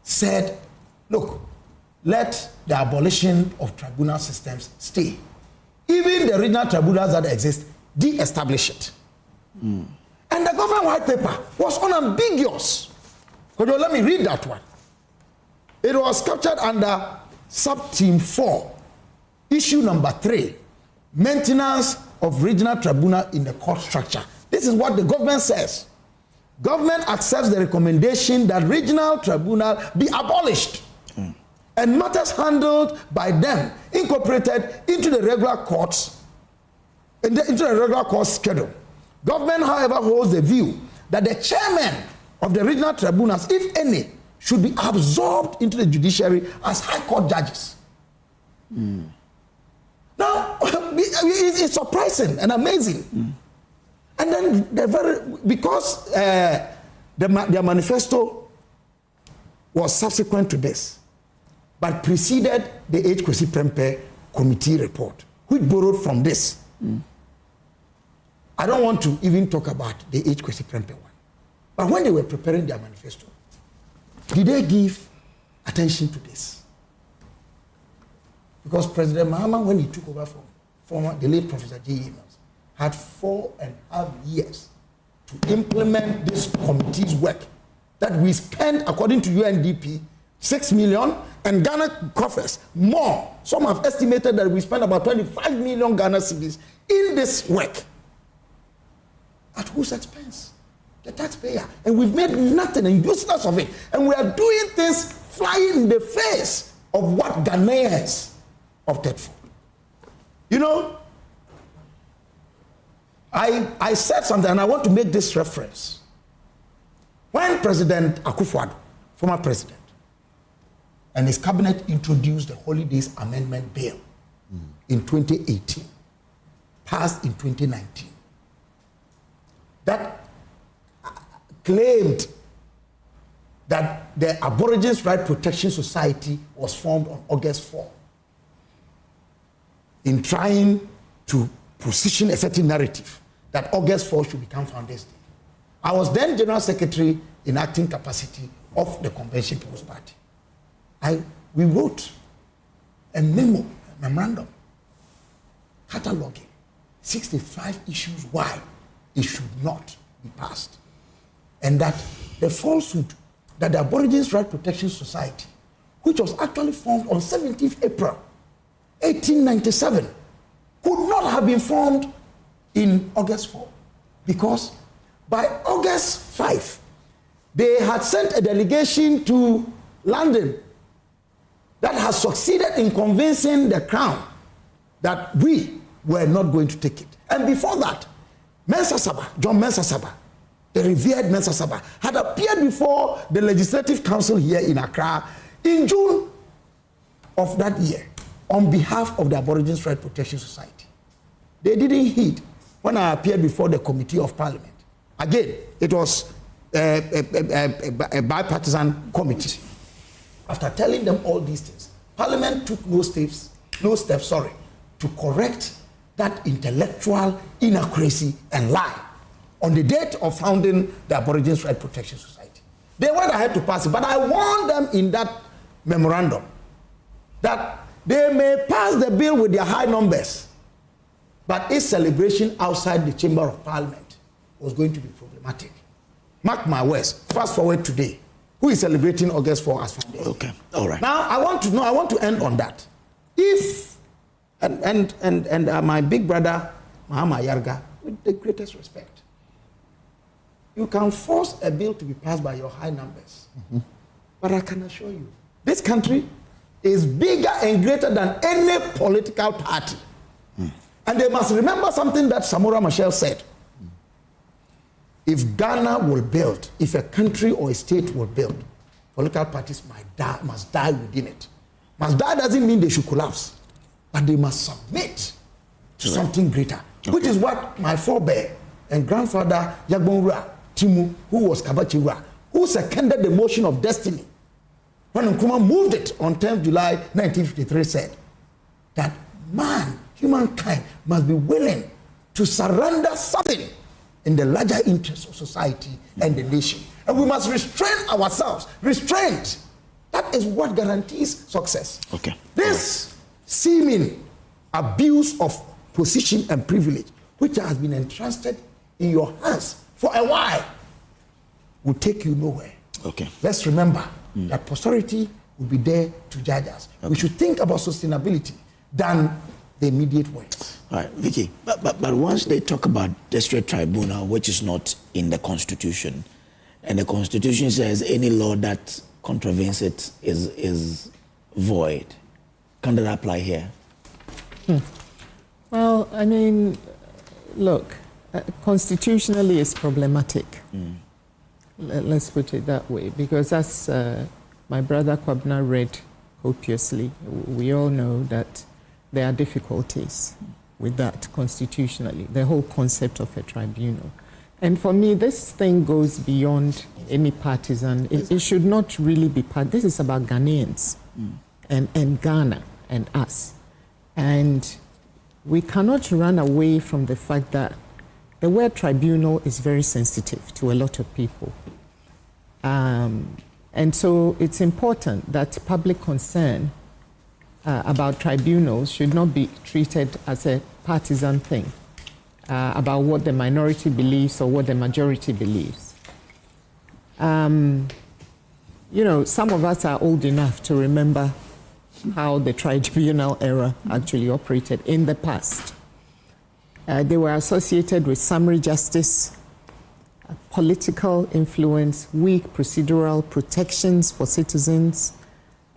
[SPEAKER 13] said, look, let the abolition of tribunal systems stay. Even the regional tribunals that exist, de-establish it. And the government white paper was unambiguous. Kojo, let me read that one. It was captured under Sub-Team 4, issue number 3, maintenance of regional tribunal in the court structure. This is what the government says. Government accepts the recommendation that regional tribunal be abolished and matters handled by them incorporated into the regular courts, into the regular court schedule. Government, however, holds the view that the chairman of the regional tribunals, if any, should be absorbed into the judiciary as high court judges. Now, it's surprising and amazing. And then because their manifesto was subsequent to this, but preceded the H. Kwesi Prempeh committee report, which borrowed from this. I don't want to even talk about the H. Kwesi Prempeh one. But when they were preparing their manifesto, did they give attention to this? Because President Mahama, when he took over from the late Professor J.E. Mills, had 4.5 years to implement this committee's work that we spent, according to UNDP, 6 million, and Ghana coffers more. Some have estimated that we spent about 25 million Ghana cedis in this work. At whose expense? The taxpayer. And we've made nothing and useless of it. And we are doing things flying in the face of what Ghanaians opted for. You know, I said something, and I want to make this reference. When President Akufo-Addo, former president, and his cabinet introduced the Holidays Amendment Bill in 2018, passed in 2019, that claimed that the Aborigines Right Protection Society was formed on August 4 in trying to position a certain narrative that August 4 should become Founders Day. I was then General Secretary in acting capacity of the Convention People's Party. We wrote a memorandum, cataloging 65 issues why it should not be passed. And that the falsehood that the Aborigines Right Protection Society, which was actually formed on 17th April 1897, could not have been formed in August 4, because by August 5, they had sent a delegation to London that has succeeded in convincing the Crown that we were not going to take it. And before that, Mensa Saba, John Mensa Saba, the revered Mensa Saba, had appeared before the Legislative Council here in Accra in June of that year on behalf of the Aborigines Right Protection Society. They didn't heed when I appeared before the Committee of Parliament. Again, it was a bipartisan committee. After telling them all these things, Parliament took no steps, to correct that intellectual inaccuracy and lie on the date of founding the Aborigines Right Protection Society. They went ahead to pass it, but I warned them in that memorandum that they may pass the bill with their high numbers, but its celebration outside the Chamber of Parliament was going to be problematic. Mark my words. Fast forward today. Who is celebrating August 4 as Founders Day?
[SPEAKER 2] Okay, all right.
[SPEAKER 13] Now, I want to end on that. If, my big brother, Mahama Yarga, with the greatest respect, you can force a bill to be passed by your high numbers. But I can assure you, this country is bigger and greater than any political party. And they must remember something that Samora Machel said. if Ghana will build, if a country or a state will build, political parties must die within it. Must die doesn't mean they should collapse, but they must submit to something greater, which is what my forebear and grandfather Yagbonra Timu, who was Kabachira, who seconded the motion of destiny when Nkrumah moved it on 10th July 1953, said that man, humankind, must be willing to surrender something in the larger interest of society and the nation. And we must restrain ourselves. Restraint. That is what guarantees success.
[SPEAKER 2] Okay.
[SPEAKER 13] This seeming abuse of position and privilege, which has been entrusted in your hands for a while, will take you nowhere.
[SPEAKER 2] Okay.
[SPEAKER 13] Let's remember that posterity will be there to judge us. Okay. We should think about sustainability than the immediate ones.
[SPEAKER 2] All right, Vicky. But once they talk about district tribunal, which is not in the Constitution, and the Constitution says any law that contravenes it is void, can that apply here?
[SPEAKER 10] Well, I mean, look, constitutionally it's problematic. Let's put it that way, because as my brother Kwabna read copiously, we all know that there are difficulties with that constitutionally, the whole concept of a tribunal. And for me, this thing goes beyond any partisan. It should not really be part. This is about Ghanaians and Ghana and us. And we cannot run away from the fact that the word tribunal is very sensitive to a lot of people. And so it's important that public concern about tribunals should not be treated as a partisan thing about what the minority believes or what the majority believes. You know, some of us are old enough to remember how the tribunal era actually operated in the past. They were associated with summary justice, political influence, weak procedural protections for citizens,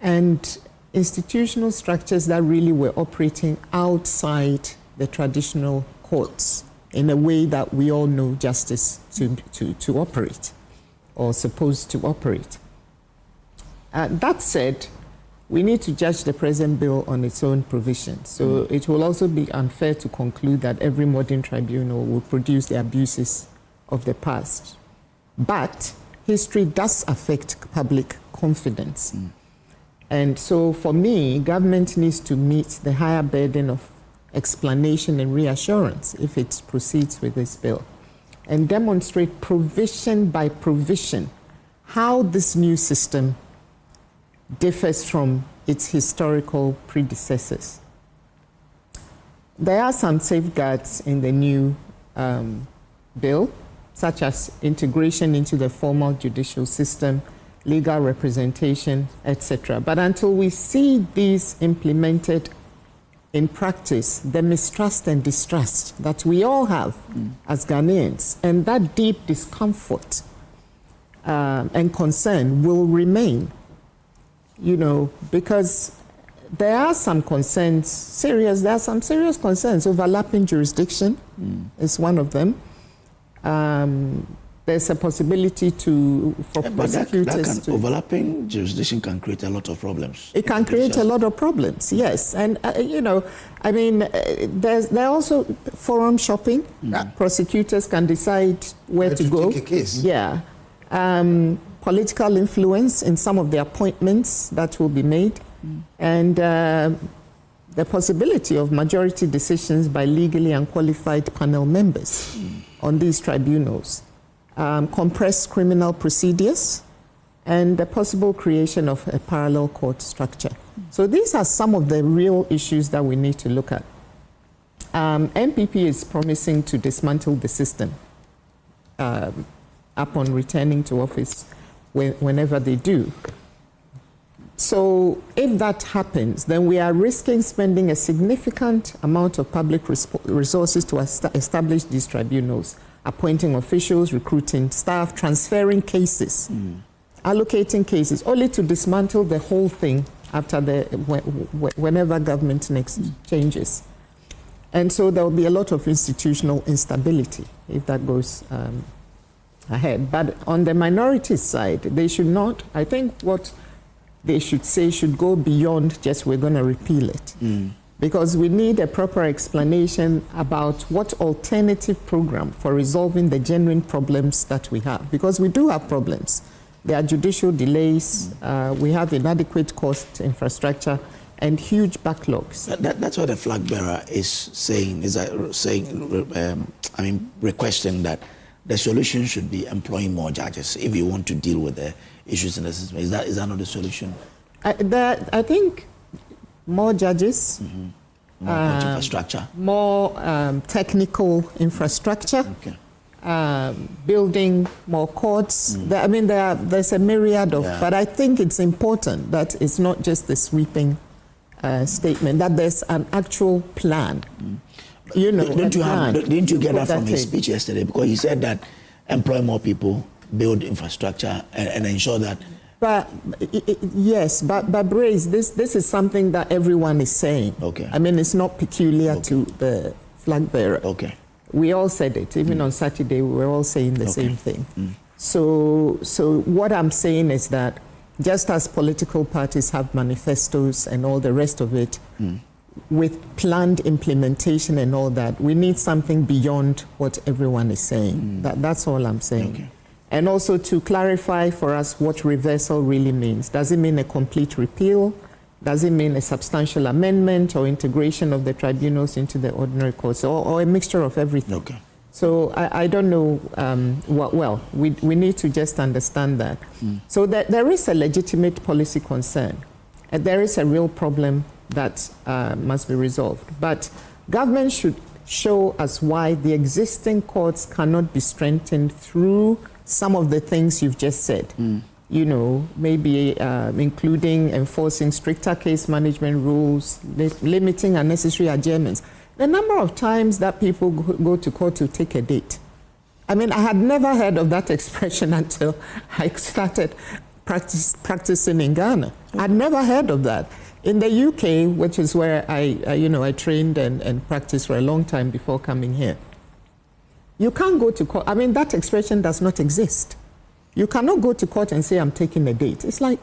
[SPEAKER 10] and institutional structures that really were operating outside the traditional courts in a way that we all know justice to operate or supposed to operate. That said, we need to judge the present bill on its own provisions. So it will also be unfair to conclude that every modern tribunal will produce the abuses of the past. But history does affect public confidence. And so for me, government needs to meet the higher burden of explanation and reassurance if it proceeds with this bill, and demonstrate provision by provision how this new system differs from its historical predecessors. There are some safeguards in the new bill, such as integration into the formal judicial system, legal representation, etc. But until we see these implemented in practice, the mistrust and distrust that we all have as Ghanaians, and that deep discomfort and concern will remain, you know, because there are some concerns, there are some serious concerns. Overlapping jurisdiction is one of them. There's a possibility for prosecutors to...
[SPEAKER 2] Overlapping jurisdiction can create a lot of problems.
[SPEAKER 10] It can create a lot of problems, yes. And, you know, I mean, there are also forum shopping. Prosecutors can decide where to go.
[SPEAKER 13] Take a case.
[SPEAKER 10] Yeah. Political influence in some of the appointments that will be made. And the possibility of majority decisions by legally unqualified panel members on these tribunals. Compressed criminal procedures, and the possible creation of a parallel court structure. So these are some of the real issues that we need to look at. NPP is promising to dismantle the system upon returning to office whenever they do. So if that happens, then we are risking spending a significant amount of public resources to establish these tribunals, appointing officials, recruiting staff, transferring cases, allocating cases, only to dismantle the whole thing after whenever government next changes. And so there will be a lot of institutional instability if that goes ahead. But on the minority side, they should not, I think what they should say should go beyond just we're going to repeal it. Because we need a proper explanation about what alternative program for resolving the genuine problems that we have. Because we do have problems. There are judicial delays, we have inadequate cost infrastructure, and huge backlogs.
[SPEAKER 2] That's what the flag bearer is saying, requesting that the solution should be employing more judges if you want to deal with the issues in the system. Is that not the solution?
[SPEAKER 10] I think more judges,
[SPEAKER 2] more infrastructure,
[SPEAKER 10] more technical infrastructure, building more courts. There's a myriad of, but I think it's important that it's not just the sweeping statement, that there's an actual plan.
[SPEAKER 2] Didn't you get that from his speech yesterday? Because he said that employ more people, build infrastructure, and ensure that.
[SPEAKER 10] But yes, but Brace, this is something that everyone is saying.
[SPEAKER 2] Okay.
[SPEAKER 10] It's not peculiar to the flag bearer.
[SPEAKER 2] Okay.
[SPEAKER 10] We all said it. Even on Saturday, we were all saying the same thing. So what I'm saying is that just as political parties have manifestos and all the rest of it, with planned implementation and all that, we need something beyond what everyone is saying. That's all I'm saying.
[SPEAKER 2] Okay.
[SPEAKER 10] And also to clarify for us what reversal really means. Does it mean a complete repeal? Does it mean a substantial amendment or integration of the tribunals into the ordinary courts, or a mixture of everything?
[SPEAKER 2] Okay.
[SPEAKER 10] So I don't know we need to just understand that. So that there is a legitimate policy concern, and there is a real problem that must be resolved. But government should show us why the existing courts cannot be strengthened through some of the things you've just said. Maybe including enforcing stricter case management rules, limiting unnecessary adjournments. The number of times that people go to court to take a date. I had never heard of that expression until I started practicing in Ghana. I'd never heard of that. In the UK, which is where I trained and practiced for a long time before coming here, you can't go to court. That expression does not exist. You cannot go to court and say, I'm taking a date. It's like,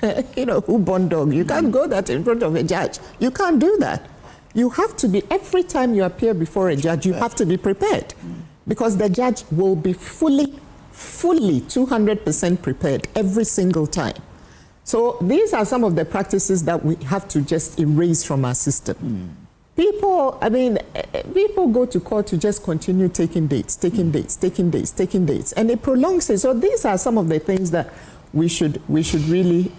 [SPEAKER 10] who born dog? You can't go that in front of a judge. You can't do that. You have to be, every time you appear before a judge, you have to be prepared. Because the judge will be fully 200% prepared every single time. So these are some of the practices that we have to just erase from our system. People go to court to just continue taking dates, and it prolongs it. So these are some of the things that we should really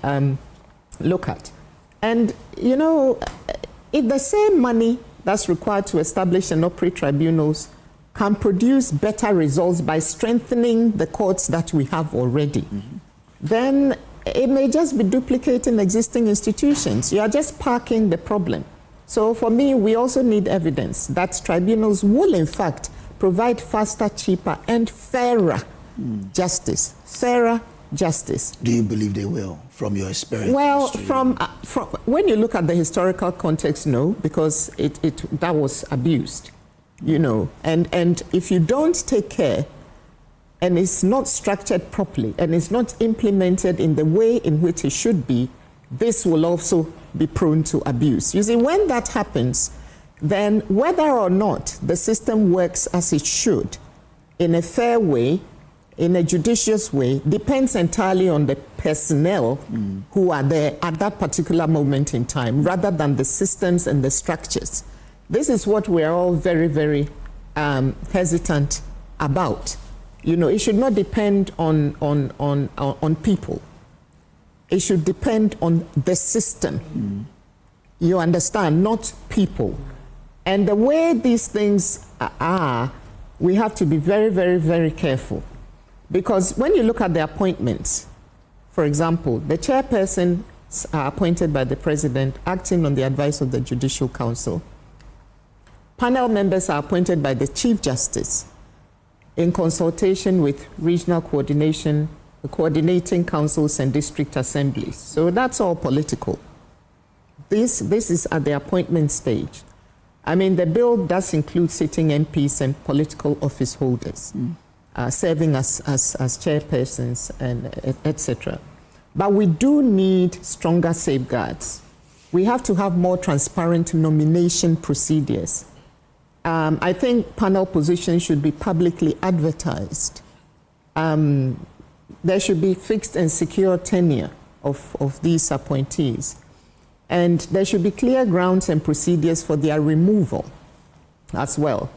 [SPEAKER 10] look at. And if the same money that's required to establish and operate tribunals can produce better results by strengthening the courts that we have already, then it may just be duplicating existing institutions. You are just parking the problem. So for me, we also need evidence that tribunals will, in fact, provide faster, cheaper, and fairer justice. Fairer justice.
[SPEAKER 2] Do you believe they will, from your experience?
[SPEAKER 10] Well, from when you look at the historical context, no, because that was abused, And if you don't take care, and it's not structured properly, and it's not implemented in the way in which it should be, this will also be prone to abuse. You see, when that happens, then whether or not the system works as it should, in a fair way, in a judicious way, depends entirely on the personnel who are there at that particular moment in time, rather than the systems and the structures. This is what we're all very, very hesitant about. It should not depend on people. It should depend on the system. You understand, not people. And the way these things are, we have to be very, very, very careful. Because when you look at the appointments, for example, the chairpersons are appointed by the president, acting on the advice of the Judicial Council. Panel members are appointed by the Chief Justice in consultation with regional coordinating councils and district assemblies. So that's all political. This is at the appointment stage. The bill does include sitting MPs and political office holders. serving as chairpersons and etc. But we do need stronger safeguards. We have to have more transparent nomination procedures. I think panel positions should be publicly advertised. There should be fixed and secure tenure of these appointees. And there should be clear grounds and procedures for their removal as well.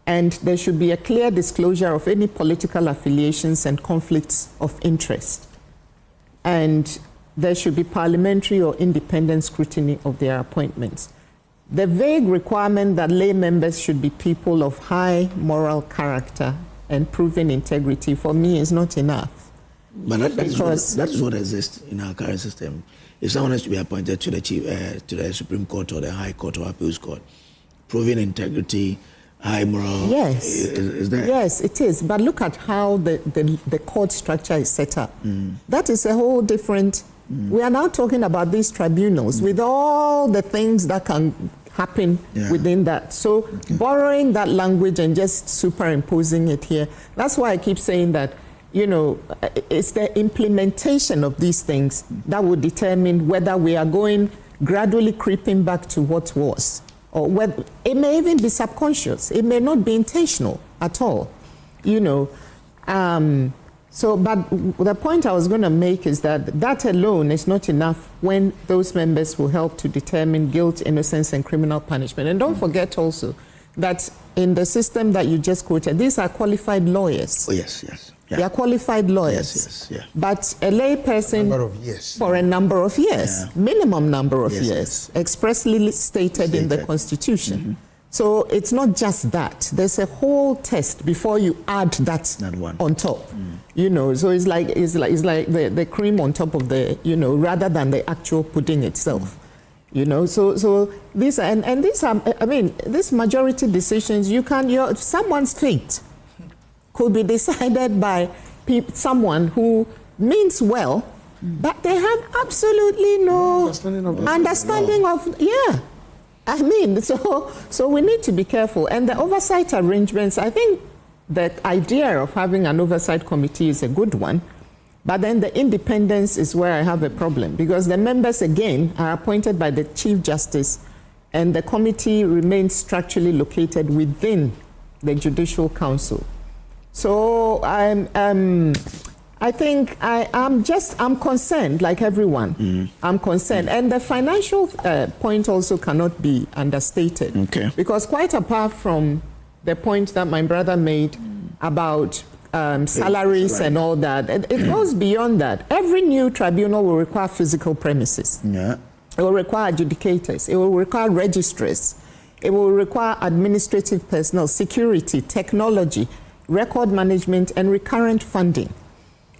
[SPEAKER 10] And there should be a clear disclosure of any political affiliations and conflicts of interest. And there should be parliamentary or independent scrutiny of their appointments. The vague requirement that lay members should be people of high moral character and proven integrity, for me, is not enough.
[SPEAKER 2] But that is what exists in our current system. If someone has to be appointed to the Supreme Court or the High Court or Appeals Court, proven integrity, high moral,
[SPEAKER 10] yes,
[SPEAKER 2] is there?
[SPEAKER 10] Yes, it is. But look at how the court structure is set up. That is a whole different. We are now talking about these tribunals with all the things that can happen within that. So borrowing that language and just superimposing it here, that's why I keep saying that, you know, it's the implementation of these things that will determine whether we are going gradually creeping back to what was, or whether it may even be subconscious. It may not be intentional at all, you know. But the point I was going to make is that that alone is not enough when those members will help to determine guilt, innocence, and criminal punishment. And don't forget also that in the system that you just quoted, these are qualified lawyers.
[SPEAKER 2] Oh, yes, yes. Yeah.
[SPEAKER 10] They are qualified lawyers.
[SPEAKER 2] Yes, yes, yeah.
[SPEAKER 10] But a lay person for a number of years, minimum number of years, expressly stated in the Constitution. So it's not just that. There's a whole test before you add that on top. You know, so it's like the cream on top of the, you know, rather than the actual pudding itself. You know, so these are, and these are, I mean, these majority decisions, someone's fate could be decided by someone who means well, but they have absolutely no understanding of I mean, so we need to be careful. And the oversight arrangements, I think the idea of having an oversight committee is a good one, but then the independence is where I have a problem, because the members, again, are appointed by the Chief Justice, and the committee remains structurally located within the Judicial Council. So I think I'm concerned, like everyone. I'm concerned. And the financial point also cannot be understated. Okay. Because quite apart from the point that my brother made about salaries and all that, it goes beyond that. Every new tribunal will require physical premises. Yeah. It will require adjudicators. It will require registrars. It will require administrative personnel, security, technology, record management, and recurrent funding.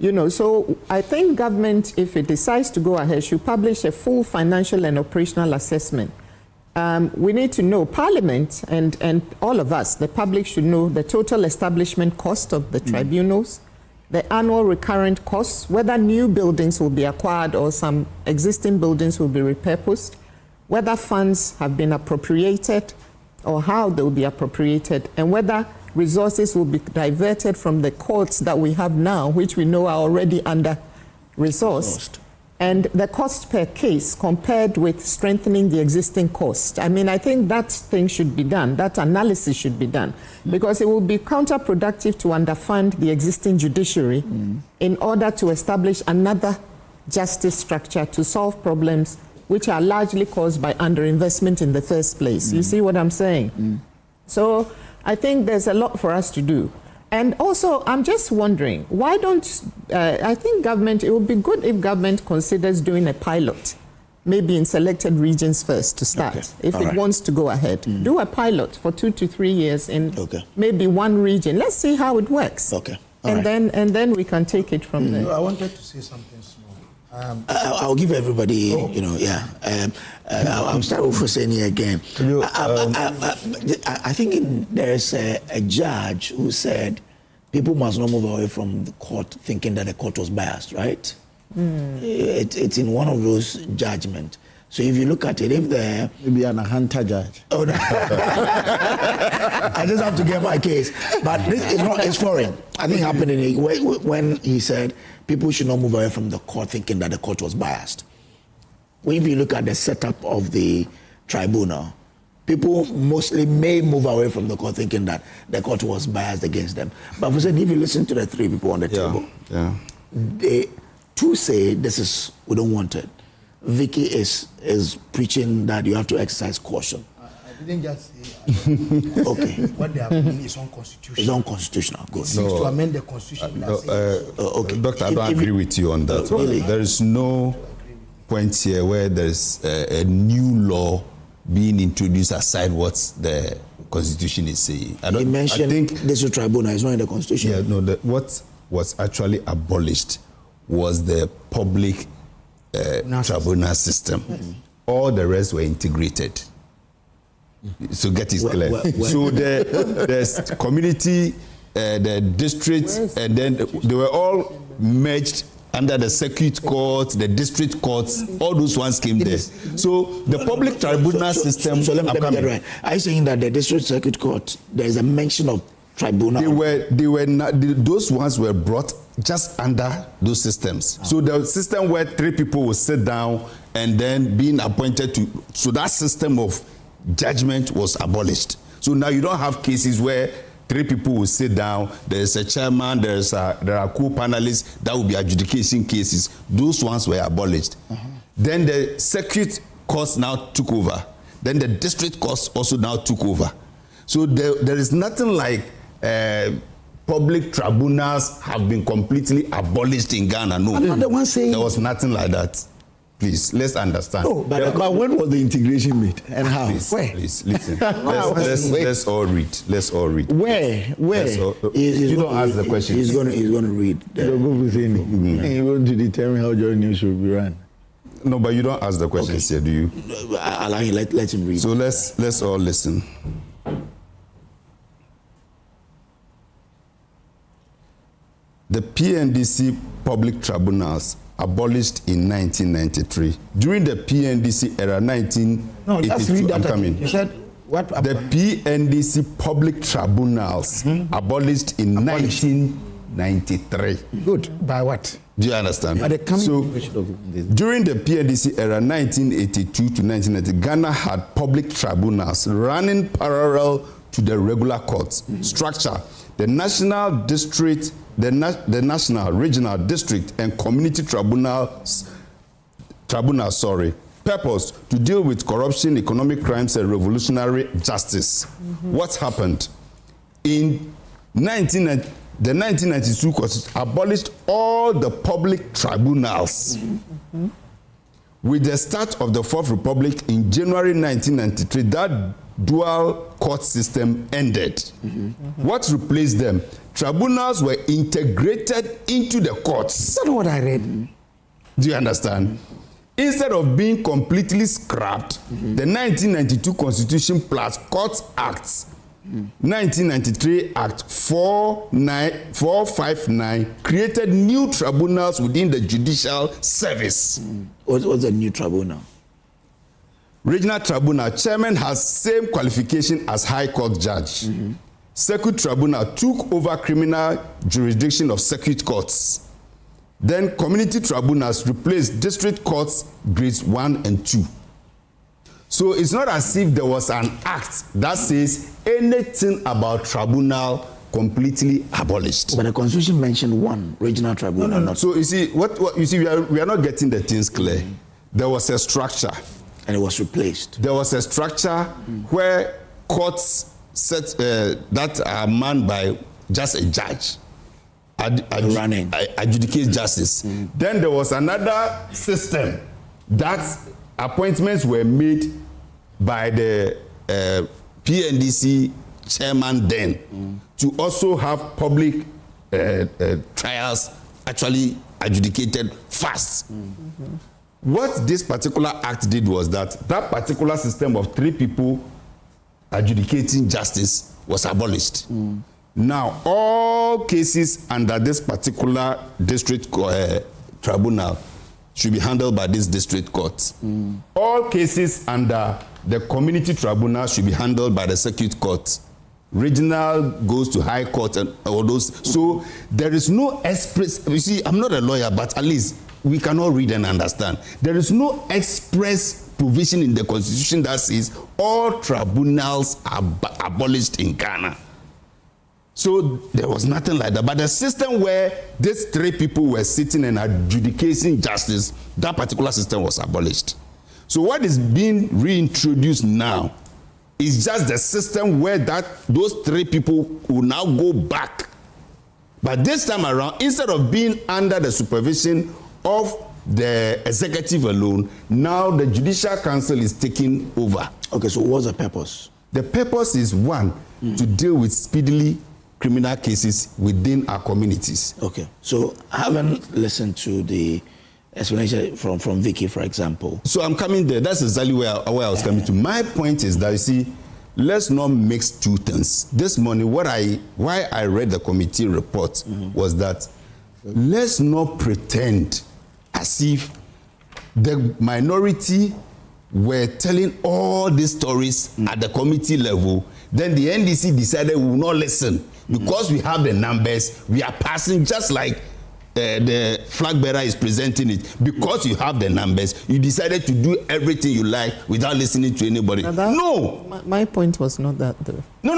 [SPEAKER 10] You know, so I think government, if it decides to go ahead, should publish a full financial and operational assessment. We need to know, Parliament and all of us, the public should know the total establishment cost of the tribunals, the annual recurrent costs, whether new buildings will be acquired or some existing buildings will be repurposed, whether funds have been appropriated or how they will be appropriated, and whether resources will be diverted from the courts that we have now, which we know are already under-resourced, and the cost per case compared with strengthening the existing cost. I mean, I think that thing should be done, that analysis should be done, because it will be counterproductive to underfund the existing judiciary in order to establish another justice structure to solve problems which are largely caused by underinvestment in the first place. You see what I'm saying? So I think there's a lot for us to do. And also, I'm just wondering, why don't, I think government, it would be good if government considers doing a pilot, maybe in selected regions first to start, if it wants to go ahead. Do a pilot for 2 to 3 years in maybe one region. Let's see how it works. And then we can take it from there.
[SPEAKER 13] I wanted to say something small.
[SPEAKER 2] I'll give everybody, you know, I'll start with Husseini again. I think there's a judge who said people must not move away from the court thinking that the court was biased, right? It's in one of those judgments. So if you look at it, if the
[SPEAKER 8] maybe an hunter judge.
[SPEAKER 2] Oh, no. I just have to get my case. But this is not, it's foreign. I think happened when he said people should not move away from the court thinking that the court was biased. If you look at the setup of the tribunal, people mostly may move away from the court thinking that the court was biased against them. But for saying, if you listen to the three people on the table, they two say we don't want it. Vicky is preaching that you have to exercise caution.
[SPEAKER 13] I didn't just say
[SPEAKER 2] okay.
[SPEAKER 13] What they are doing is unconstitutional.
[SPEAKER 2] It's unconstitutional. Good.
[SPEAKER 13] It seeks to amend the constitution.
[SPEAKER 7] Okay. Doctor, I don't agree with you on that.
[SPEAKER 2] Really?
[SPEAKER 7] There is no point here where there's a new law being introduced aside what the constitution is saying.
[SPEAKER 2] He mentioned this tribunal is not in the constitution.
[SPEAKER 7] Yeah, no. What was actually abolished was the public tribunal system. All the rest were integrated. So get it clear. So there's community, the districts, and then they were all merged under the circuit court, the district courts. All those ones came there. So the public tribunal system.
[SPEAKER 2] So let me get right. Are you saying that the district circuit court, there is a mention of tribunal?
[SPEAKER 7] They were not, those ones were brought just under those systems. So the system where three people will sit down and then being appointed to, so that system of judgment was abolished. So now you don't have cases where three people will sit down, there's a chairman, there are co-panelists, that will be adjudication cases. Those ones were abolished. Then the circuit courts now took over. Then the district courts also now took over. So there is nothing like public tribunals have been completely abolished in Ghana. No,
[SPEAKER 13] I'm not the one saying
[SPEAKER 7] there was nothing like that. Please, let's understand.
[SPEAKER 8] Oh, but when was the integration made and how?
[SPEAKER 7] Please,
[SPEAKER 8] where?
[SPEAKER 7] Please listen. Let's all read. Let's all read.
[SPEAKER 8] Where?
[SPEAKER 7] You don't ask the question.
[SPEAKER 2] He's going to read.
[SPEAKER 8] You're going to determine how your news should be run.
[SPEAKER 7] No, but you don't ask the questions here, do you?
[SPEAKER 2] Allow him. Let him read.
[SPEAKER 7] So let's all listen. The PNDC public tribunals abolished in 1993. During the PNDC era, 1982, I'm coming.
[SPEAKER 13] You said what?
[SPEAKER 7] The PNDC public tribunals abolished in 1993.
[SPEAKER 13] Good. By what?
[SPEAKER 7] Do you understand? So, during the PNDC era, 1982 to 1990, Ghana had public tribunals running parallel to the regular courts structure. The national district, the national, regional, district, and community tribunals, purpose to deal with corruption, economic crimes, and revolutionary justice. What happened? In the 1992 Constitution abolished all the public tribunals. With the start of the Fourth Republic in January 1993, that dual court system ended. What replaced them? Tribunals were integrated into the courts.
[SPEAKER 13] That's not what I read.
[SPEAKER 7] Do you understand? Instead of being completely scrapped, the 1992 Constitution plus Courts Acts, 1993 Act 459 created new tribunals within the judicial service.
[SPEAKER 2] What's a new tribunal?
[SPEAKER 7] Regional tribunal chairman has same qualification as High Court judge. Circuit tribunal took over criminal jurisdiction of circuit courts. Then community tribunals replaced district courts grades 1 and 2. So it's not as if there was an act that says anything about tribunal completely abolished.
[SPEAKER 2] But the Constitution mentioned one regional tribunal.
[SPEAKER 7] No. So you see, what you see, we are not getting the things clear. There was a structure,
[SPEAKER 2] and it was replaced.
[SPEAKER 7] There was a structure where courts that are manned by just a judge adjudicate justice. Then there was another system that appointments were made by the PNDC chairman then to also have public trials actually adjudicated fast. What this particular act did was that particular system of three people adjudicating justice was abolished. Now, all cases under this particular district tribunal should be handled by this district court. All cases under the community tribunal should be handled by the circuit court. Regional goes to high court and all those. So there is no express, you see, I'm not a lawyer, but at least we cannot read and understand. There is no express provision in the constitution that says all tribunals are abolished in Ghana. So there was nothing like that. But the system where these three people were sitting and adjudicating justice, that particular system was abolished. So what is being reintroduced now is just the system where those three people will now go back. But this time around, instead of being under the supervision of the executive alone, now the Judicial Council is taking over.
[SPEAKER 2] Okay, so what's the purpose?
[SPEAKER 7] The purpose is, one, to deal with speedily criminal cases within our communities.
[SPEAKER 2] Okay, so having listened to the explanation from Vicky, for example.
[SPEAKER 7] So I'm coming there. That's exactly where I was coming to. My point is that, you see, let's not mix two things. This morning, why I read the committee report was that let's not pretend as if the minority were telling all these stories at the committee level. Then the NDC decided we will not listen because we have the numbers. We are passing just like the flag bearer is presenting it. Because you have the numbers, you decided to do everything you like without listening to anybody. No.
[SPEAKER 10] My point was not that, though.
[SPEAKER 7] No.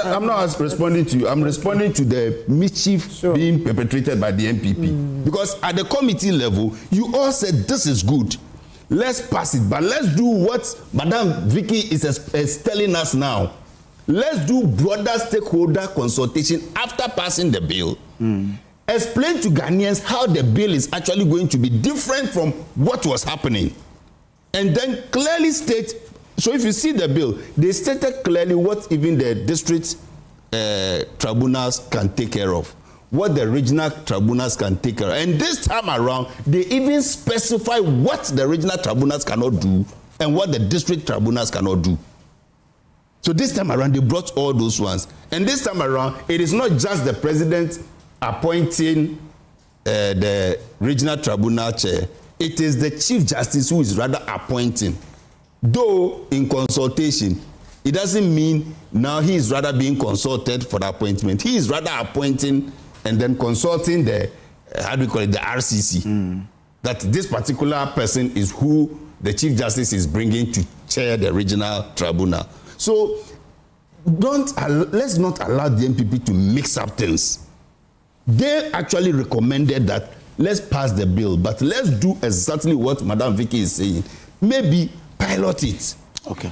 [SPEAKER 7] I'm not responding to you. I'm responding to the mischief being perpetrated by the MPP. Because at the committee level, you all said this is good. Let's pass it. But let's do what Madam Vicky is telling us now. Let's do broader stakeholder consultation after passing the bill. Explain to Ghanaians how the bill is actually going to be different from what was happening. And then clearly state, so if you see the bill, they stated clearly what even the district tribunals can take care of, what the regional tribunals can take care of. And this time around, they even specify what the regional tribunals cannot do and what the district tribunals cannot do. So this time around, they brought all those ones. And this time around, it is not just the president appointing the regional tribunal chair. It is the chief justice who is rather appointing. Though in consultation, it doesn't mean now he is rather being consulted for the appointment. He is rather appointing and then consulting the, how do we call it, the RCC. That this particular person is who the chief justice is bringing to chair the regional tribunal. So let's not allow the MPP to mix up things. They actually recommended that let's pass the bill, but let's do exactly what Madam Vicky is saying. Maybe pilot it.
[SPEAKER 2] Okay.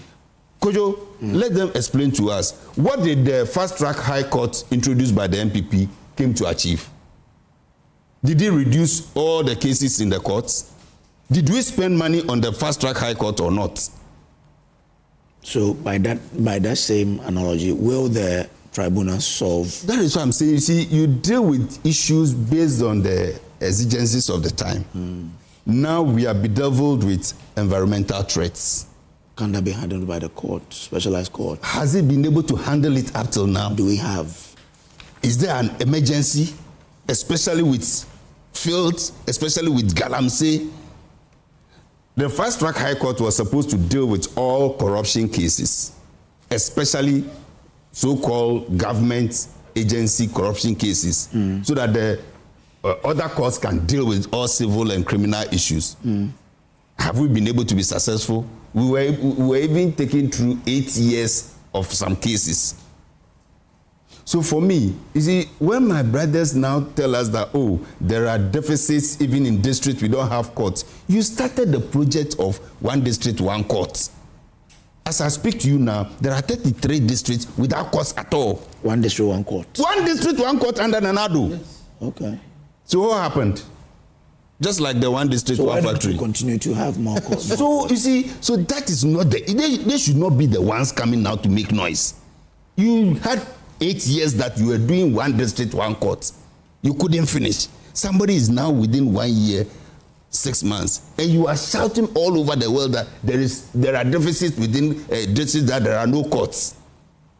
[SPEAKER 7] Kojo, let them explain to us, what did the fast-track high court introduced by the MPP came to achieve? Did it reduce all the cases in the courts? Did we spend money on the fast-track high court or not?
[SPEAKER 2] So by that same analogy, will the tribunal solve?
[SPEAKER 7] That is what I'm saying. You see, you deal with issues based on the exigencies of the time. Now we are bedeviled with environmental threats.
[SPEAKER 2] Can that be handled by the court, specialized court?
[SPEAKER 7] Has it been able to handle it up till now?
[SPEAKER 2] Do we have?
[SPEAKER 7] Is there an emergency, especially with fields, especially with Galamsey? The fast-track high court was supposed to deal with all corruption cases, especially so-called government agency corruption cases, so that the other courts can deal with all civil and criminal issues. Have we been able to be successful? We were even taken through 8 years of some cases. So for me, you see, when my brothers now tell us that, oh, there are deficits even in districts, we don't have courts. You started the project of one district, one court. As I speak to you now, there are 33 districts without courts at all.
[SPEAKER 2] One district, one court.
[SPEAKER 7] One district, one court under Nanado.
[SPEAKER 2] Yes. Okay.
[SPEAKER 7] So what happened? Just like the one district,
[SPEAKER 2] so
[SPEAKER 7] one factory.
[SPEAKER 2] So continue to have more courts.
[SPEAKER 7] So you see, so that is not they should not be the ones coming now to make noise. You had 8 years that you were doing one district, one court. You couldn't finish. Somebody is now within 1 year, 6 months, and you are shouting all over the world that there are deficits within districts, that there are no courts.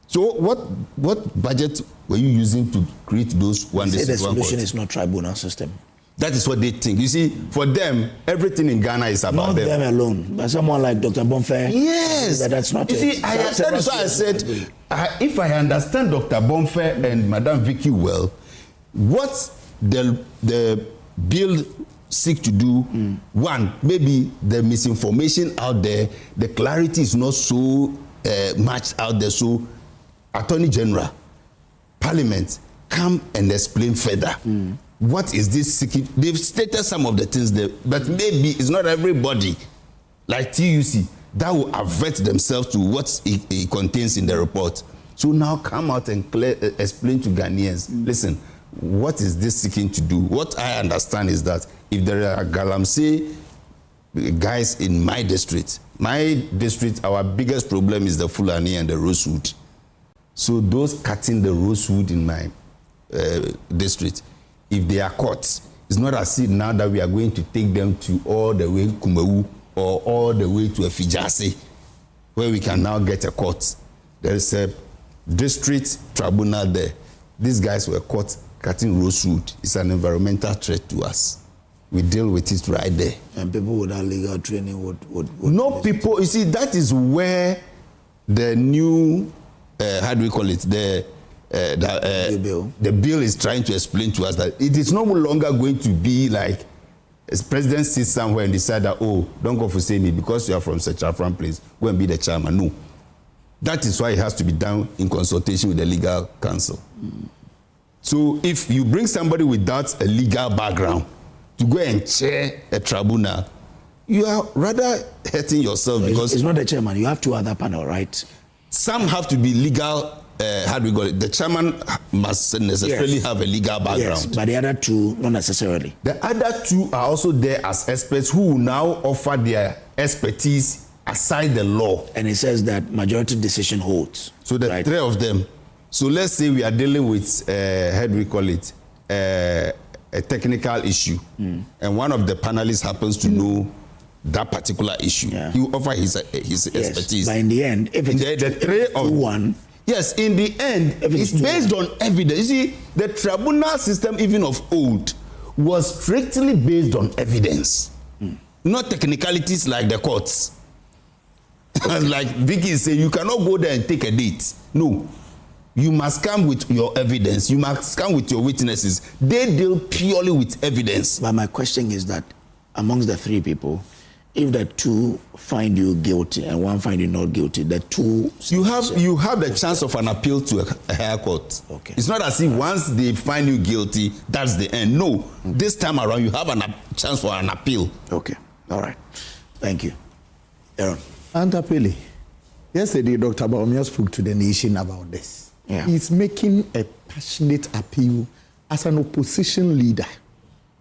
[SPEAKER 7] So what budget were you using to create those one district, one court?
[SPEAKER 2] The solution is not tribunal system.
[SPEAKER 7] That is what they think. You see, for them, everything in Ghana is about
[SPEAKER 2] not them alone, but someone like Dr. Bonfair.
[SPEAKER 7] Yes,
[SPEAKER 2] that's not
[SPEAKER 7] you
[SPEAKER 2] it.
[SPEAKER 7] See, that is why I said, if I understand Dr. Bonfair and Madam Vicky well, what the bill seek to do, one, maybe the misinformation out there, the clarity is not so much out there. So, Attorney General, Parliament, come and explain further. What is this seeking? They've stated some of the things there, but maybe it's not everybody, like TUC, that will avert themselves to what it contains in the report. So now come out and explain to Ghanaians, listen, what is this seeking to do? What I understand is that if there are Galamsey guys in my district, our biggest problem is the Fulani and the rosewood. So those cutting the rosewood in my district, if they are caught, it's not as if now that we are going to take them to all the way to Kumawu or all the way to Efijase, where we can now get a court. There is a district tribunal there. These guys were caught cutting rosewood. It's an environmental threat to us. We deal with it right there.
[SPEAKER 2] And people without legal training would
[SPEAKER 7] no people. You see, that is where the new, how do we call it, the bill is trying to explain to us that it is no longer going to be like a president sits somewhere and decide that, oh, don't go for saying me because you are from such a front place, go and be the chairman. No. That is why it has to be done in consultation with the legal counsel. So if you bring somebody without a legal background to go and chair a tribunal, you are rather hurting yourself because
[SPEAKER 2] it's not the chairman. You have two other panel, right?
[SPEAKER 7] Some have to be legal. How do we call it? The chairman must necessarily have a legal background.
[SPEAKER 2] Yes, but the other two, not necessarily.
[SPEAKER 7] The other two are also there as experts who will now offer their expertise aside the law.
[SPEAKER 2] And it says that majority decision holds.
[SPEAKER 7] So the three of them. So let's say we are dealing with, how do we call it, a technical issue. And one of the panelists happens to know that particular issue. He will offer his expertise.
[SPEAKER 2] But in the end, if it's
[SPEAKER 7] the three of one. Yes, in the end, it's based on evidence. You see, the tribunal system, even of old, was strictly based on evidence, not technicalities like the courts. Like Vicky said, you cannot go there and take a date. No. You must come with your evidence. You must come with your witnesses. They deal purely with evidence.
[SPEAKER 2] But my question is that amongst the three people, if the two find you guilty and one find you not guilty, the two
[SPEAKER 7] you have the chance of an appeal to a higher court.
[SPEAKER 2] Okay.
[SPEAKER 7] It's not as if once they find you guilty, that's the end. No. This time around, you have a chance for an appeal.
[SPEAKER 2] Okay. All right. Thank you. Aaron.
[SPEAKER 8] Antapeli, yesterday Dr. Baumia spoke to the nation about this.
[SPEAKER 2] Yeah.
[SPEAKER 8] He's making a passionate appeal as an opposition leader,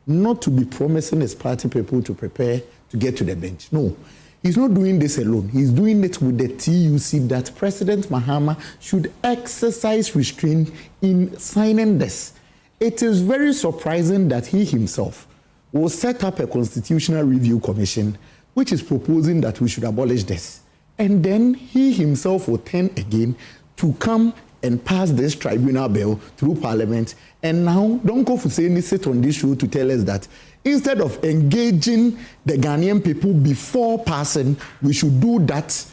[SPEAKER 8] not to be promising his party people to prepare to get to the bench. No, he's not doing this alone. He's doing it with the TUC that President Mahama should exercise restraint in signing this. It is very surprising that he himself will set up a constitutional review commission which is proposing that we should abolish this. And then he himself will turn again to come and pass this tribunal bill through Parliament. And now, don't go for saying sit on this show to tell us that instead of engaging the Ghanaian people before passing, we should do that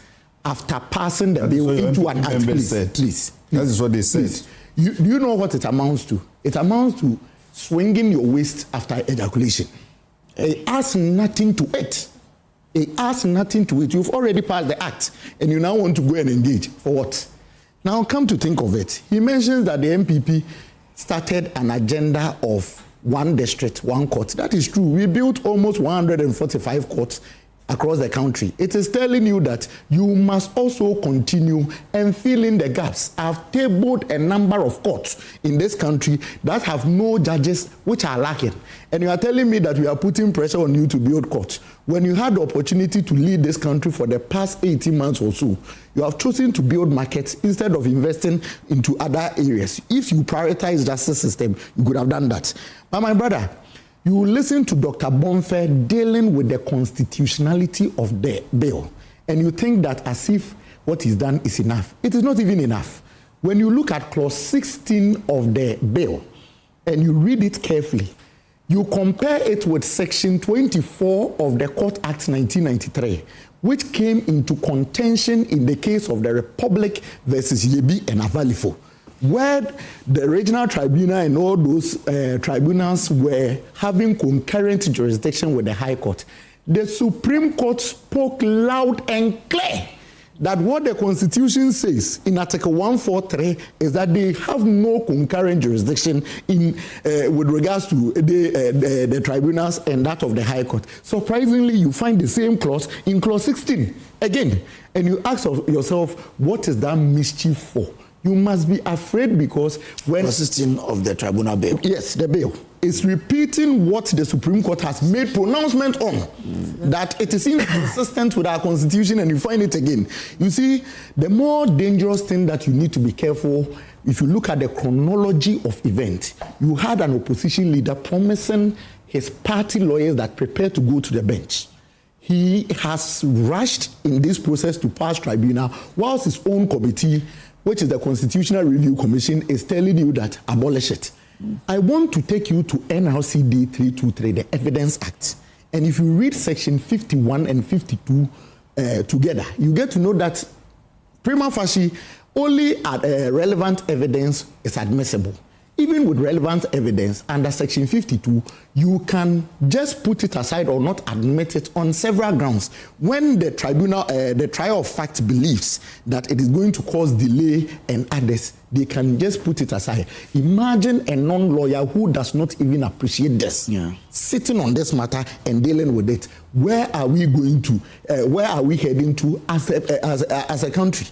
[SPEAKER 8] after passing the bill into an act. Please.
[SPEAKER 7] That is what they said.
[SPEAKER 8] Do you know what it amounts to? It amounts to swinging your waist after ejaculation. It adds nothing to it. It adds nothing to it. You've already passed the act, and you now want to go and engage. For what? Now, come to think of it, he mentions that the MPP started an agenda of one district, one court. That is true. We built almost 145 courts across the country. It is telling you that you must also continue and fill in the gaps. I've tabled a number of courts in this country that have no judges, which are lacking. And you are telling me that we are putting pressure on you to build courts. When you had the opportunity to lead this country for the past 18 months or so, you have chosen to build markets instead of investing into other areas. If you prioritize justice system, you could have done that. But my brother, you listen to Dr. Bonfair dealing with the constitutionality of the bill, and you think that as if what is done is enough. It is not even enough. When you look at clause 16 of the bill, and you read it carefully, You compare it with Section 24 of the Court Act 1993, which came into contention in the case of the Republic versus Yebi and Avalifo, where the regional tribunal and all those tribunals were having concurrent jurisdiction with the High Court. The Supreme Court spoke loud and clear that what the Constitution says in Article 143 is that they have no concurrent jurisdiction in with regards to the tribunals and that of the High Court. Surprisingly, you find the same clause in Clause 16 again, and you ask yourself, what is that mischief for? You must be afraid because when
[SPEAKER 2] Clause 16 of the Tribunal Bill.
[SPEAKER 8] Yes, the bill is repeating what the Supreme Court has made pronouncement on, that it is inconsistent with our Constitution, and you find it again. You see, the more dangerous thing that you need to be careful, if you look at the chronology of events, you had an opposition leader promising his party lawyers that prepare to go to the bench. He has rushed in this process to pass tribunal, whilst his own committee, which is the Constitutional Review Commission, is telling you that abolish it. I want to take you to NRCD 323, the Evidence Act. And if you read Section 51 and 52 together, you get to know that prima facie, only relevant evidence is admissible. Even with relevant evidence under Section 52, you can just put it aside or not admit it on several grounds. When the tribunal, the trier of fact believes that it is going to cause delay and others, they can just put it aside. Imagine a non-lawyer who does not even appreciate this, sitting on this matter and dealing with it. Where are we going to? Where are we heading to as a country?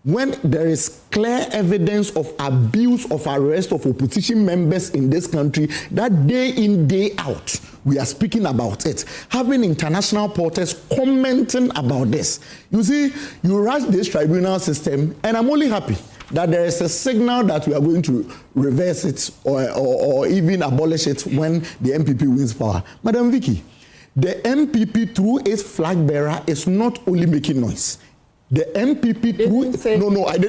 [SPEAKER 8] When there is clear evidence of abuse, of arrest of opposition members in this country, that day in, day out, we are speaking about it. Having international portals commenting about this. You see, you rush this tribunal system, and I'm only happy that there is a signal that we are going to reverse it or even abolish it when the MPP wins power. Madam Vicky, the MPP through its flag bearer is not only making noise. The MPP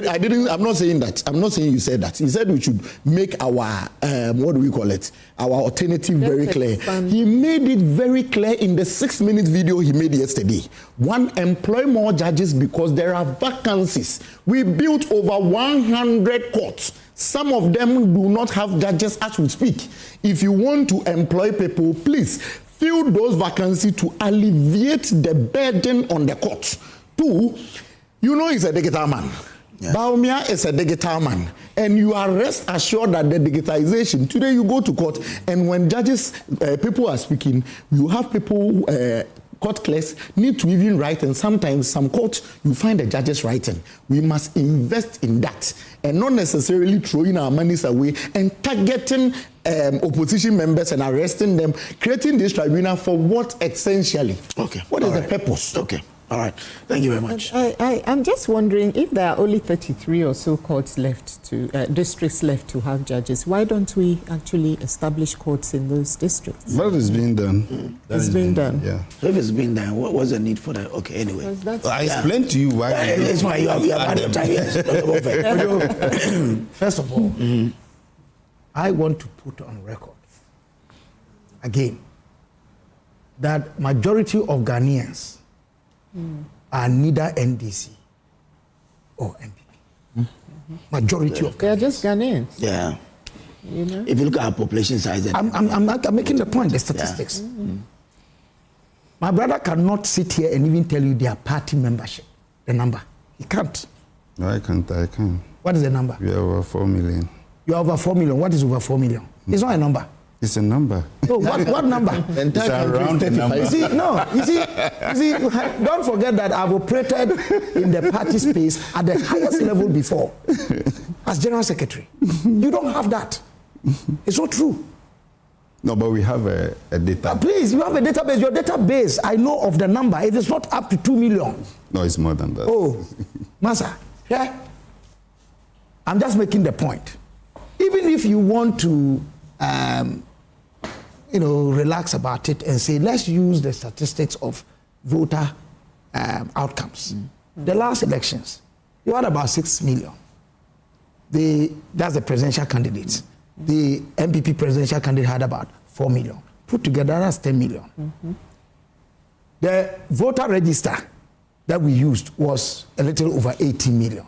[SPEAKER 8] I didn't. I'm not saying that. I'm not saying you said that. He said we should make our what do we call it? Our alternative very clear. He made it very clear in the 6-minute video he made yesterday. One, employ more judges because there are vacancies. We built over 100 courts. Some of them do not have judges as we speak. If you want to employ people, please fill those vacancies to alleviate the burden on the courts. Two, you know he's a digital man. Baumia is a digital man. And you are rest assured that the digitization, today you go to court, and when judges, people are speaking, you have people, court clerks need to even write, and sometimes some courts, you find the judges writing. We must invest in that, and not necessarily throwing our monies away and targeting opposition members and arresting them, creating this tribunal for what essentially? Okay. What is the purpose?
[SPEAKER 2] Okay. All right. Thank you very much.
[SPEAKER 10] I'm just wondering if there are only 33 or so courts left to districts left to have judges. Why don't we actually establish courts in those districts?
[SPEAKER 7] What is being done?
[SPEAKER 10] It's being done.
[SPEAKER 7] Yeah.
[SPEAKER 2] So if it's being done, what's the need for that? Okay. Anyway,
[SPEAKER 7] I explained to you why.
[SPEAKER 2] It's why you have had a time. Yes.
[SPEAKER 13] First of all, I want to put on record again that majority of Ghanaians are neither NDC or MPP. Majority of
[SPEAKER 10] they are just Ghanaians.
[SPEAKER 2] Yeah.
[SPEAKER 10] You know?
[SPEAKER 2] If you look at our population size,
[SPEAKER 13] I'm making the point, the statistics. My brother cannot sit here and even tell you their party membership, the number. He can't.
[SPEAKER 7] No, I can't. I can.
[SPEAKER 13] What is the number?
[SPEAKER 7] We are over 4 million.
[SPEAKER 13] You are over 4 million. What is over 4 million? It's not a number.
[SPEAKER 7] It's a number.
[SPEAKER 13] So what number?
[SPEAKER 7] It's around the number.
[SPEAKER 13] You see, don't forget that I've operated in the party space at the highest level before as general secretary. You don't have that. It's not true.
[SPEAKER 7] No, but we have a data.
[SPEAKER 13] Please, you have a database. Your database, I know of the number. It is not up to 2 million.
[SPEAKER 7] No, it's more than that.
[SPEAKER 13] Oh, Masa, yeah? I'm just making the point. Even if you want to relax about it and say, let's use the statistics of voter outcomes. The last elections, you had about 6 million. That's the presidential candidates. The MPP presidential candidate had about 4 million. Put together, that's 10 million.
[SPEAKER 10] Mm-hmm.
[SPEAKER 13] The voter register that we used was a little over 80 million.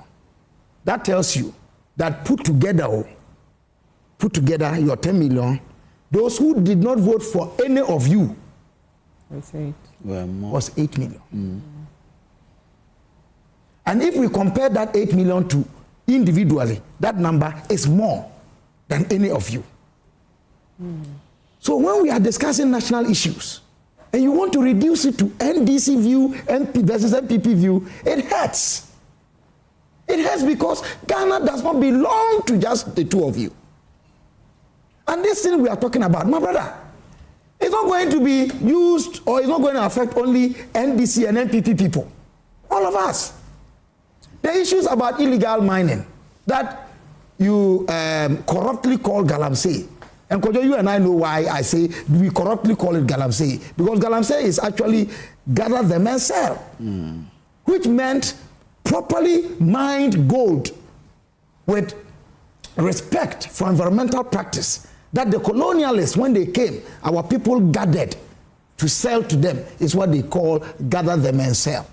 [SPEAKER 13] That tells you that put together your 10 million, those who did not vote for any of you was 8 million.
[SPEAKER 2] Mm.
[SPEAKER 13] And if we compare that 8 million to individually, that number is more than any of you.
[SPEAKER 10] Mm.
[SPEAKER 13] So when we are discussing national issues, and you want to reduce it to NDC view, MP versus MPP view, it hurts. It hurts because Ghana does not belong to just the two of you. And this thing we are talking about, my brother, it's not going to be used or it's not going to affect only NDC and MPP people. All of us. The issues about illegal mining that you corruptly call galamsey. And Kojo, you and I know why I say we corruptly call it galamsey. Because galamsey is actually gather them and sell. Which meant properly mined gold with respect for environmental practice. That the colonialists, when they came, our people gathered to sell to them is what they call gather them and sell.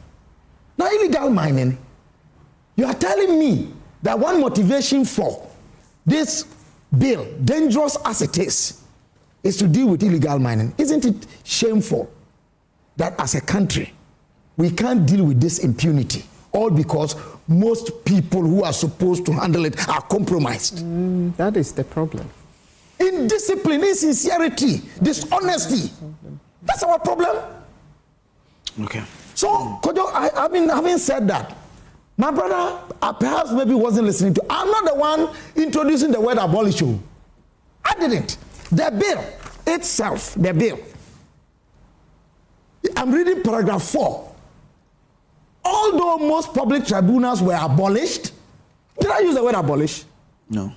[SPEAKER 13] Now, illegal mining, you are telling me that one motivation for this bill, dangerous as it is to deal with illegal mining. Isn't it shameful that as a country, we can't deal with this impunity, all because most people who are supposed to handle it are compromised?
[SPEAKER 10] That is the problem.
[SPEAKER 13] Indiscipline, insincerity, dishonesty. That's our problem.
[SPEAKER 2] Okay.
[SPEAKER 13] So, Kojo, having said that, my brother perhaps maybe wasn't listening to. I'm not the one introducing the word abolish. I didn't. The bill itself, the bill. I'm reading paragraph 4. Although most public tribunals were abolished, did I use the word abolish?
[SPEAKER 2] No.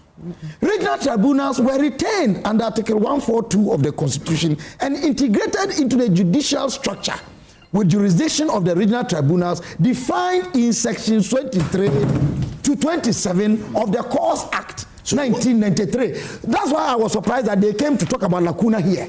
[SPEAKER 13] Regional tribunals were retained under Article 142 of the Constitution and integrated into the judicial structure, with jurisdiction of the regional tribunals defined in sections 23 to 27 of the Courts Act 1993. That's why I was surprised that they came to talk about lacuna here.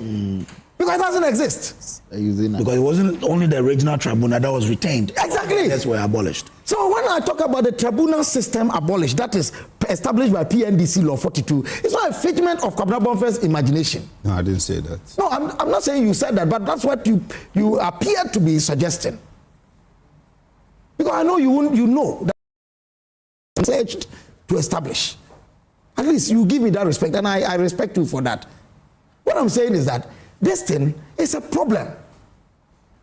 [SPEAKER 13] Because it doesn't exist.
[SPEAKER 2] Because it wasn't only the regional tribunal that was retained.
[SPEAKER 13] Exactly.
[SPEAKER 2] That's were abolished.
[SPEAKER 13] So when I talk about the tribunal system abolished, that is established by PNDC Law 42, it's not a figment of Kwabena Bamfe's imagination.
[SPEAKER 7] No, I didn't say that.
[SPEAKER 13] No, I'm not saying you said that, but that's what you appear to be suggesting. Because I know you know that it's searched to establish. At least you give me that respect, and I respect you for that. What I'm saying is that this thing is a problem.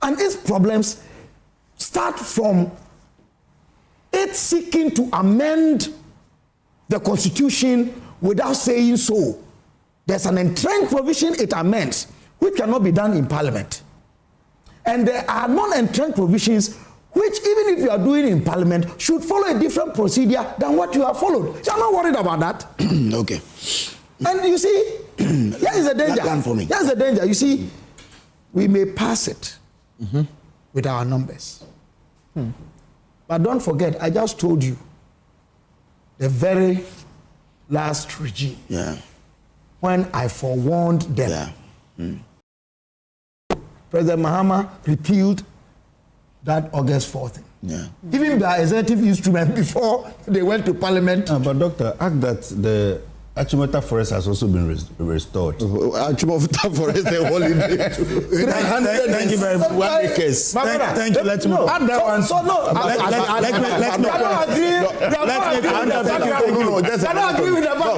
[SPEAKER 13] And its problems start from it seeking to amend the Constitution without saying so. There's an entrenched provision it amends, which cannot be done in Parliament. And there are non-entrenched provisions which, even if you are doing in Parliament, should follow a different procedure than what you have followed. So I'm not worried about that.
[SPEAKER 2] Okay.
[SPEAKER 13] And you see, here is the danger. Here's the danger. You see, we may pass it with our numbers. But don't forget, I just told you, the very last regime, when I forewarned them, President Mahama repealed that August 4th. Even by executive instrument before they went to Parliament.
[SPEAKER 7] But Doctor, act that the Achimota Forest has also been restored.
[SPEAKER 8] Achimota Forest, the holiday.
[SPEAKER 7] Thank you very much. One case.
[SPEAKER 2] Thank you. Let's move.
[SPEAKER 13] Add that one. So no,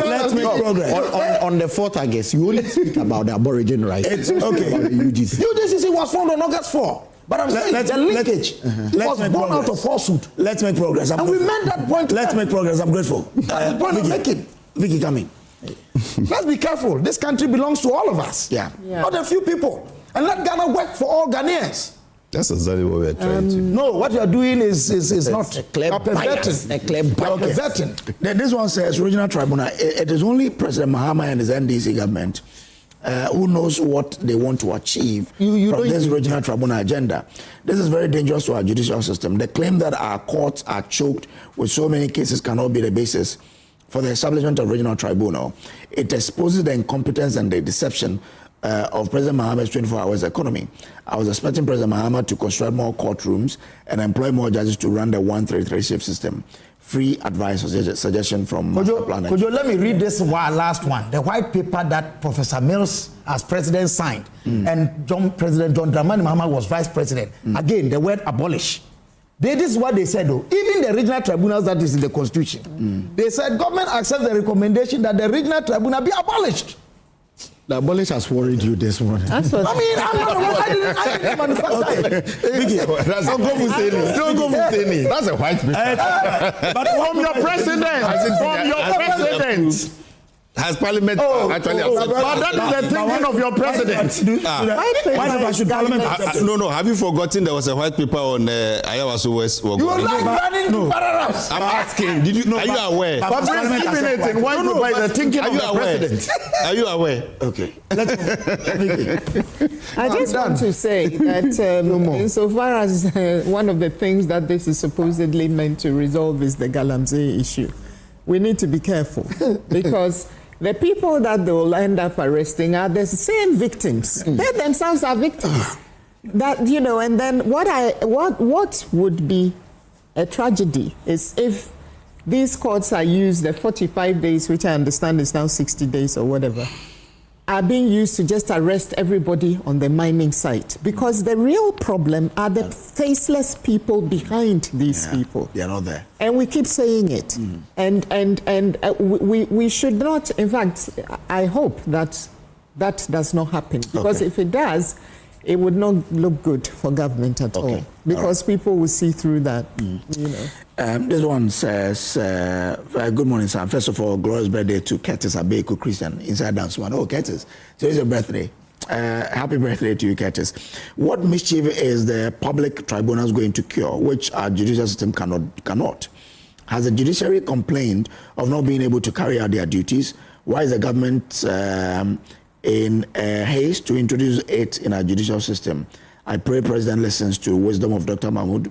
[SPEAKER 8] let's make progress. On the 4th, I guess, you only speak about the Aborigine rights.
[SPEAKER 2] It's okay.
[SPEAKER 13] UGC was formed on August 4. But I'm saying the linkage was born out of falsehood.
[SPEAKER 2] Let's make progress.
[SPEAKER 13] And we made that point.
[SPEAKER 2] Let's make progress. I'm grateful.
[SPEAKER 13] That's the point I'm making.
[SPEAKER 2] Vicky, come in.
[SPEAKER 13] Let's be careful. This country belongs to all of us. Not a few people. And let Ghana work for all Ghanaians.
[SPEAKER 7] That's exactly what we're trying to.
[SPEAKER 13] No, what you're doing is not
[SPEAKER 8] a clear bias.
[SPEAKER 2] This one says, regional tribunal, it is only President Mahama and his NDC government who knows what they want to achieve from this regional tribunal agenda. This is very dangerous to our judicial system. The claim that our courts are choked with so many cases cannot be the basis for the establishment of regional tribunal. It exposes the incompetence and the deception of President Mahama's 24 hours economy. I was expecting President Mahama to construct more courtrooms and employ more judges to run the 133 shift system. Free advice or suggestion from
[SPEAKER 13] Kojo, let me read this last one. The white paper that Professor Mills as president signed and President John Dramani Mahama was vice president. Again, the word abolish. This is what they said though. Even the regional tribunals that is in the constitution. They said government accepts the recommendation that the regional tribunal be abolished.
[SPEAKER 8] The abolish has worried you this morning.
[SPEAKER 13] That's what I mean. I didn't manufacture it.
[SPEAKER 7] Don't go Muteni. That's a white paper.
[SPEAKER 8] But from your president.
[SPEAKER 7] Has Parliament actually accepted?
[SPEAKER 8] But that is the thinking of your president.
[SPEAKER 7] No. Have you forgotten there was a white paper on Ayawaso West?
[SPEAKER 13] You are like running to Pararas.
[SPEAKER 7] I'm asking. Did you? Are you aware?
[SPEAKER 8] But keeping it in white paper is the thinking of the president.
[SPEAKER 7] Are you aware?
[SPEAKER 2] Okay.
[SPEAKER 10] I just want to say that insofar as one of the things that this is supposedly meant to resolve is the Galamsey issue, we need to be careful because the people that they will end up arresting are the same victims. They themselves are victims. That, you know, and then what would be a tragedy is if these courts are used, the 45 days, which I understand is now 60 days or whatever, are being used to just arrest everybody on the mining site. Because the real problem are the faceless people behind these people.
[SPEAKER 2] They are not there.
[SPEAKER 10] And we keep saying it. And we should not, in fact, I hope that does not happen. Because if it does, it would not look good for government at all. Because people will see through that, you know.
[SPEAKER 2] This one says, good morning, sir. First of all, glorious birthday to Curtis Abeku Christian, inside dance one. Oh, Curtis, today's your birthday. Happy birthday to you, Curtis. What mischief is the public tribunals going to cure, which our judicial system cannot? Has the judiciary complained of not being able to carry out their duties? Why is the government in haste to introduce it in our judicial system? I pray President listens to wisdom of Dr. Mahamudu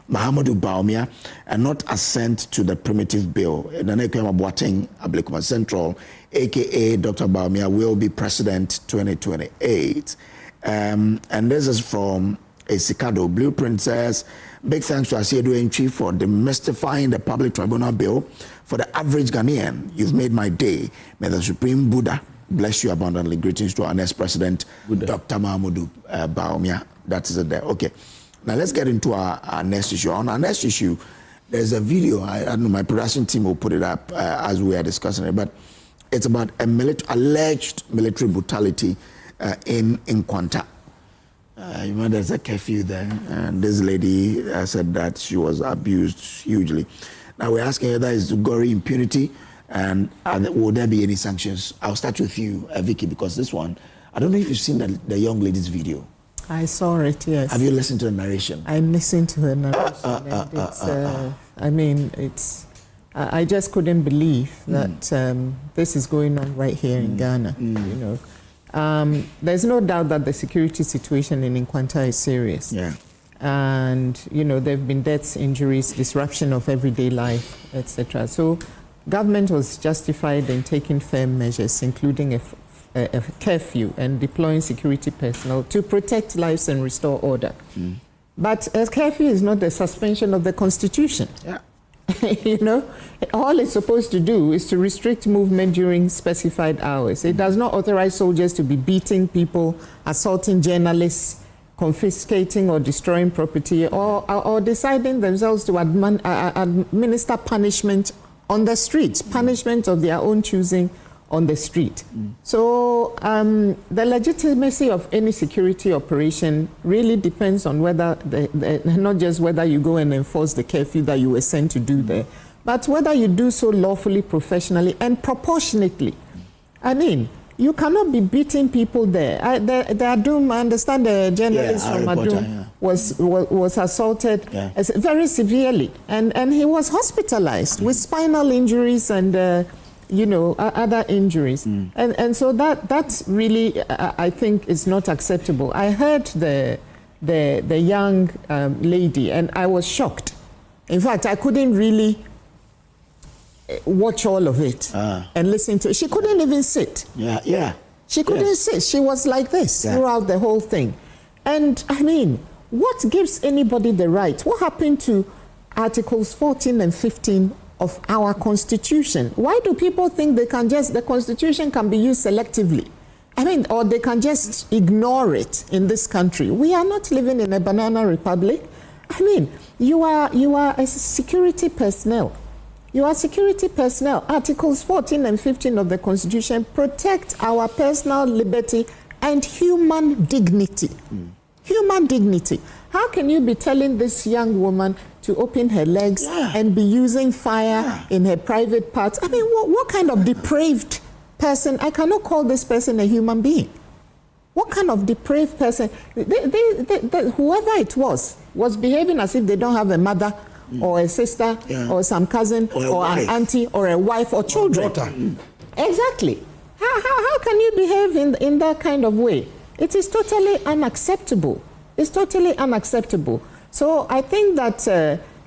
[SPEAKER 2] Bawumia and not assent to the primitive bill. Nanekwema Boateng Ablekuma Central, aka Dr. Bawumia, will be president 2028. And this is from Esikado. Blueprint says, big thanks to Asiedu Enchi for demystifying the Public Tribunal Bill. For the average Ghanaian, you've made my day. May the Supreme Buddha bless you abundantly. Greetings to our next president, Dr. Mahamudu Bawumia. That is it there. Okay. Now let's get into our next issue. On our next issue, there's a video. I don't know, my production team will put it up as we are discussing it, but it's about a alleged military brutality in Nkwanta. You know, there's a curfew there, and this lady said that she was abused hugely. Now we're asking whether it's gory impunity, and will there be any sanctions? I'll start with you, Vicky, because this one, I don't know if you've seen the young lady's video.
[SPEAKER 10] I saw it, yes.
[SPEAKER 2] Have you listened to the narration?
[SPEAKER 10] I listened to her narration. I mean, I just couldn't believe that this is going on right here in Ghana. You know, there's no doubt that the security situation in Nkwanta is serious.
[SPEAKER 2] Yeah.
[SPEAKER 10] And you know, there have been deaths, injuries, disruption of everyday life, etc. So, government was justified in taking firm measures, including a curfew and deploying security personnel to protect lives and restore order. But a curfew is not the suspension of the Constitution.
[SPEAKER 2] Yeah.
[SPEAKER 10] You know, all it's supposed to do is to restrict movement during specified hours. It does not authorize soldiers to be beating people, assaulting journalists, confiscating or destroying property, or deciding themselves to administer punishment on the streets, punishment of their own choosing on the street. So the legitimacy of any security operation really depends on whether, not just whether you go and enforce the curfew that you were sent to do there, but whether you do so lawfully, professionally, and proportionately. I mean, you cannot be beating people there. The Adum, I understand the journalist from Adum was assaulted very severely, and he was hospitalized with spinal injuries and you know, other injuries. And so that really, I think, is not acceptable. I heard the young lady, and I was shocked. In fact, I couldn't really watch all of it and listen to it. She couldn't even sit.
[SPEAKER 2] Yeah.
[SPEAKER 10] She couldn't sit. She was like this throughout the whole thing. And I mean, what gives anybody the right? What happened to Articles 14 and 15 of our Constitution? Why do people think they can just, the Constitution can be used selectively? I mean, or they can just ignore it in this country. We are not living in a banana republic. I mean, you are a security personnel. You are security personnel. Articles 14 and 15 of the Constitution protect our personal liberty and human dignity. Human dignity. How can you be telling this young woman to open her legs and be using fire in her private parts? I mean, what kind of depraved person? I cannot call this person a human being. What kind of depraved person? Whoever it was behaving as if they don't have a mother or a sister or some cousin or an auntie or a wife or children. Exactly. How can you behave in that kind of way? It is totally unacceptable. It's totally unacceptable. So I think that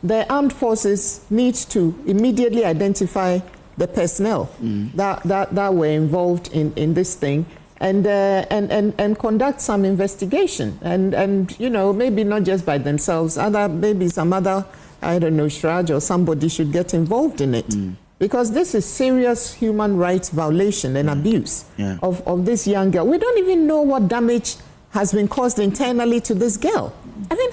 [SPEAKER 10] the armed forces need to immediately identify the personnel that were involved in this thing and conduct some investigation and you know, maybe not just by themselves, maybe some other, I don't know, Shraj or somebody should get involved in it. Because this is serious human rights violation and abuse of this young girl. We don't even know what damage has been caused internally to this girl. I mean,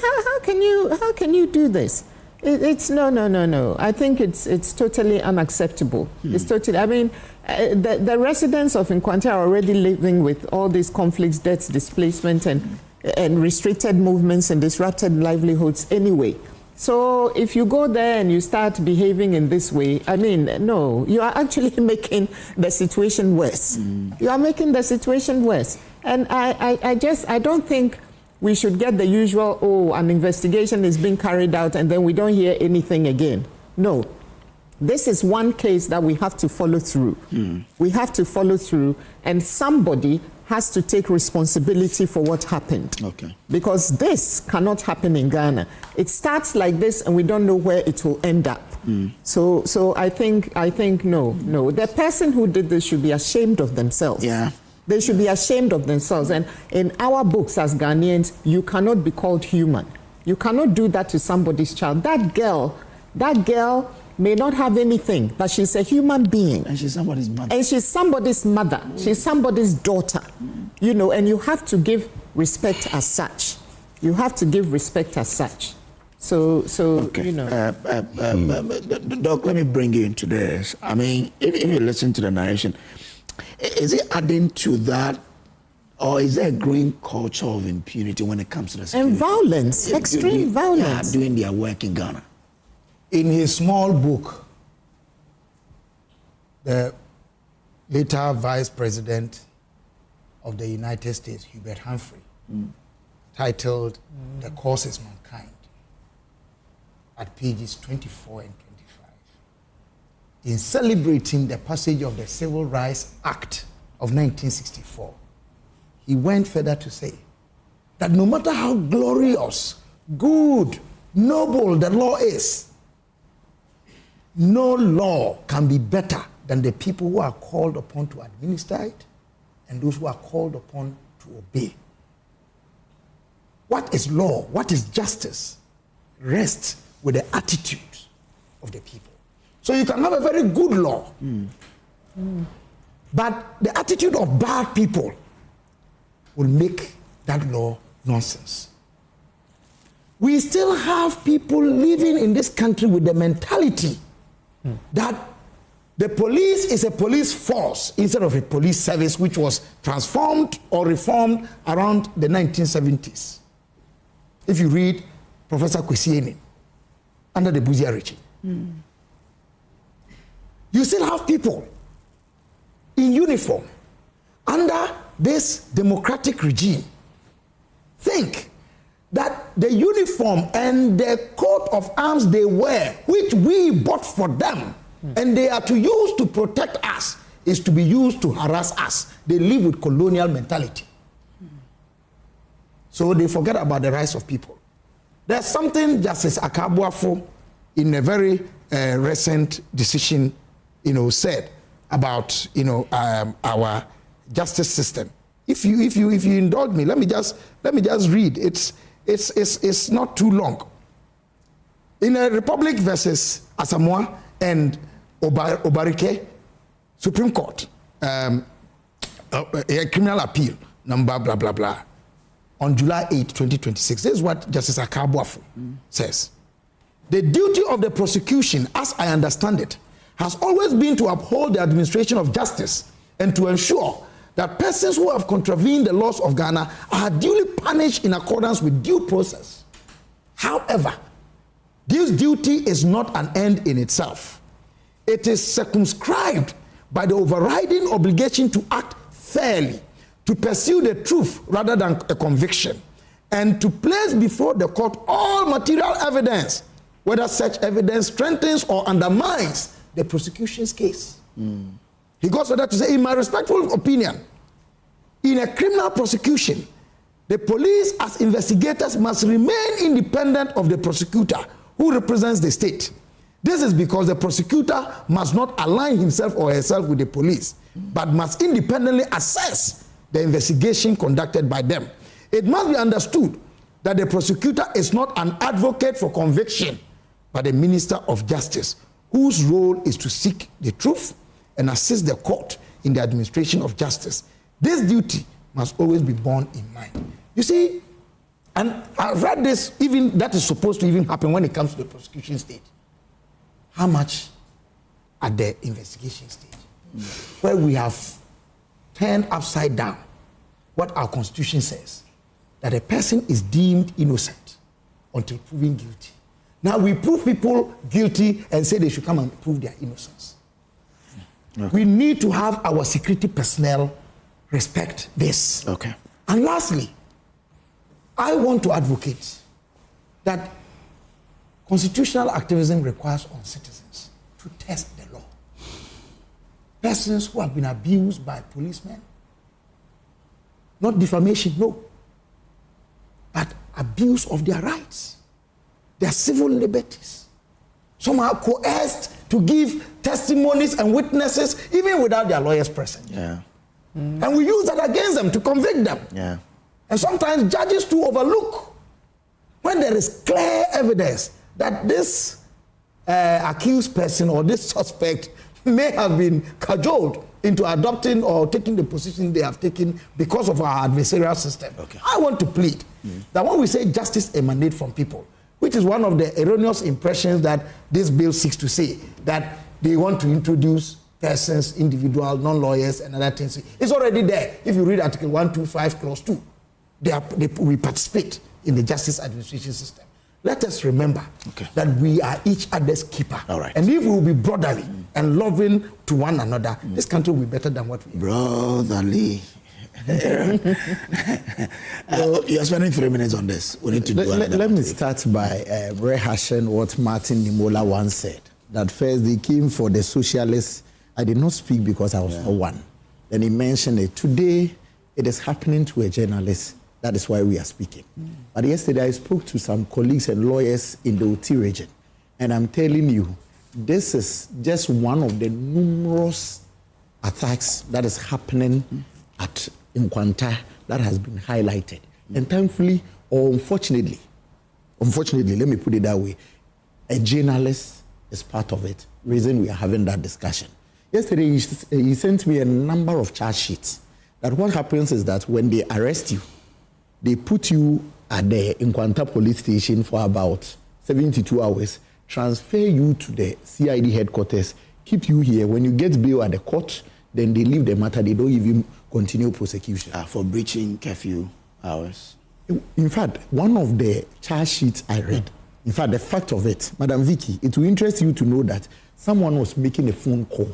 [SPEAKER 10] how can you do this? It's no. I think it's totally unacceptable. It's totally. I mean, the residents of Nkwanta are already living with all these conflicts, deaths, displacement, and restricted movements and disrupted livelihoods anyway. So if you go there and you start behaving in this way, I mean, no, you are actually making the situation worse. You are making the situation worse. And I don't think we should get the usual, an investigation is being carried out and then we don't hear anything again. No. This is one case that we have to follow through. We have to follow through, and somebody has to take responsibility for what happened. Because this cannot happen in Ghana. It starts like this and we don't know where it will end up. So I think no. The person who did this should be ashamed of themselves. They should be ashamed of themselves. And in our books as Ghanaians, you cannot be called human. You cannot do that to somebody's child. That girl may not have anything, but she's a human being. And she's somebody's mother. She's somebody's daughter. You know, and you have to give respect as such. You have to give respect as such. So you know.
[SPEAKER 2] Doc, let me bring you into this. I mean, if you listen to the narration, is it adding to that, or is there a growing culture of impunity when it comes to the security?
[SPEAKER 10] And violence, extreme violence.
[SPEAKER 2] Doing their work in Ghana.
[SPEAKER 13] In his small book, the later Vice President of the United States, Hubert Humphrey, titled The Cause is Mankind, at pages 24 and 25, in celebrating the passage of the Civil Rights Act of 1964, he went further to say that no matter how glorious, good, noble the law is, no law can be better than the people who are called upon to administer it and those who are called upon to obey. What is law? What is justice? Rests with the attitude of the people. So you can have a very good law, but the attitude of bad people will make that law nonsense. We still have people living in this country with the mentality that the police is a police force instead of a police service, which was transformed or reformed around the 1970s. If you read Professor Kwesi under the Buzia regime, you still have people in uniform under this democratic regime think that the uniform and the coat of arms they wear, which we bought for them, and they are to use to protect us, is to be used to harass us. They live with colonial mentality. So they forget about the rights of people. There's something Justice Akabuafo, in a very recent decision, said about, our justice system. If you indulge me, let me just read. It's not too long. In a Republic versus Asamoah and Obarike, Supreme Court, a criminal appeal, number blah blah blah, on July 8, 2026. This is what Justice Akabo-Addo says. The duty of the prosecution, as I understand it, has always been to uphold the administration of justice and to ensure that persons who have contravened the laws of Ghana are duly punished in accordance with due process. However, this duty is not an end in itself. It is circumscribed by the overriding obligation to act fairly, to pursue the truth rather than a conviction, and to place before the court all material evidence, whether such evidence strengthens or undermines the prosecution's case. He goes further to say, in my respectful opinion, in a criminal prosecution, the police as investigators must remain independent of the prosecutor who represents the state. This is because the prosecutor must not align himself or herself with the police, but must independently assess the investigation conducted by them. It must be understood that the prosecutor is not an advocate for conviction, but a minister of justice, whose role is to seek the truth and assist the court in the administration of justice. This duty must always be borne in mind. You see, and I've read this, even that is supposed to even happen when it comes to the prosecution stage. How much at the investigation stage, where we have turned upside down what our constitution says, that a person is deemed innocent until proven guilty. Now we prove people guilty and say they should come and prove their innocence. Okay. We need to have our security personnel respect this.
[SPEAKER 2] Okay.
[SPEAKER 13] And lastly, I want to advocate that constitutional activism requires on citizens to test the law. Persons who have been abused by policemen, not defamation, no, but abuse of their rights, their civil liberties. Some are coerced to give testimonies and witnesses even without their lawyers present.
[SPEAKER 2] Yeah.
[SPEAKER 13] And we use that against them to convict them.
[SPEAKER 2] Yeah.
[SPEAKER 13] And sometimes judges too overlook when there is clear evidence that this accused person or this suspect may have been cajoled into adopting or taking the position they have taken because of our adversarial system. Okay. I want to plead that when we say justice emanates from people, which is one of the erroneous impressions that this bill seeks to say, that they want to introduce persons, individual, non-lawyers, and other things. It's already there. If you read Article 125, Clause 2, we participate in the justice administration system. Let us remember that we are each other's keeper.
[SPEAKER 2] All right.
[SPEAKER 13] And if we will be brotherly and loving to one another, this country will be better than what we are.
[SPEAKER 2] Brotherly. You're spending 3 minutes on this. We need to do
[SPEAKER 8] let me start by rehashing what Martin Nimola once said. That first they came for the socialists. I did not speak because I was not one. Then he mentioned it. Today, it is happening to a journalist. That is why we are speaking. But yesterday, I spoke to some colleagues and lawyers in the OT region. And I'm telling you, this is just one of the numerous attacks that is happening at Nkwanta that has been highlighted. And thankfully, or unfortunately, let me put it that way, a journalist is part of it. Reason we are having that discussion. Yesterday, he sent me a number of charge sheets. That what happens is that when they arrest you, they put you at the Nkwanta police station for about 72 hours, transfer you to the CID headquarters, keep you here. When you get bail at the court, then they leave the matter. They don't even continue prosecution.
[SPEAKER 2] For breaching curfew hours.
[SPEAKER 8] In fact, one of the charge sheets I read, in fact, the fact of it, Madam Vicky, it will interest you to know that someone was making a phone call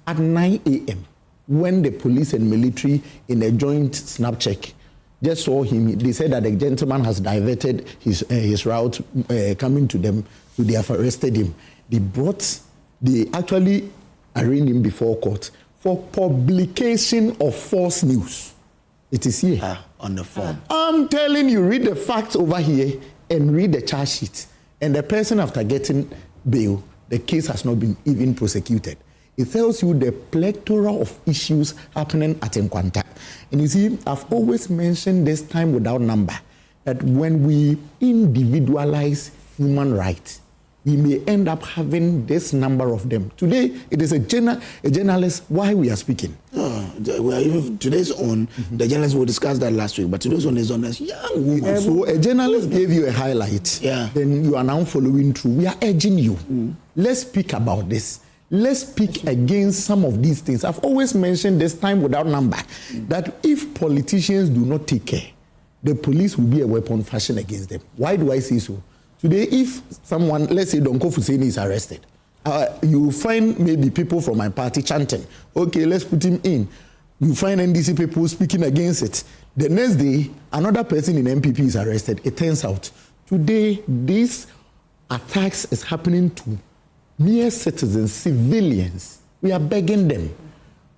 [SPEAKER 8] at 9 a.m. when the police and military in a joint snap check just saw him. They said that the gentleman has diverted his route coming to them, so they have arrested him. They actually arraigned him before court for publication of false news. It is here.
[SPEAKER 2] On the form.
[SPEAKER 8] I'm telling you, read the facts over here and read the charge sheet. And the person, after getting bail, the case has not been even prosecuted. It tells you the plethora of issues happening at Nkwanta. And you see, I've always mentioned this time without number, that when we individualize human rights, we may end up having this number of them. Today, it is a journalist why we are speaking.
[SPEAKER 2] Today's on, the journalist will discuss that last week, but today's on is on as young woman.
[SPEAKER 8] So a journalist gave you a highlight, then you are now following through. We are urging you. Let's speak about this. Let's speak against some of these things. I've always mentioned this time without number, that if politicians do not take care, the police will be a weapon fashioned against them. Why do I say so? Today, if someone, let's say Don Kofu is arrested, you find maybe people from my party chanting, okay, let's put him in. You find NDC people speaking against it. The next day, another person in MPP is arrested. It turns out, today, these attacks is happening to mere citizens, civilians. We are begging them.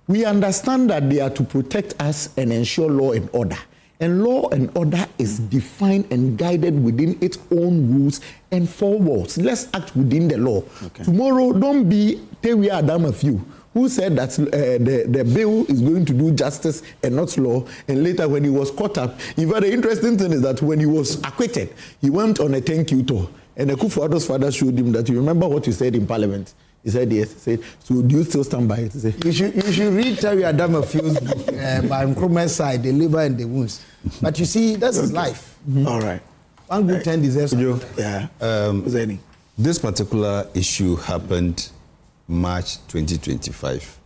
[SPEAKER 8] We understand that they are to protect us and ensure law and order. And law and order is defined and guided within its own rules and four walls. Let's act within the law. Okay. Tomorrow, don't be Tewi Adam a few who said that the bill is going to do justice and not law. And later, when he was caught up, in fact, the interesting thing is that when he was acquitted, he went on a thank you tour. And Akufo-Addo's father showed him that, you remember what you said in Parliament? He said yes. He said, so do you still stand by it? He said,
[SPEAKER 13] you should read Terry Adamafiel's book by Nkrumah's side, The Liver and the Wounds. But you see, that's his life.
[SPEAKER 2] All right.
[SPEAKER 13] One good turn deserves
[SPEAKER 7] This particular issue happened March 2025.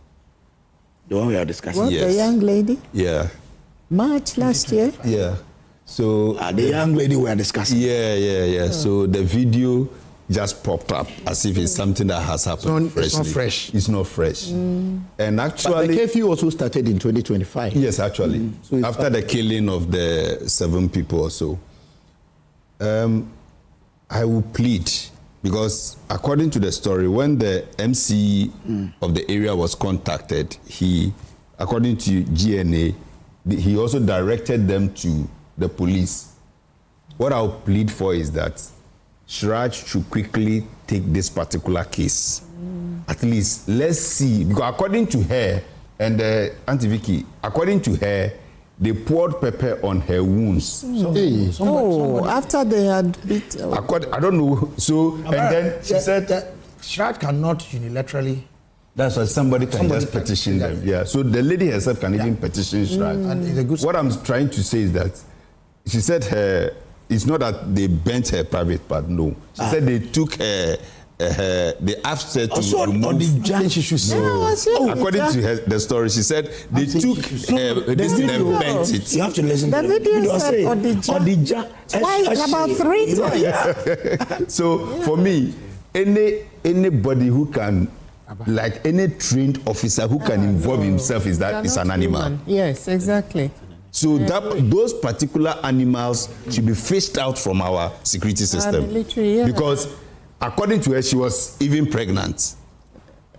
[SPEAKER 2] The one we are discussing.
[SPEAKER 10] What, the young lady?
[SPEAKER 7] Yeah.
[SPEAKER 10] March last year?
[SPEAKER 7] Yeah. So
[SPEAKER 2] the young lady we are discussing.
[SPEAKER 7] Yeah. So the video just popped up as if it's something that has happened freshly.
[SPEAKER 13] It's not fresh.
[SPEAKER 7] It's not fresh. And actually,
[SPEAKER 8] but the curfew also started in 2025.
[SPEAKER 7] Yes, actually. So after the killing of the 7 people or so. I will plead, because according to the story, when the MC of the area was contacted, he, according to GNA, he also directed them to the police. What I'll plead for is that Shraj should quickly take this particular case. At least, let's see. Because according to her, and Auntie Vicky, according to her, they poured pepper on her wounds.
[SPEAKER 10] After they had beat...
[SPEAKER 7] I don't know. So, and then she said...
[SPEAKER 13] Shraj cannot unilaterally...
[SPEAKER 7] That's why somebody can just petition them. Yeah. So the lady herself can even petition Shraj.
[SPEAKER 13] And it's a good...
[SPEAKER 7] What I'm trying to say is that she said it's not that they bent her private part, no. She said they took they asked her to remove...
[SPEAKER 13] the judge should say.
[SPEAKER 7] According to the story, she said they took this thing and bent it.
[SPEAKER 2] You have to listen
[SPEAKER 10] to the video said Odija. Twice, about 3 times.
[SPEAKER 7] So for me, anybody who can, like any trained officer who can involve himself is an animal.
[SPEAKER 10] Human. Yes, exactly.
[SPEAKER 7] So those particular animals should be fished out from our security system.
[SPEAKER 10] Military,
[SPEAKER 7] because according to her, she was even pregnant.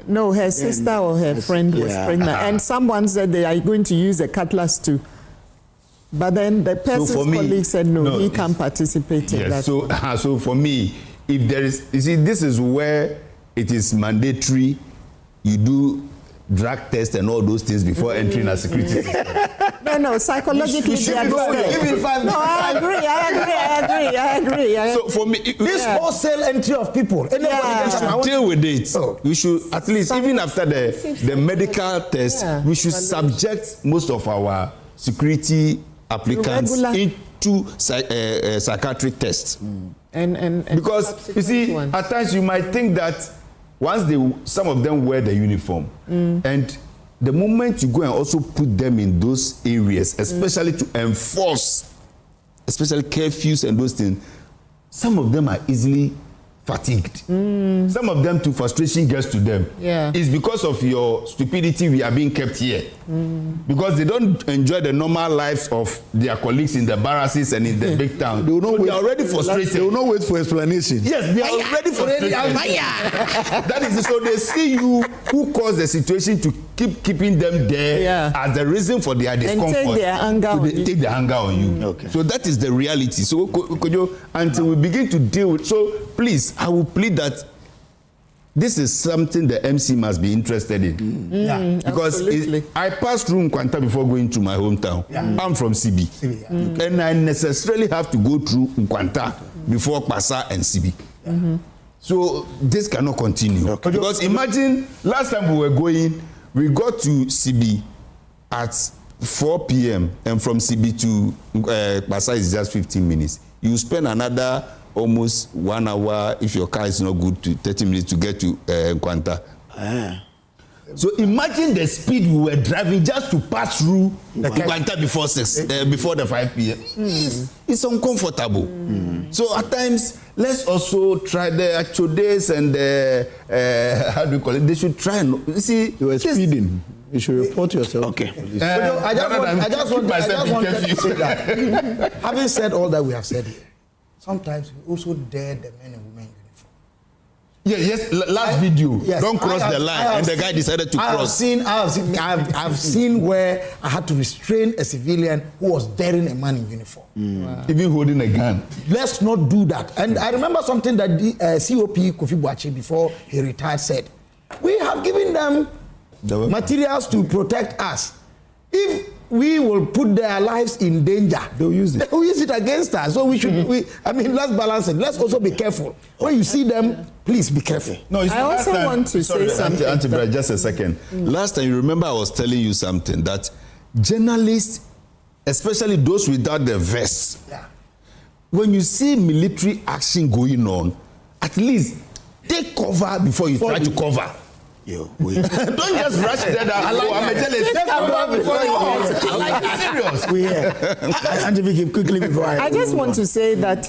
[SPEAKER 10] No, her sister or her friend was pregnant. And someone said they are going to use a cutlass too. But then the person's colleague said no, he can't participate in that.
[SPEAKER 7] So for me, if there is, you see, this is where it is mandatory you do drug test and all those things before entering a security system.
[SPEAKER 10] No, psychologically they are I agree.
[SPEAKER 7] So for me,
[SPEAKER 13] this wholesale entry of people,
[SPEAKER 7] deal with it. We should, at least, even after the medical test, we should subject most of our security applicants into psychiatric tests.
[SPEAKER 10] And
[SPEAKER 7] because you see, at times you might think that once some of them wear the uniform, and the moment you go and also put them in those areas, especially to enforce, especially curfews and those things, some of them are easily fatigued. Some of them, to frustration gets to them. It's because of your stupidity we are being kept here. Because they don't enjoy the normal lives of their colleagues in the barracks and in the big town. They are already frustrated.
[SPEAKER 8] They will not wait for explanation.
[SPEAKER 7] Yes, they are already frustrated. That is so they see you who caused the situation to keeping them there as the reason for their discomfort.
[SPEAKER 10] And take their anger on you.
[SPEAKER 7] Okay. So that is the reality. So Kojo, until we begin to deal with, so please, I will plead that this is something the MC must be interested in.
[SPEAKER 10] Yeah,
[SPEAKER 7] because I passed through Nkwanta before going to my hometown. I'm from CB. And I necessarily have to go through Nkwanta before Pasa and CB. So this cannot continue. Because imagine last time we were going, we got to CB at 4 p.m. and from CB to Pasa is just 15 minutes. You spend another almost 1 hour if your car is not good to 30 minutes to get to Nkwanta. So imagine the speed we were driving just to pass through Nkwanta before the 5 p.m. It's uncomfortable. So at times, let's also try the actual days and how do you call it? They should try and you see.
[SPEAKER 8] You were speeding. You should report yourself.
[SPEAKER 2] Okay.
[SPEAKER 13] I just want to say that. Having said all that we have said here, sometimes we also dare the men and women in uniform.
[SPEAKER 7] Yes, last video. Yes, don't cross the line, and the guy decided to cross.
[SPEAKER 13] I've seen where I had to restrain a civilian who was daring a man in uniform.
[SPEAKER 7] Wow. Even holding a gun.
[SPEAKER 13] Let's not do that. And I remember something that the COP Kofi Boakye, before he retired, said. We have given them materials to protect us. If we will put their lives in danger,
[SPEAKER 8] they'll use it.
[SPEAKER 13] They will use it against us. So we should. Let's balance it. Let's also be careful. When you see them, please be careful.
[SPEAKER 7] No,
[SPEAKER 10] I also want to say something.
[SPEAKER 7] Auntie Brad, just a second. Last time, you remember I was telling you something that journalists, especially those without the vest, when you see military action going on, at least take cover before you try to cover. Don't just rush there. I'm
[SPEAKER 13] serious. Quickly before
[SPEAKER 10] I just want to say that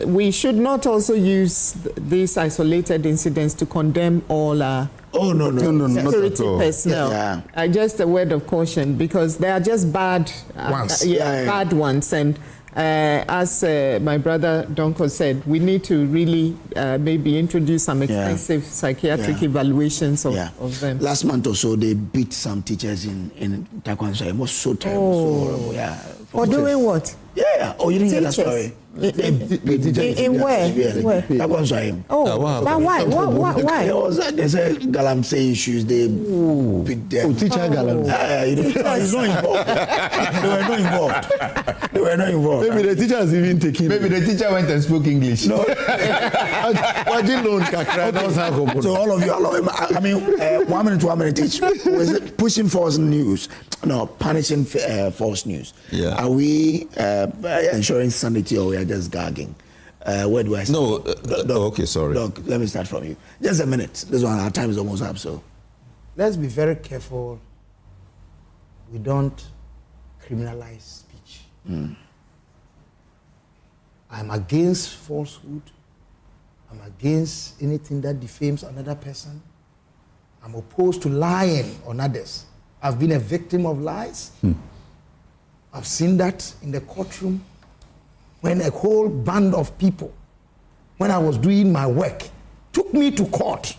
[SPEAKER 10] we should not also use these isolated incidents to condemn all our security personnel. Just a word of caution, because they are just bad ones. And as my brother Donko said, we need to really maybe introduce some extensive psychiatric evaluations of them.
[SPEAKER 2] Last month or so, they beat some teachers in Takwansa. It was so terrible.
[SPEAKER 10] For doing what?
[SPEAKER 2] Oh, you didn't hear that story?
[SPEAKER 10] In where?
[SPEAKER 2] Takwansa.
[SPEAKER 10] But why? Why?
[SPEAKER 2] There's a galamsey issues. They beat them.
[SPEAKER 8] Teacher galamsey.
[SPEAKER 2] They were not involved.
[SPEAKER 8] Maybe the teacher has even taken.
[SPEAKER 7] Maybe the teacher went and spoke English.
[SPEAKER 2] No.
[SPEAKER 8] So
[SPEAKER 2] all of you, 1 minute each. Was it pushing false news? No, punishing false news. Are we ensuring sanity, or we are just gagging? Where do I start?
[SPEAKER 7] Okay, sorry.
[SPEAKER 2] Doc, let me start from you. Just a minute. This one, our time is almost up, so.
[SPEAKER 13] Let's be very careful. We don't criminalize speech. I'm against falsehood. I'm against anything that defames another person. I'm opposed to lying on others. I've been a victim of lies. I've seen that in the courtroom when a whole band of people, when I was doing my work, took me to court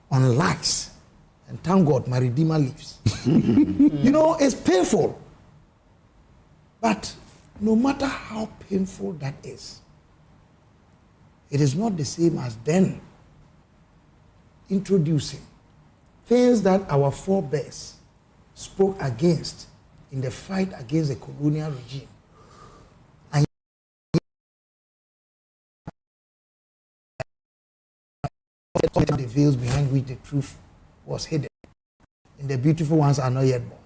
[SPEAKER 13] on lies. And thank God my Redeemer lives. It's painful. But no matter how painful that is, it is not the same as then introducing things that our forebears spoke against in the fight against the colonial regime. And the veils behind which the truth was hidden. And the beautiful ones are not yet born.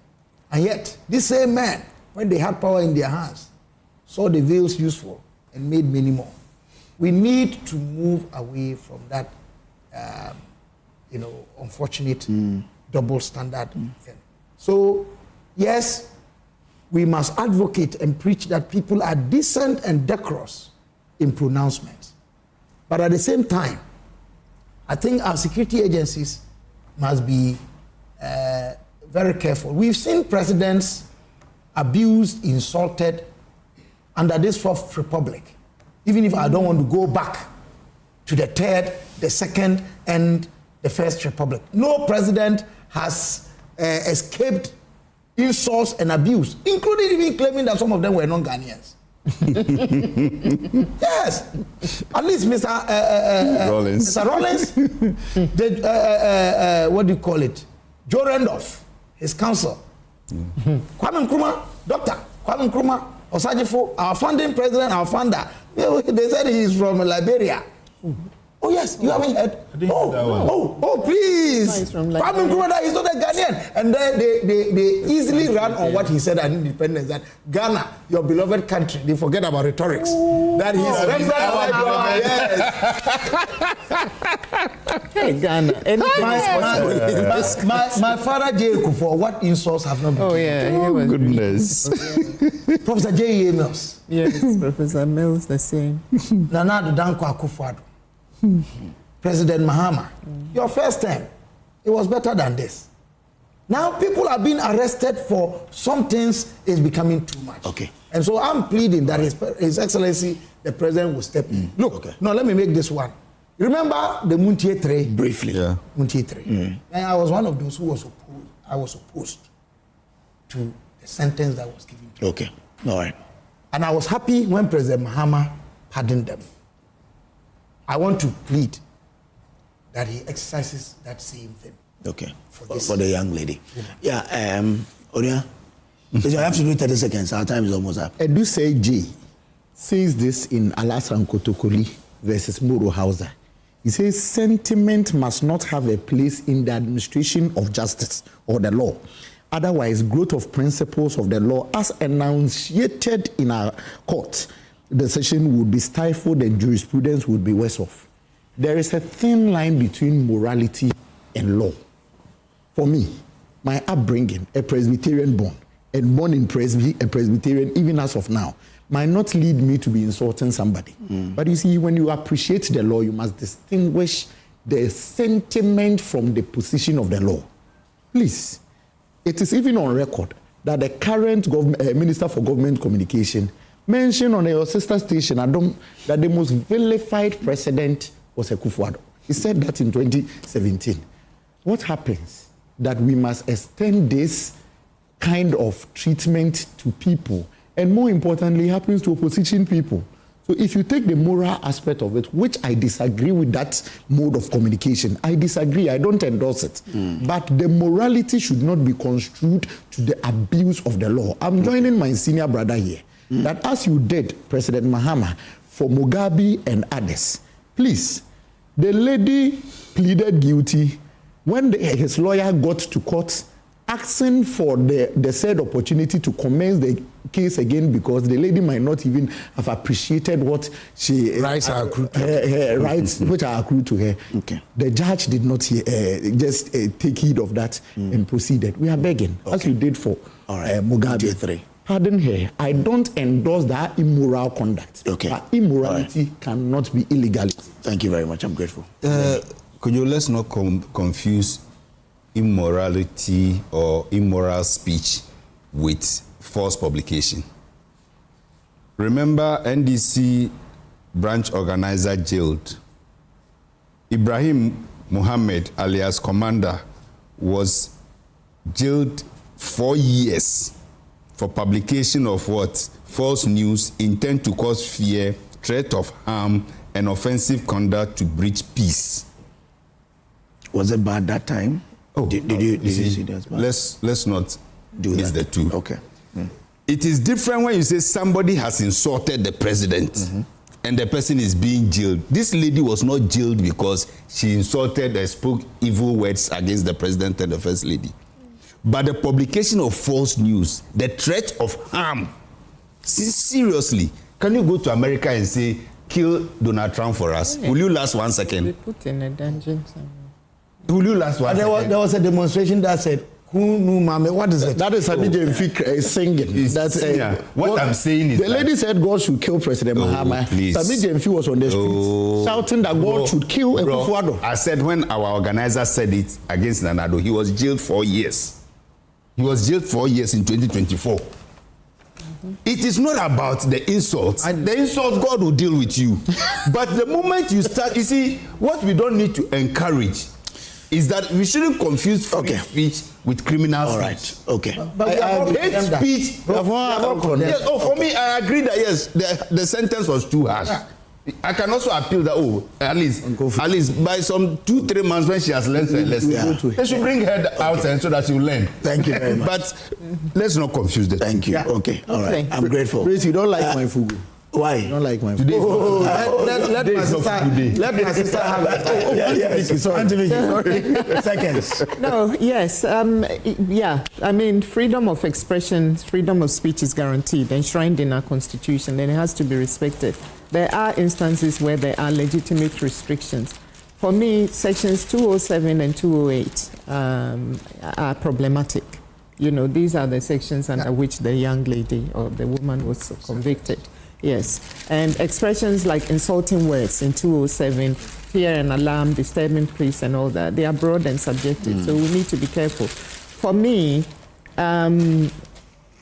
[SPEAKER 13] And yet, these same men, when they had power in their hands, saw the veils useful and made many more. We need to move away from that, unfortunate double standard thing. So, yes, we must advocate and preach that people are decent and decorous in pronouncements. But at the same time, I think our security agencies must be very careful. We've seen presidents abused, insulted under this Fourth Republic. Even if I don't want to go back to the Third, the Second, and the First Republic. No president has escaped insults and abuse, including even claiming that some of them were non-Ghanaians. Yes. At least Mr.
[SPEAKER 7] Rollins.
[SPEAKER 13] Mr. Rollins, what do you call it? Joe Randolph, his counsel. Kwame Nkrumah, Dr. Kwame Nkrumah, Osajifo, our founding president, our founder. They said he's from Liberia. Oh yes, you haven't heard? Oh, please. Kwame Nkrumah is not a Ghanaian. And then they easily ran on what he said at independence, that Ghana, your beloved country, they forget about rhetorics. That he's
[SPEAKER 10] Hey, Ghana.
[SPEAKER 13] My father, J. Akufo, what insults have not been.
[SPEAKER 10] Oh, yeah. He was
[SPEAKER 7] goodness.
[SPEAKER 13] Professor J. Mills.
[SPEAKER 10] Yes, Professor Mills, the same.
[SPEAKER 13] Nana Danko Akufo-Addo. President Mahama, your first term, it was better than this. Now people are being arrested for some things is becoming too much.
[SPEAKER 2] Okay.
[SPEAKER 13] And so I'm pleading that His Excellency, the President, will step in. Look, no, let me make this one. Remember the Muntie 3?
[SPEAKER 2] Briefly.
[SPEAKER 7] Yeah.
[SPEAKER 13] Muntie 3. And I was one of those who was opposed. I was opposed to the sentence that was given to me.
[SPEAKER 2] Okay. All right.
[SPEAKER 13] And I was happy when President Mahama pardoned them. I want to plead that he exercises that same thing.
[SPEAKER 2] Okay. For the young lady. Yeah. Oria, you have to do 30 seconds. Our time is almost up.
[SPEAKER 8] Edusei J says this in Alasan Kotokoli versus Moro Hauser. He says sentiment must not have a place in the administration of justice or the law. Otherwise, growth of principles of the law as enunciated in our court, the session would be stifled and jurisprudence would be worse off. There is a thin line between morality and law. For me, my upbringing, a Presbyterian born, and born in a Presbyterian even as of now, might not lead me to be insulting somebody. But you see, when you appreciate the law, you must distinguish the sentiment from the position of the law. Please, it is even on record that the current Minister for Government Communication mentioned on your sister station, Adom, that the most vilified president was Akufo-Addo. He said that in 2017. What happens that we must extend this kind of treatment to people, and more importantly, happens to opposition people. So if you take the moral aspect of it, which I disagree with that mode of communication, I disagree, I don't endorse it. But the morality should not be construed to the abuse of the law. I'm joining my senior brother here. That as you did, President Mahama, for Mugabe and others, please, the lady pleaded guilty when his lawyer got to court asking for the said opportunity to commence the case again because the lady might not even have appreciated what she
[SPEAKER 13] rights are accrued to
[SPEAKER 8] her rights which are accrued to her.
[SPEAKER 2] Okay.
[SPEAKER 8] The judge did not just take heed of that and proceeded. We are begging, as we did for Mugabe. Pardon her. I don't endorse that immoral conduct.
[SPEAKER 2] Okay.
[SPEAKER 8] But immorality cannot be illegality.
[SPEAKER 2] Thank you very much. I'm grateful.
[SPEAKER 7] Kojo, let's not confuse immorality or immoral speech with false publication. Remember, NDC branch organizer jailed Ibrahim Muhammad, alias Commander, was jailed 4 years for publication of what? False news, intent to cause fear, threat of harm, and offensive conduct to breach peace.
[SPEAKER 2] Was it bad that time?
[SPEAKER 7] Oh,
[SPEAKER 2] did you see that?
[SPEAKER 7] Let's not
[SPEAKER 2] do
[SPEAKER 7] miss the two.
[SPEAKER 2] Okay.
[SPEAKER 7] It is different when you say somebody has insulted the president and the person is being jailed. This lady was not jailed because she insulted and spoke evil words against the president and the first lady. But the publication of false news, the threat of harm. Seriously, can you go to America and say, kill Donald Trump for us? Will you last 1 second?
[SPEAKER 10] They put in a dungeon somewhere.
[SPEAKER 7] Will you last 1 second?
[SPEAKER 13] There was a demonstration that said, what is it?
[SPEAKER 8] That is Adeti singing. That's
[SPEAKER 7] what I'm saying is
[SPEAKER 8] the lady said God should kill President Mahama. Adeti was on the street shouting that God should kill Akufo-Addo.
[SPEAKER 7] I said when our organizer said it against Nanado, he was jailed 4 years. He was jailed 4 years in 2024. It is not about the insults. The insults, God will deal with you. But the moment you start, you see, what we don't need to encourage is that we shouldn't confuse free speech with criminal
[SPEAKER 2] All right. Okay.
[SPEAKER 13] But
[SPEAKER 7] hate speech. Yes. Oh, for me, I agree that yes, the sentence was too harsh. I can also appeal that at least by some 2-3 months when she has learned her lesson, they should bring her out and so that she will learn.
[SPEAKER 2] Thank you very much.
[SPEAKER 7] But let's not confuse the
[SPEAKER 2] Thank you. Okay. All right. I'm grateful.
[SPEAKER 13] Please, you don't like my fugu.
[SPEAKER 2] Why?
[SPEAKER 13] You don't like my fugu.
[SPEAKER 7] Today
[SPEAKER 13] Let my sister have it. Sorry. Seconds.
[SPEAKER 10] No, yes. Yeah, I mean, freedom of expression, freedom of speech is guaranteed, enshrined in our constitution, and it has to be respected. There are instances where there are legitimate restrictions. For me, sections 207 and 208 are problematic. You know, these are the sections under which the young lady or the woman was convicted. Yes. And expressions like insulting words in 207, fear and alarm, disturbing peace and all that, they are broad and subjective. So we need to be careful. For me,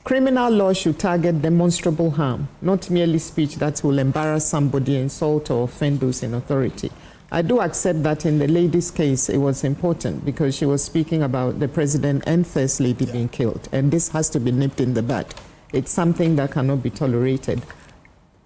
[SPEAKER 10] criminal law should target demonstrable harm, not merely speech that will embarrass somebody, insult or offend those in authority. I do accept that in the lady's case, it was important because she was speaking about the president and first lady being killed. And this has to be nipped in the bud. It's something that cannot be tolerated.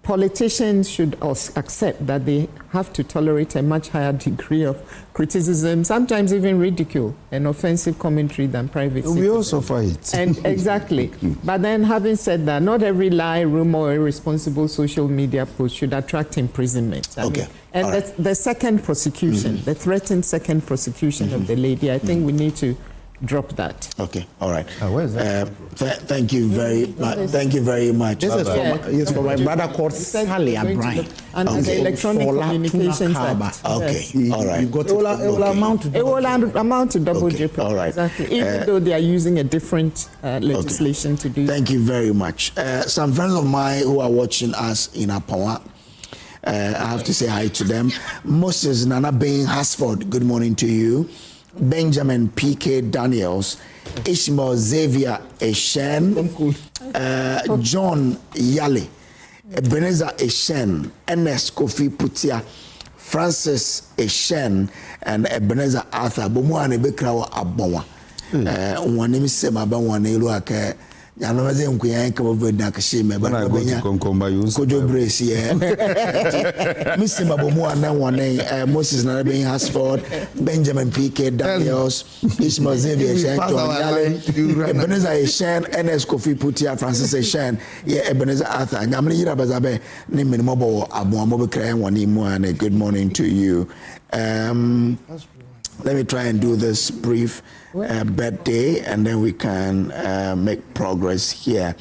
[SPEAKER 10] Politicians should accept that they have to tolerate a much higher degree of criticism, sometimes even ridicule and offensive commentary than private citizens.
[SPEAKER 7] We also fight.
[SPEAKER 10] And exactly. But then having said that, not every lie, rumor, or irresponsible social media post should attract imprisonment. I mean, and the second prosecution, the threatened second prosecution of the lady, I think we need to drop that.
[SPEAKER 2] Okay, all right.
[SPEAKER 7] Where's that?
[SPEAKER 2] Thank you very much. Thank you very much.
[SPEAKER 13] This is for my brother called Sally Abraham.
[SPEAKER 10] And the Electronic Communications Act.
[SPEAKER 2] Okay, all right.
[SPEAKER 13] It will amount to double jeopardy.
[SPEAKER 2] All right.
[SPEAKER 10] Exactly. Even though they are using a different legislation to do.
[SPEAKER 2] Thank you very much. Some friends of mine who are watching us in Apawa, I have to say hi to them. Moses Nana Bain Hasford, good morning to you. Benjamin P.K. Daniels, Ishmael Xavier Eshen, John Yale, Ebenezer Eshen, Ernest Kofi Putia, Francis Eshen, and Ebenezer Arthur. Bomuane Bekrawa Abonwa. One name is Sema Bawane Luake. I know they can't come over the Nakashima, but I Kojo Brace here. Mr. Babomo and one name, Moses Narabin Hasford, Benjamin P.K. Daniels, Ishmael Xavier Shen, Ebenezer Eshen, Ernest Kofi Putia, Francis Eshen, Ebenezer Arthur, and Yamini Rabazabe, Nimin Mobo, Abuamobo Crayon, one and good morning to you. Let me try and do this brief birthday, and then we can make progress here.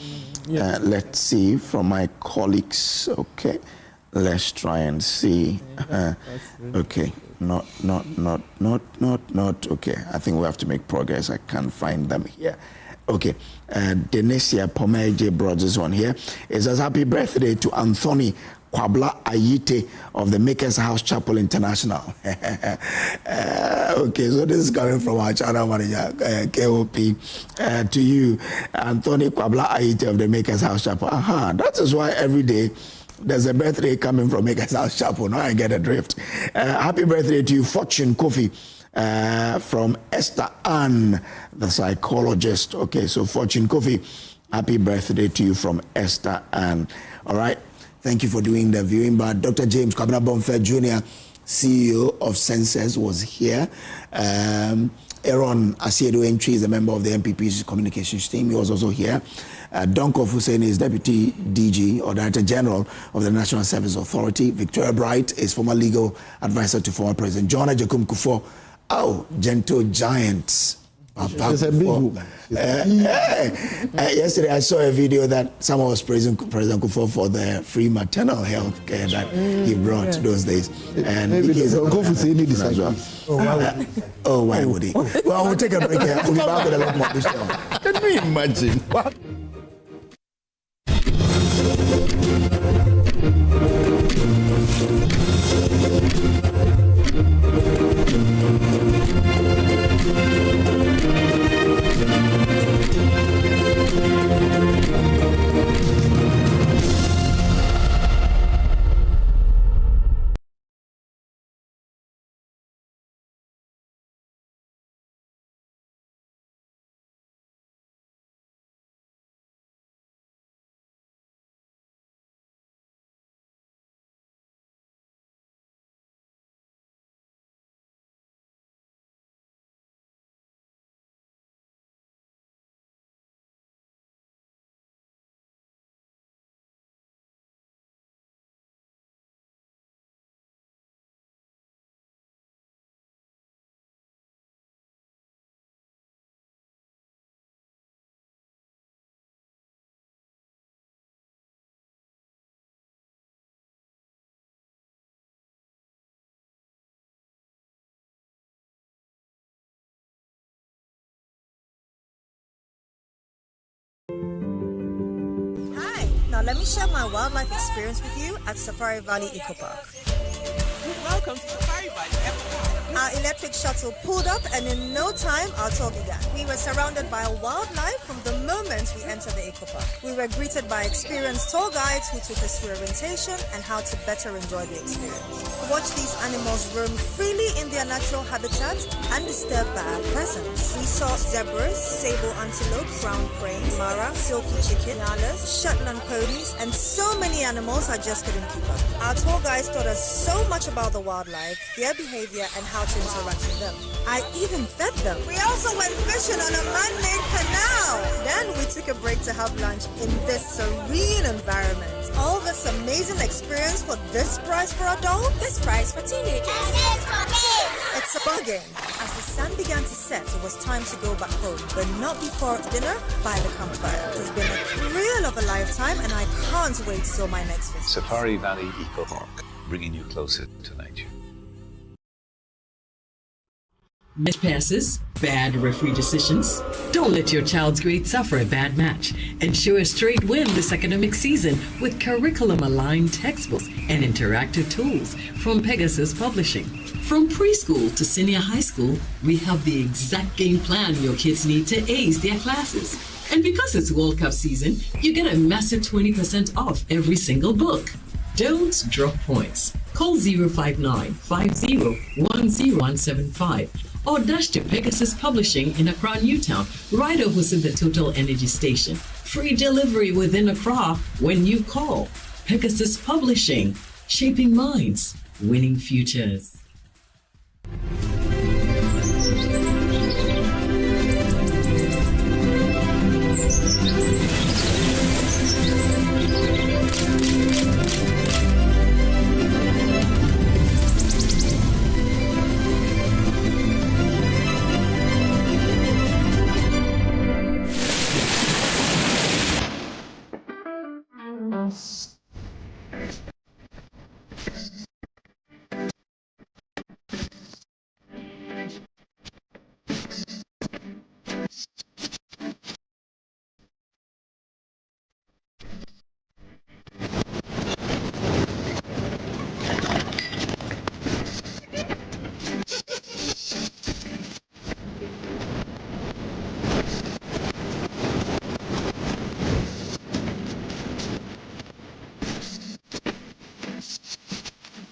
[SPEAKER 2] Let's see from my colleagues. Okay, let's try and see. Okay, not. Okay, I think we have to make progress. I can't find them here. Okay, Denesia Pomeje brought this one here. It says, happy birthday to Anthony Kwabla Ayite of the Makers House Chapel International. Okay, so this is coming from our channel manager, KOP, to you, Anthony Kwabla Ayite of the Makers House Chapel. That is why every day there's a birthday coming from Makers House Chapel. Now I get a drift. Happy birthday to you, Fortune Kofi. From Esther Ann, the psychologist. Okay, so Fortune Kofi, happy birthday to you from Esther Ann. All right, thank you for doing the viewing. But Dr. James Kwabena Bonfair Jr., CEO of Census, was here. Aaron Asiedo Entry is a member of the MPP's communications team. He was also here. Donko Hussein is Deputy DG or Director General of the National Service Authority. Victoria Bright is former legal advisor to former President John Ajakum Kufuor. Oh, gentle giants.
[SPEAKER 13] It's a big woman.
[SPEAKER 2] Yesterday I saw a video that someone was praising President Kufuor for the free maternal health care that he brought those days. And he is as well. Oh, why would he? Well, we'll take a break here. We'll be back with a lot more this show.
[SPEAKER 7] Can we imagine?
[SPEAKER 15] Now let me share my wildlife experience with you at Safari Valley Eco Park.
[SPEAKER 9] Welcome to Safari Valley Eco Park.
[SPEAKER 15] Our electric shuttle pulled up, and in no time our tour began. We were surrounded by wildlife from the moment we entered the eco park. We were greeted by experienced tour guides who took us through orientation and how to better enjoy the experience. Watch these animals roam freely in their natural habitat, undisturbed by our presence. We saw zebras, sable antelope, brown crane, mara, silky chicken, nyalas, Shetland ponies, and so many animals I just couldn't keep up. Our tour guides taught us so much about the wildlife, their behavior, and how to interact with them. I even fed them. We also went fishing on a man-made canal. Then we took a break to have lunch in this serene environment. All this amazing experience for this price for adults, this price for teenagers. It's a bargain. As the sun began to set, it was time to go back home, but not before dinner by the campfire. It's been a thrill of a lifetime, and I can't wait till my next visit.
[SPEAKER 20] Safari Valley Eco Park, bringing you closer to nature.
[SPEAKER 14] Mispasses, bad referee decisions. Don't let your child's grade suffer a bad match. Ensure a straight win this academic season with curriculum-aligned textbooks and interactive tools from Pegasus Publishing. From preschool to senior high school, we have the exact game plan your kids need to ace their classes. And because it's World Cup season, you get a massive 20% off every single book. Don't drop points. Call 059-5010-175 or dash to Pegasus Publishing in Accra, Newtown, right opposite the Total Energy Station. Free delivery within Accra when you call. Pegasus Publishing, shaping minds, winning futures.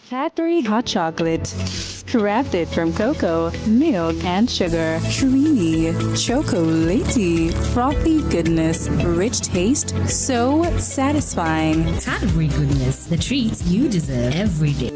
[SPEAKER 21] Cadbury hot chocolate, crafted from cocoa, milk, and sugar. Creamy, chocolatey, frothy goodness, rich taste, so satisfying.
[SPEAKER 18] Cadbury goodness, the treats you deserve every day.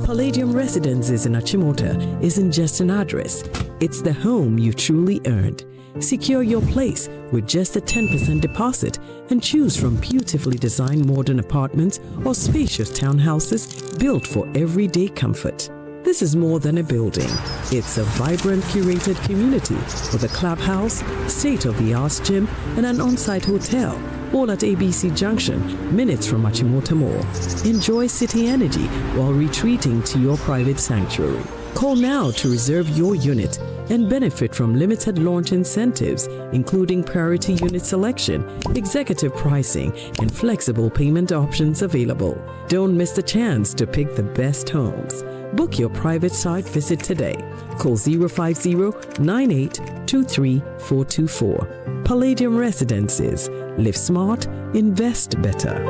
[SPEAKER 22] Palladium Residences in Achimota isn't just an address, it's the home you truly earned. Secure your place with just a 10% deposit and choose from beautifully designed modern apartments or spacious townhouses built for everyday comfort. This is more than a building. It's a vibrant, curated community with a clubhouse, state-of-the-art gym, and an on-site hotel, all at ABC Junction, minutes from Achimota Mall. Enjoy city energy while retreating to your private sanctuary. Call now to reserve your unit and benefit from limited launch incentives, including priority unit selection, executive pricing, and flexible payment options available. Don't miss the chance to pick the best homes. Book your private site visit today. Call 050-9823-424. Palladium Residences. Live smart, invest better.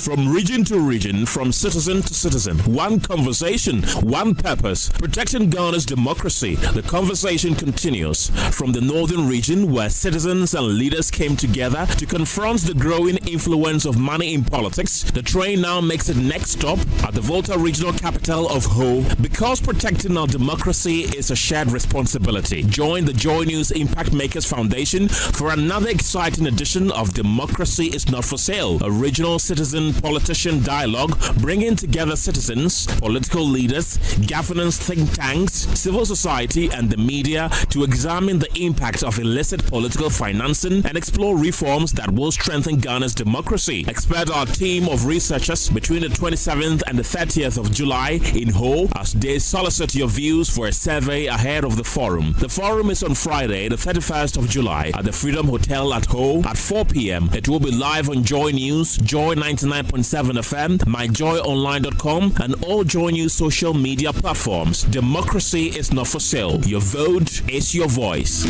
[SPEAKER 6] From region to region, from citizen to citizen. One conversation, one purpose. Protecting Ghana's democracy. The conversation continues from the northern region where citizens and leaders came together to confront the growing influence of money in politics. The train now makes its next stop at the Volta regional capital of Ho, because protecting our democracy is a shared responsibility. Join the Joy News Impact Makers Foundation for another exciting edition of Democracy is Not for Sale, a regional citizen-politician dialogue bringing together citizens, political leaders, governance think tanks, civil society and the media to examine the impact of illicit political financing and explore reforms that will strengthen Ghana's democracy. Expect our team of researchers between the 27th and the 30th of July in Ho as they solicit your views for a survey ahead of the forum. The forum is on Friday, the 31st of July at the Freedom Hotel at Ho at 4 p.m. It will be live on Joy News, Joy 99.7 FM, myjoyonline.com, and all Joy News social media platforms. Democracy is not for sale. Your vote is your voice.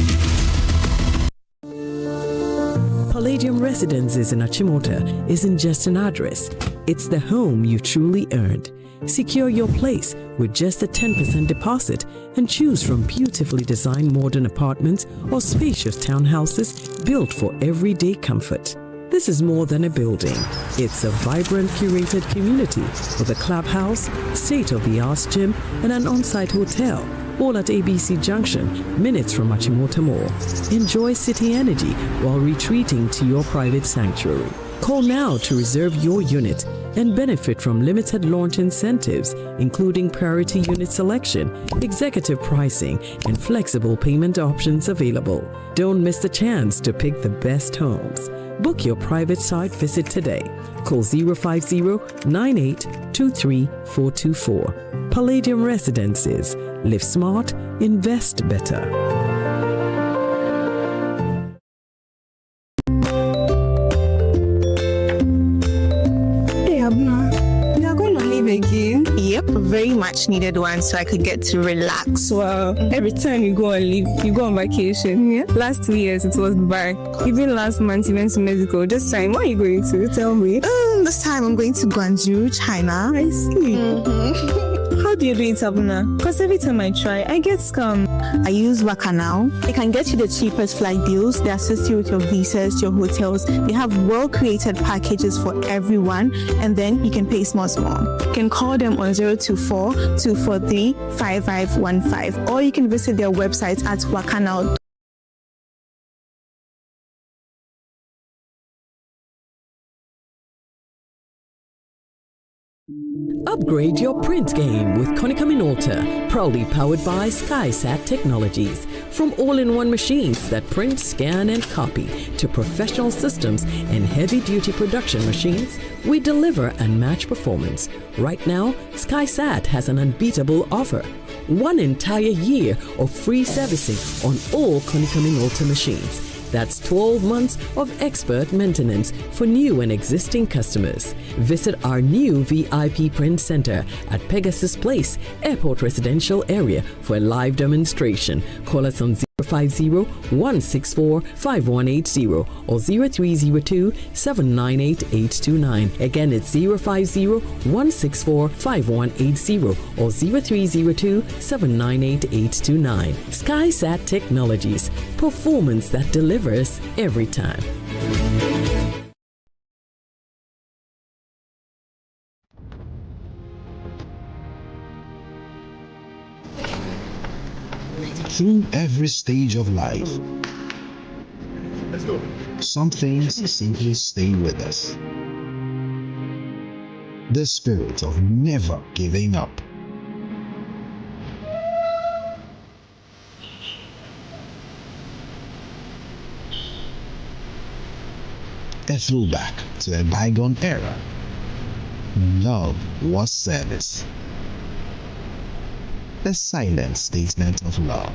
[SPEAKER 22] Palladium Residences in Achimota isn't just an address, it's the home you truly earned. Secure your place with just a 10% deposit and choose from beautifully designed modern apartments or spacious townhouses built for everyday comfort. This is more than a building. It's a vibrant, curated community with a clubhouse, state-of-the-art gym, and an on-site hotel, all at ABC Junction, minutes from Achimota Mall. Enjoy city energy while retreating to your private sanctuary. Call now to reserve your unit and benefit from limited launch incentives, including priority unit selection, executive pricing, and flexible payment options available. Don't miss the chance to pick the best homes. Book your private site visit today. Call 050-9823-424. Palladium Residences. Live smart, invest better.
[SPEAKER 5] Yep, very much needed one so I could get to relax. Wow. Every time you go on leave, you go on vacation. Yeah. Last 2 years it was Dubai. Even last month you went to Mexico. This time, where are you going to? Tell me. This time I'm going to Guangzhou, China. I see. How do you do it, Abuna? Because every time I try, I get scammed. I use Waka now. They can get you the cheapest flight deals. They assist you with your visas, your hotels. They have well-created packages for everyone, and then you can pay small. You can call them on 024-243-5515, or you can visit their website at wakanow.com.
[SPEAKER 22] Upgrade your print game with Konica Minolta, proudly powered by SkySat Technologies. From all-in-one machines that print, scan, and copy to professional systems and heavy-duty production machines, we deliver unmatched performance. Right now, SkySat has an unbeatable offer. 1 entire year of free servicing on all Konica Minolta machines. That's 12 months of expert maintenance for new and existing customers. Visit our new VIP print center at Pegasus Place, Airport Residential Area for a live demonstration. Call us on 050-164-5180 or 0302-798-829. Again, it's 050-164-5180 or 0302-798-829. SkySat Technologies, performance that delivers every time.
[SPEAKER 12] Through every stage of life, some things simply stay with us. The spirit of never giving up. A throwback to a bygone era. Love was service. The silent statement of love.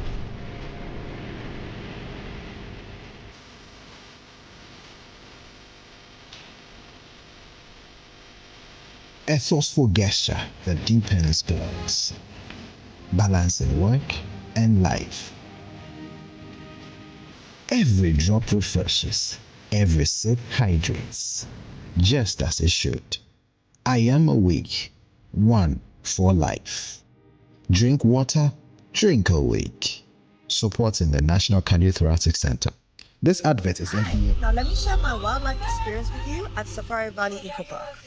[SPEAKER 12] A thoughtful gesture that deepens bonds, balancing work and life. Every drop refreshes, every sip hydrates, just as it should. I am awake. One for life. Drink water, drink awake. Supporting the National Cardiothoracic Center. This advert is NPA.
[SPEAKER 15] Now let me share my wildlife experience with you at Safari Valley Eco Park.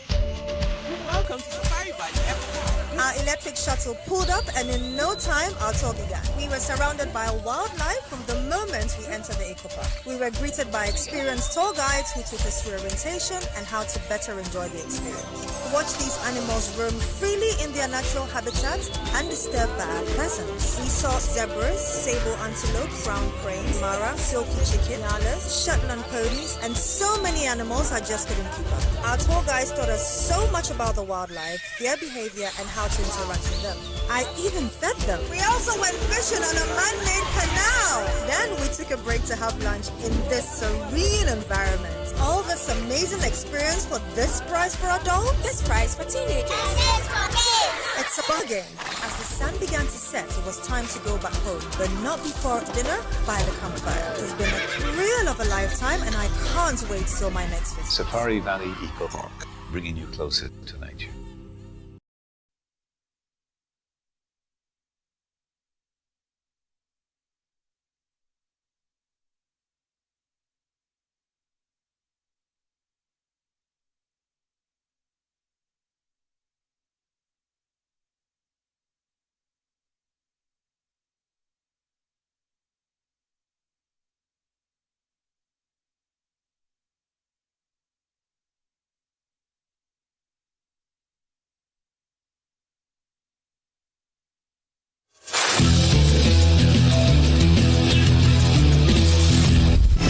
[SPEAKER 9] Welcome to Safari Valley Eco Park.
[SPEAKER 15] Our electric shuttle pulled up, and in no time, our tour began. We were surrounded by wildlife from the moment we entered the eco park. We were greeted by experienced tour guides who took us through orientation and how to better enjoy the experience. Watch these animals roam freely in their natural habitat undisturbed by our presence. We saw zebras, sable antelope, brown cranes, mara, silky chicken, nyalas, Shetland ponies, and so many animals I just couldn't keep up. Our tour guides taught us so much about the wildlife, their behavior, and how to interact with them. I even fed them. We also went fishing on a man-made canal. Then we took a break to have lunch in this serene environment. All this amazing experience for this price for adults, this price for teenagers. It's a bargain. As the sun began to set, it was time to go back home, but not before dinner by the campfire. It's been a thrill of a lifetime, and I can't wait till my next visit.
[SPEAKER 20] Safari Valley Eco Park, bringing you closer to nature.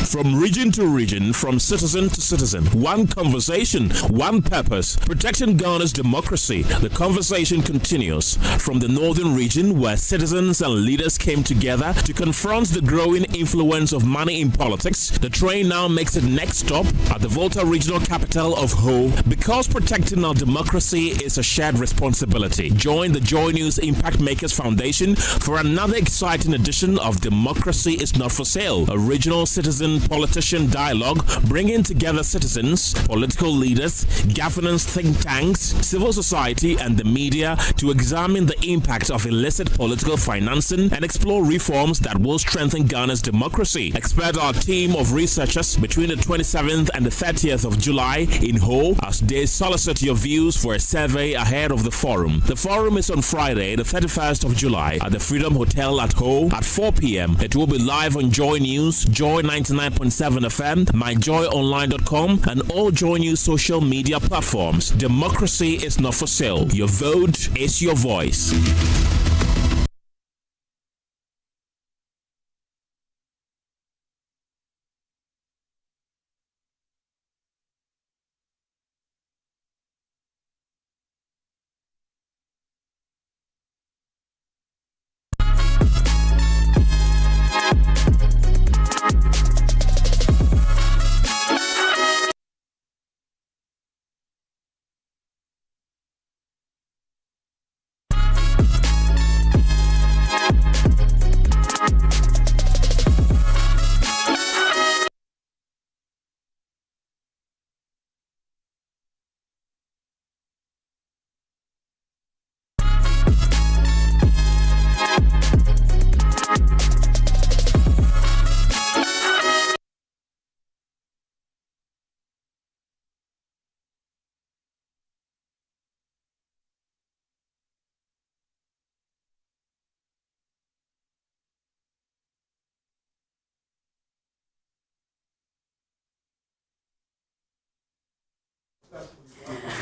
[SPEAKER 6] From region to region, from citizen to citizen, one conversation, one purpose, protecting Ghana's democracy. The conversation continues from the northern region, where citizens and leaders came together to confront the growing influence of money in politics. The train now makes its next stop at the Volta regional capital of Ho, because protecting our democracy is a shared responsibility. Join the Joy News Impact Makers Foundation for another exciting edition of Democracy is Not for Sale, a regional citizen politician dialogue bringing together citizens, political leaders, governance think tanks, civil society, and the media to examine the impact of illicit political financing and explore reforms that will strengthen Ghana's democracy. Expect our team of researchers between the 27th and the 30th of July in Ho as they solicit your views for a survey ahead of the forum. The forum is on Friday, the 31st of July at the Freedom Hotel at Ho at 4 p.m. It will be live on Joy News, Joy 99.7 FM, myjoyonline.com, and all Joy News social media platforms. Democracy is not for sale. Your vote is your voice.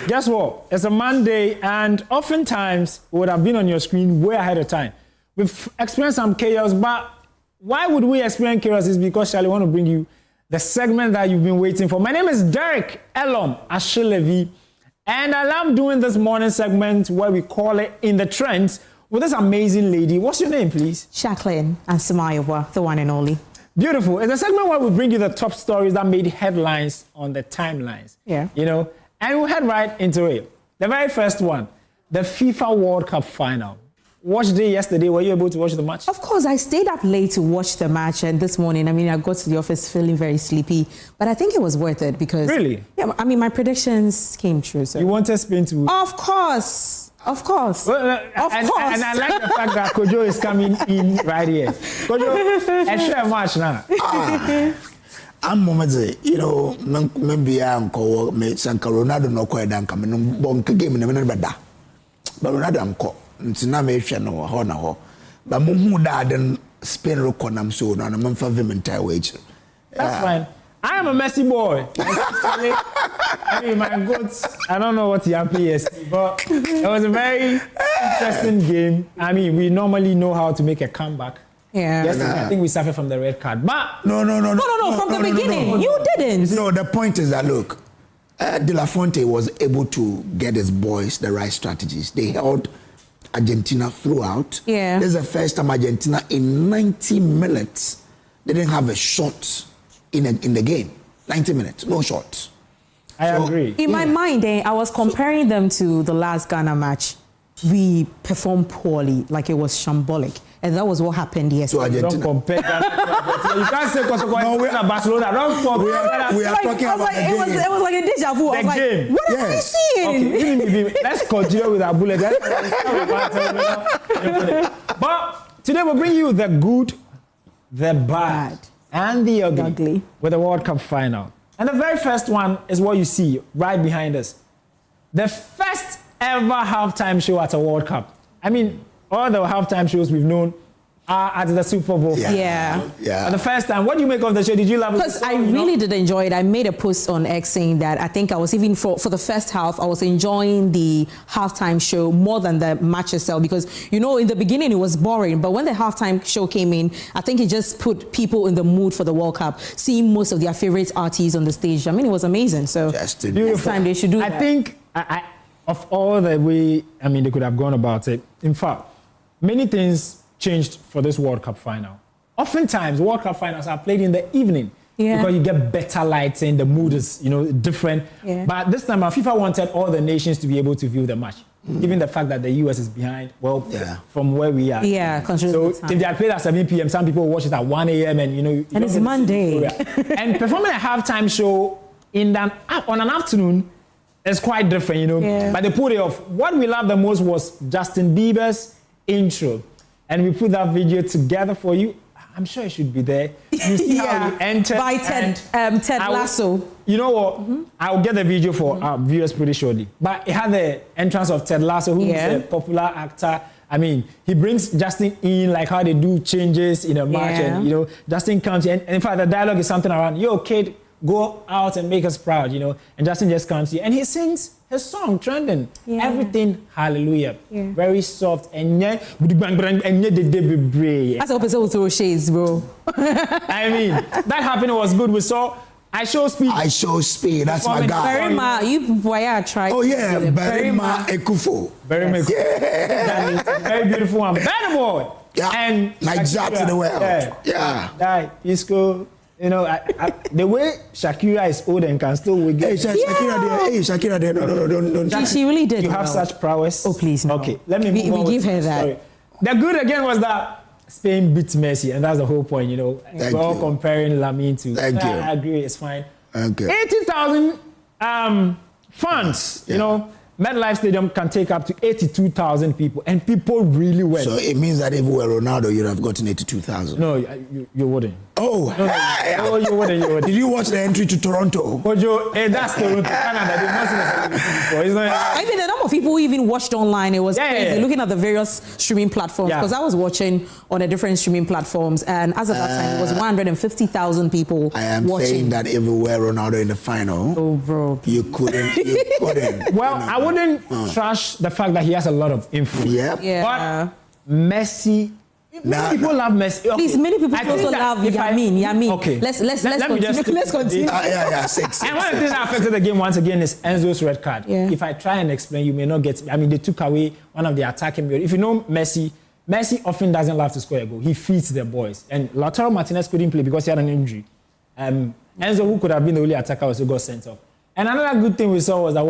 [SPEAKER 16] Guess what? It's a Monday, and oftentimes we would have been on your screen way ahead of time. We've experienced some chaos, but why would we experience chaos? Is because Charlie want to bring you the segment that you've been waiting for. My name is Derek Elom Ashilevi, and I love doing this morning segment where we call it In the Trends with this amazing lady. What's your name, please?
[SPEAKER 1] Jacqueline Ansemayewa, the one and only.
[SPEAKER 16] Beautiful. It's a segment where we bring you the top stories that made headlines on the timelines.
[SPEAKER 1] Yeah.
[SPEAKER 16] You know, and we'll head right into it. The very first one, the FIFA World Cup final. watch day yesterday. Were you able to watch the match?
[SPEAKER 1] Of course, I stayed up late to watch the match, and this morning, I mean, I got to the office feeling very sleepy, but I think it was worth it because...
[SPEAKER 16] Really?
[SPEAKER 1] Yeah, I mean, my predictions came true. So.
[SPEAKER 16] You wanted Spain to...
[SPEAKER 1] Of course. Of course.
[SPEAKER 16] Well,
[SPEAKER 1] of course.
[SPEAKER 16] And I like the fact that Kojo is coming in right here. Kojo, a share match now.
[SPEAKER 2] I'm Momadze, you know, maybe I'm called Sanka Ronaldo no quite done coming on bonk game in the minute, but Ronaldo am called. It's not me, no, honor. But Mumu dad and Spain Roconam so on a month of him entire wage.
[SPEAKER 16] That's fine. I am a messy boy. I mean, my goods, I don't know what the happy is, but it was a very interesting game. I mean, we normally know how to make a comeback.
[SPEAKER 1] Yeah.
[SPEAKER 16] Yesterday, I think we suffered from the red card. But
[SPEAKER 2] No,
[SPEAKER 1] from the beginning. You didn't.
[SPEAKER 2] No, the point is that, look, De La Fuente was able to get his boys the right strategies. They held Argentina throughout.
[SPEAKER 1] Yeah.
[SPEAKER 2] This is the first time Argentina in 90 minutes didn't have a shot in the game. 90 minutes, no shots.
[SPEAKER 16] I agree.
[SPEAKER 1] In my mind, I was comparing them to the last Ghana match. We performed poorly, like it was shambolic. And that was what happened yesterday.
[SPEAKER 2] Don't
[SPEAKER 16] compare Ghana to Argentina. You can't say Kojo Barcelona. Don't compare.
[SPEAKER 2] We are talking about the game.
[SPEAKER 1] It was like a deja vu. I was
[SPEAKER 16] game.
[SPEAKER 1] Like, what am I seeing?
[SPEAKER 16] Okay, let's continue with our bullet. But today we'll bring you the good, the bad, and the ugly with the World Cup final. And the very first one is what you see right behind us. The first ever halftime show at a World Cup. I mean, all the halftime shows we've known are at the Super Bowl.
[SPEAKER 1] Yeah.
[SPEAKER 16] For the first time, what do you make of the show? Did you love it?
[SPEAKER 1] Because I really did enjoy it. I made a post on X saying that I think I was even for the first half, I was enjoying the halftime show more than the match itself because, you know, in the beginning it was boring, but when the halftime show came in, I think it just put people in the mood for the World Cup, seeing most of their favorite artists on the stage. I mean, it was amazing. So next time they should do that.
[SPEAKER 16] I think of all the way, I mean, they could have gone about it. In fact, many things changed for this World Cup final. Oftentimes, World Cup finals are played in the evening because you get better lighting, the mood is, you know, different.
[SPEAKER 1] Yeah.
[SPEAKER 16] But this time, FIFA wanted all the nations to be able to view the match, given the fact that the US is behind, from where we are.
[SPEAKER 1] Yeah,
[SPEAKER 16] so if they had played at 7 p.m., some people watch it at 1 a.m. and, you know.
[SPEAKER 1] And it's Monday.
[SPEAKER 16] And performing a halftime show on an afternoon is quite different, you know.
[SPEAKER 1] Yeah.
[SPEAKER 16] But they put it off. What we loved the most was Justin Bieber's intro. And we put that video together for you. I'm sure it should be there. You see how he entered.
[SPEAKER 1] By Ted Lasso.
[SPEAKER 16] You know what? I'll get the video for our viewers pretty shortly. But it had the entrance of Ted Lasso, who is a popular actor. I mean, he brings Justin in, like how they do changes in a match. And, you know, Justin comes in. And in fact, the dialogue is something around, yo, kid, go out and make us proud, you know. And Justin just comes in. And he sings his song, trending. Everything, hallelujah. Very soft. And
[SPEAKER 1] as a person who throw shades, bro.
[SPEAKER 16] I mean, that happened, it was good. We saw I Show Speed.
[SPEAKER 2] That's my guy.
[SPEAKER 1] Berima, you boy, try.
[SPEAKER 2] Oh yeah, Berima Ekufo.
[SPEAKER 16] Berima Ekufo. Very beautiful one. Better boy.
[SPEAKER 2] Yeah.
[SPEAKER 16] And
[SPEAKER 2] like that to the world.
[SPEAKER 16] Yeah. Isco. You know, the way Shakira is old and can still wiggle.
[SPEAKER 2] Hey, Shakira there. No, don't.
[SPEAKER 1] She really did.
[SPEAKER 16] You have such prowess.
[SPEAKER 1] Oh, please. No.
[SPEAKER 16] Okay, let me move on.
[SPEAKER 1] We give her that.
[SPEAKER 16] Story. The good again was that Spain beat Messi, and that's the whole point, you know. We're all comparing Lamine to.
[SPEAKER 2] Thank you.
[SPEAKER 16] I agree, it's fine.
[SPEAKER 2] Okay.
[SPEAKER 16] 80,000 fans, you know. MetLife Stadium can take up to 82,000 people, and people really went.
[SPEAKER 2] So it means that if we were Ronaldo, you'd have gotten 82,000.
[SPEAKER 16] No, you wouldn't.
[SPEAKER 2] Oh,
[SPEAKER 16] no, you wouldn't.
[SPEAKER 2] Did you watch the entry to Toronto?
[SPEAKER 16] Kojo, that's Toronto, Canada. They've not seen a celebrity before. It's not.
[SPEAKER 1] I mean, the number of people who even watched online, it was crazy. Looking at the various streaming platforms, because I was watching on the different streaming platforms, and as of that time, it was 150,000 people.
[SPEAKER 2] I am
[SPEAKER 1] watching.
[SPEAKER 2] saying that if we were Ronaldo in the final,
[SPEAKER 1] oh, bro,
[SPEAKER 2] you couldn't.
[SPEAKER 16] Well, I wouldn't trash the fact that he has a lot of influence.
[SPEAKER 1] Yeah.
[SPEAKER 16] But Messi. Many people love Messi. Okay.
[SPEAKER 1] Please, many people also love Yamin.
[SPEAKER 16] Okay.
[SPEAKER 1] Let's continue. Let's continue.
[SPEAKER 2] Six.
[SPEAKER 16] And one of the things that affected the game once again is Enzo's red card.
[SPEAKER 1] Yeah.
[SPEAKER 16] If I try and explain, you may not get. I mean, they took away one of the attacking midfielders. If you know Messi often doesn't love to score a goal. He feeds the boys. And Lautaro Martinez couldn't play because he had an injury. Enzo, who could have been the only attacker, also got sent off. And another good thing we saw was that,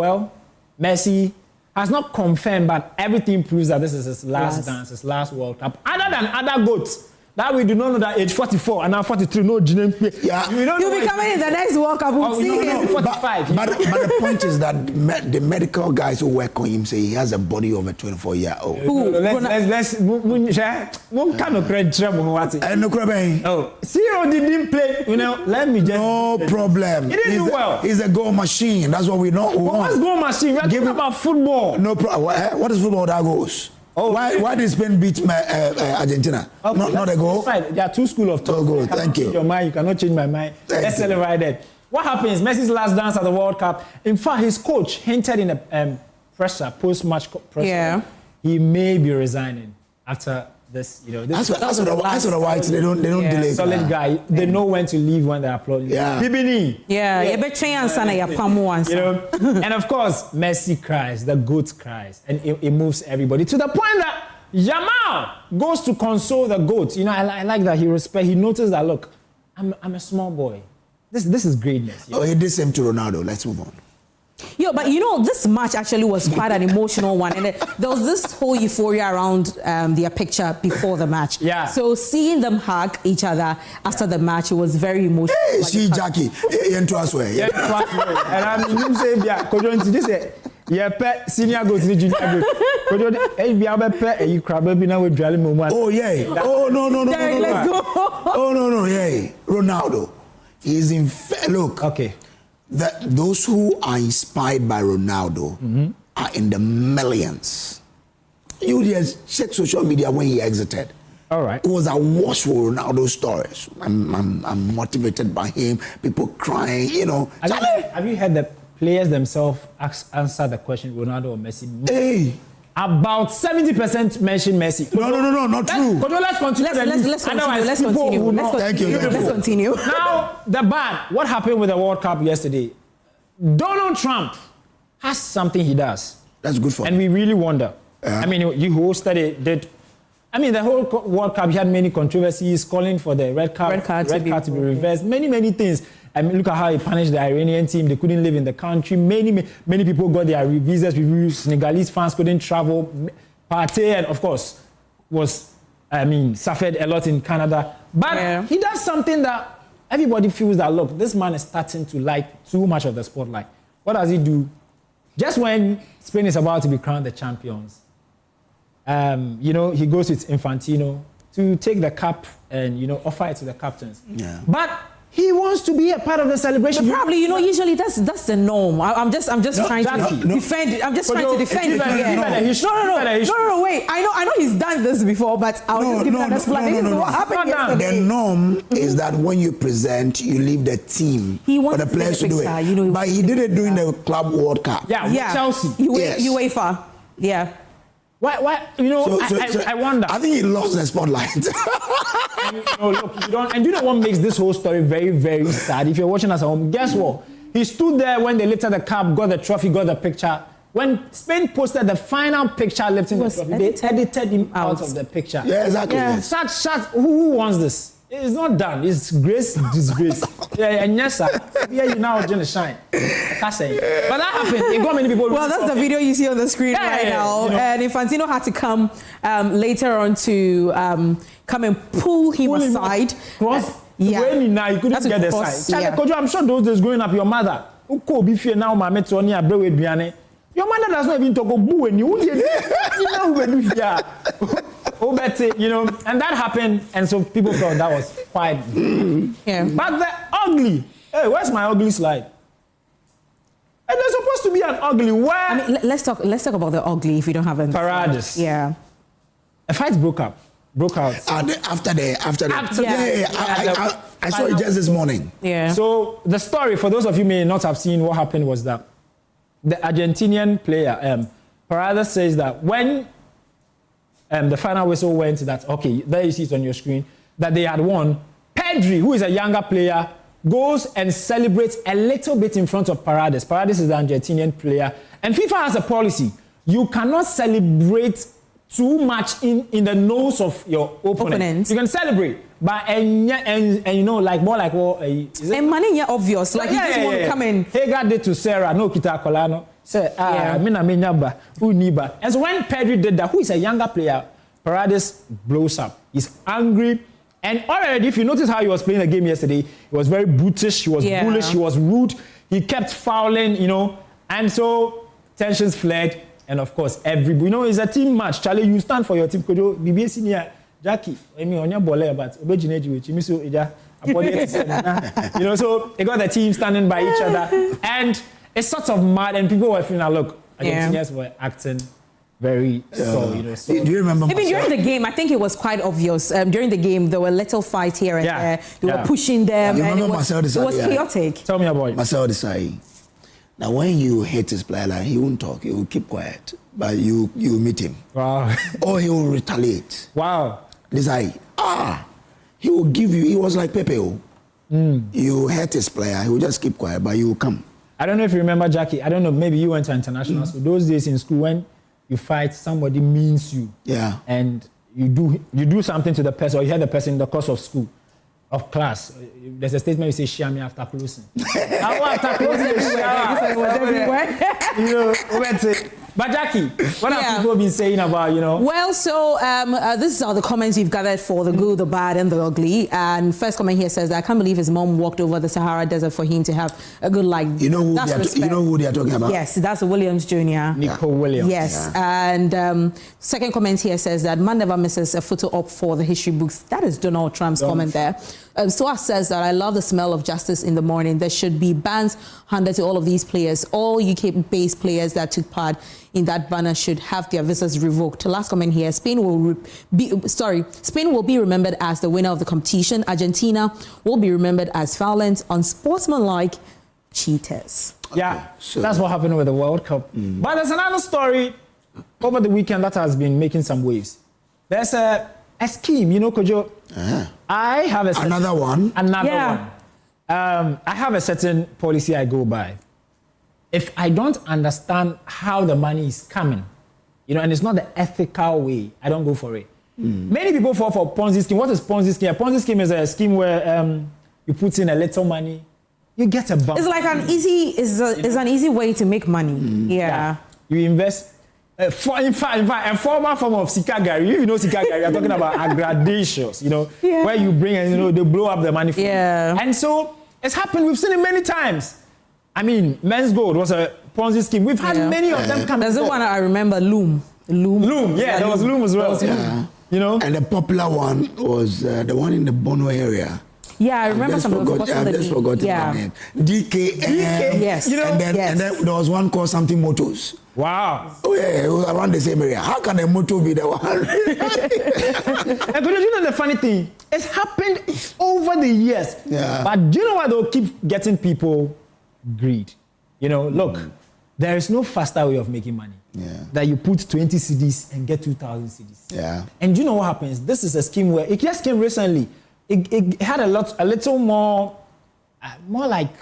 [SPEAKER 16] Messi has not confirmed, but everything proves that this is his last dance, his last World Cup. Other than other goats that we do not know that age 44 and now 43, no Ginem.
[SPEAKER 13] Yeah.
[SPEAKER 1] You'll be coming in the next World Cup. We'll see him.
[SPEAKER 16] 45.
[SPEAKER 13] But the point is that the medical guys who work on him say he has a body of a 24-year-old.
[SPEAKER 16] Let's Ciro didn't play, let me just...
[SPEAKER 13] No problem.
[SPEAKER 16] He didn't do well.
[SPEAKER 13] He's a goal machine. That's what we know.
[SPEAKER 16] What's goal machine? We're talking about football.
[SPEAKER 13] No problem. What is football that goes? Oh, why did Spain beat Argentina? Okay, not a goal?
[SPEAKER 16] Fine. There are two schools of thought.
[SPEAKER 13] Oh, good. Thank you.
[SPEAKER 16] Your mind, you cannot change my mind. Let's celebrate it. What happens? Messi's last dance at the World Cup. In fact, his coach hinted in a post-match presser, he may be resigning after this.
[SPEAKER 13] That's what the whites they don't delay.
[SPEAKER 16] Solid guy. They know when to leave when they're applauding.
[SPEAKER 13] Yeah.
[SPEAKER 16] Bibini. And of course, Messi cries. The goat cries, and it moves everybody to the point that Jamal goes to console the goat. I like that he noticed that. Look, I'm a small boy. This is greatness.
[SPEAKER 13] Oh, he did same to Ronaldo. Let's move on.
[SPEAKER 1] Yeah, but this match actually was quite an emotional one, and there was this whole euphoria around their picture before the match.
[SPEAKER 16] Yeah.
[SPEAKER 1] So seeing them hug each other after the match, it was very emotional.
[SPEAKER 13] Hey, see Jackie, into us way.
[SPEAKER 16] And I mean, you say, Kojo, into this, pet senior goes to junior goes. Kojo, hey, be able pet, you crab, baby, now we're drilling moment.
[SPEAKER 13] Oh yeah. Oh no.
[SPEAKER 1] Let's go.
[SPEAKER 13] Oh no. Yeah, Ronaldo, he's in. Look.
[SPEAKER 16] Okay.
[SPEAKER 13] Those who are inspired by Ronaldo are in the millions. You just check social media when he exited.
[SPEAKER 16] All right.
[SPEAKER 13] It was a wash with Ronaldo stories. I'm motivated by him. People crying,
[SPEAKER 16] Have you heard the players themselves answer the question, Ronaldo or Messi?
[SPEAKER 13] Hey.
[SPEAKER 16] About 70% mention Messi.
[SPEAKER 13] No, not true.
[SPEAKER 16] Let's continue.
[SPEAKER 1] Let's continue.
[SPEAKER 16] Now, the ban. What happened with the World Cup yesterday? Donald Trump has something he does.
[SPEAKER 13] That's good for him.
[SPEAKER 16] And we really wonder. I mean, you hosted it. The whole World Cup, he had many controversies, calling for the red card to be reversed, many things. Look at how he punished the Iranian team. They couldn't live in the country. Many people got their visas reviewed. Senegalese fans couldn't travel. Partey, and of course, suffered a lot in Canada. But he does something that everybody feels that, look, this man is starting to like too much of the spotlight. What does he do? Just when Spain is about to be crowned the champions, he goes with Infantino to take the cup and, offer it to the captains.
[SPEAKER 13] Yeah.
[SPEAKER 16] But he wants to be a part of the celebration.
[SPEAKER 1] But probably, usually that's the norm. I'm just trying to defend. I'm just trying to defend it. No, wait. I know he's done this before, but I'll just give an explanation. What happened yesterday?
[SPEAKER 13] The norm is that when you present, you leave the team for the players to do it. But he did it during the Club World Cup.
[SPEAKER 16] Yeah. Chelsea.
[SPEAKER 1] UEFA. Yeah.
[SPEAKER 16] Why? I wonder.
[SPEAKER 13] I think he lost the spotlight.
[SPEAKER 16] And you know what makes this whole story very, very sad? If you're watching us at home, guess what? He stood there when they lifted the cup, got the trophy, got the picture. When Spain posted the final picture lifting the trophy, they edited him out of the picture.
[SPEAKER 13] Yeah, exactly.
[SPEAKER 16] Yeah. Such. Who wants this? It's not done. It's disgrace. And yes, sir. Yeah, you now going to shine. That's it. But that happened. It got many people.
[SPEAKER 1] Well, that's the video you see on the screen right now. And Infantino had to come later on to come and pull him aside.
[SPEAKER 16] Now you couldn't get the side. Kojo, I'm sure those days growing up, your mother, your mother does not even talk about boo and you and that happened, and so people thought that was quite.
[SPEAKER 1] Yeah.
[SPEAKER 16] But the ugly. Hey, where's my ugly slide? And there's supposed to be an ugly. Where?
[SPEAKER 1] Let's talk about the ugly if you don't have any.
[SPEAKER 16] Paradis.
[SPEAKER 1] Yeah.
[SPEAKER 16] A fight broke out.
[SPEAKER 13] After I saw it just this morning.
[SPEAKER 1] Yeah.
[SPEAKER 16] So the story, for those of you may not have seen, what happened was that the Argentinian player, Paradis, says that when the final whistle went, that, okay, there you see it on your screen, that they had won, Pedri, who is a younger player, goes and celebrates a little bit in front of Paradis. Paradis is the Argentinian player. And FIFA has a policy. You cannot celebrate too much in the nose of your opponent. You can celebrate, But and you know, like more like what is it?
[SPEAKER 1] And money, yeah, obvious. Like you just want to come in.
[SPEAKER 16] Hagar did to Sarah, no kita kolano. Say, mina menyaba, uniba. And so when Pedri did that, who is a younger player, Paredes blows up. He's angry. And already, if you notice how he was playing the game yesterday, he was very brutish, he was bullish, he was rude, he kept fouling, you know. And so tensions flared. And of course, it's a team match. Charlie, you stand for your team. Kojo, BBA senior, Jackie, I mean, on your ball, but you know, so they got the team standing by each other. And it's sort of mad, and people were feeling, look, Argentinians were acting very so, you know. So.
[SPEAKER 2] Do you remember?
[SPEAKER 1] Even during the game, I think it was quite obvious. During the game, there were little fights here and there. They were pushing them, and it was chaotic.
[SPEAKER 16] Tell me about it.
[SPEAKER 2] Marcel Desailly. Now, when you hate his player, like, he won't talk, he will keep quiet, but you meet him.
[SPEAKER 16] Wow.
[SPEAKER 2] Or he will retaliate.
[SPEAKER 16] Wow.
[SPEAKER 2] Desailly, he will give you, he was like Pepe. You hate his player, he will just keep quiet, but you will come.
[SPEAKER 16] I don't know if you remember, Jackie, I don't know, maybe you went to international school. Those days in school, when you fight, somebody means you.
[SPEAKER 2] Yeah.
[SPEAKER 16] And you do something to the person, or you hear the person in the course of school, of class. There's a statement you say, share me after closing. After closing, it was everywhere. You know, but Jackie, what have people been saying about, you know?
[SPEAKER 1] Well, so this is all the comments we've gathered for the good, the bad, and the ugly. And first comment here says that I can't believe his mom walked over the Sahara Desert for him to have a good life.
[SPEAKER 2] You know who they are talking about?
[SPEAKER 1] Yes, that's Williams Jr.
[SPEAKER 16] Nico Williams.
[SPEAKER 1] Yes, and second comment here says that man never misses a photo op for the history books. That is Donald Trump's comment there. Soa says that I love the smell of justice in the morning. There should be bans handed to all of these players. All UK-based players that took part in that banner should have their visas revoked. The last comment here: Spain will be remembered as the winner of the competition. Argentina will be remembered as violent, unsportsmanlike cheaters.
[SPEAKER 16] Yeah, that's what happened with the World Cup. But there's another story over the weekend that has been making some waves. There's a scheme, you know, Kojo. I have
[SPEAKER 2] another one.
[SPEAKER 16] I have a certain policy I go by. If I don't understand how the money is coming, you know, and it's not the ethical way, I don't go for it. Many people fall for Ponzi scheme. What is Ponzi scheme? A Ponzi scheme is a scheme where you put in a little money, you get a bump.
[SPEAKER 1] It's like an easy way to make money.
[SPEAKER 16] You invest. In fact, a former form of sikagari. If you know sikagari, I'm talking about aggradations, you know, where you bring and, you know, they blow up the money for you. And so it's happened. We've seen it many times. I mean, Men's Gold was a Ponzi scheme. We've had many of them come.
[SPEAKER 1] There's the one I remember, Loom.
[SPEAKER 16] There was Loom as well. You know,
[SPEAKER 2] and the popular one was the one in the Bono area.
[SPEAKER 1] Yeah, I remember some of
[SPEAKER 2] the I've just forgotten the name. DK.
[SPEAKER 1] Yes.
[SPEAKER 2] You know, and then there was one called something Motors.
[SPEAKER 16] Wow.
[SPEAKER 2] Oh yeah, it was around the same area. How can a motor be the one?
[SPEAKER 16] And you know the funny thing? It's happened over the years. But do you know what? They'll keep getting people greed. You know, look, there is no faster way of making money. That you put 20 CDs and get 2,000 CDs. And do you know what happens? This is a scheme where it just came recently. It had a little more like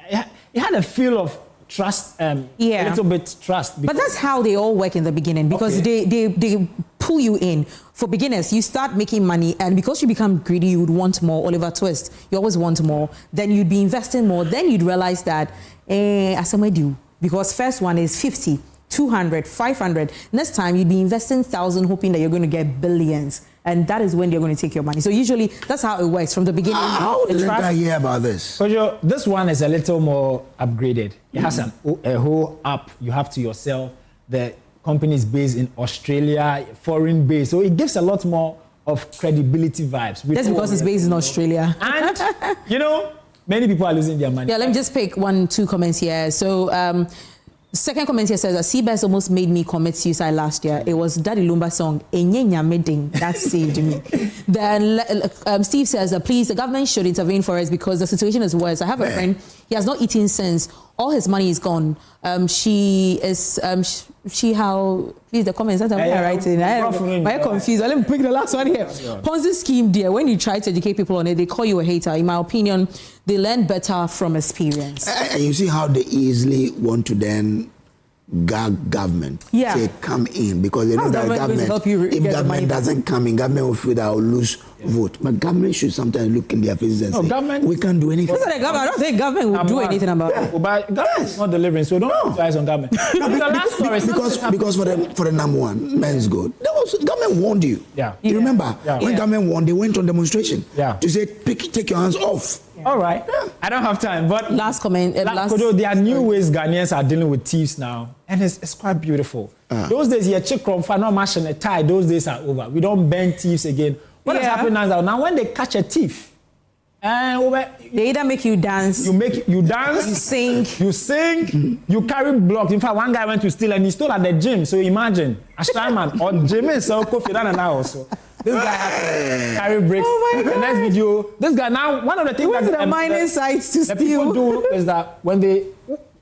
[SPEAKER 16] it had a feel of trust, a little bit trust.
[SPEAKER 1] But that's how they all work in the beginning, because they pull you in. For beginners, you start making money, and because you become greedy, you would want more. Oliver Twist, you always want more. Then you'd be investing more. Then you'd realize that, as I do, because first one is 50, 200, 500. Next time you'd be investing 1,000, hoping that you're going to get billions. And that is when they're going to take your money. So usually that's how it works from the beginning.
[SPEAKER 2] How did I hear about this?
[SPEAKER 16] Kojo, this one is a little more upgraded. It has a whole app you have to yourself. The company is based in Australia, foreign based. So it gives a lot more of credibility vibes.
[SPEAKER 1] That's because it's based in Australia.
[SPEAKER 16] And, you know, many people are losing their money.
[SPEAKER 1] Yeah, let me just pick 2 comments here. So, second comment here says that Seabass almost made me commit suicide last year. It was Daddy Lumba's song, Enyenya Medding. That saved me. Then Steve says that please, the government should intervene for us because the situation is worse. I have a friend, he has not eaten since. All his money is gone. Please, the comments, that's what I'm writing. I'm confused. Let me pick the last one here. Ponzi scheme, dear, when you try to educate people on it, they call you a hater. In my opinion, they learn better from experience.
[SPEAKER 2] And you see how they easily want to then gag government. Say come in, because they know that government, if government doesn't come in, government will feel that will lose vote. But government should sometimes look in their faces and say,
[SPEAKER 16] government,
[SPEAKER 2] we can't do anything.
[SPEAKER 1] I don't think government will do anything about it.
[SPEAKER 16] But government is not delivering, so don't put eyes on government.
[SPEAKER 2] Because for the number one, men's good, government warned you.
[SPEAKER 16] Yeah.
[SPEAKER 2] You remember? When government warned, they went on demonstration to say, take your hands off.
[SPEAKER 16] All right. I don't have time, but
[SPEAKER 1] last comment.
[SPEAKER 16] Kojo, there are new ways Ghanaians are dealing with thieves now, and it's quite beautiful. Those days, those days are over. We don't bend thieves again. What has happened now when they catch a thief,
[SPEAKER 1] they either make you dance.
[SPEAKER 16] You dance. You sing. You carry blocks. In fact, one guy went to steal and he stole at the gym. So imagine a strongman or Jimmy is so confident now also. This guy has to carry bricks. The next video, this guy now, one of the things that
[SPEAKER 1] the mining sites to
[SPEAKER 16] the people do is that when they,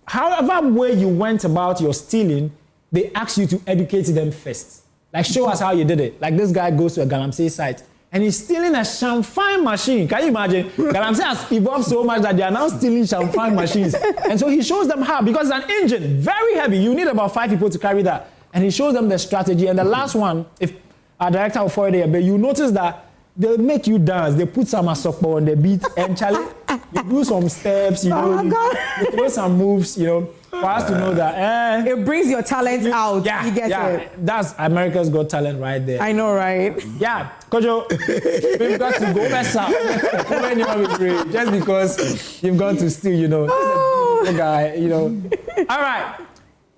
[SPEAKER 16] however way you went about your stealing, they ask you to educate them first. Like, show us how you did it. Like, this guy goes to a Galamsey site and he's stealing a champagne machine. Can you imagine? Galamsey has evolved so much that they are now stealing champagne machines. And so he shows them how, because it's an engine, very heavy. You need about 5 people to carry that. And he shows them the strategy. And the last one, if our director will forward it, but you notice that they make you dance. They put some asokpo on the beat, and Charlie, you do some steps, you throw some moves, for us to know that.
[SPEAKER 1] It brings your talent out.
[SPEAKER 16] Yeah,
[SPEAKER 1] you get it.
[SPEAKER 16] That's America's Got Talent right there.
[SPEAKER 1] I know, right?
[SPEAKER 16] Yeah, Kojo, we've got to go mess up when you want to pray, just because you've gone to steal, This is a beautiful guy, All right,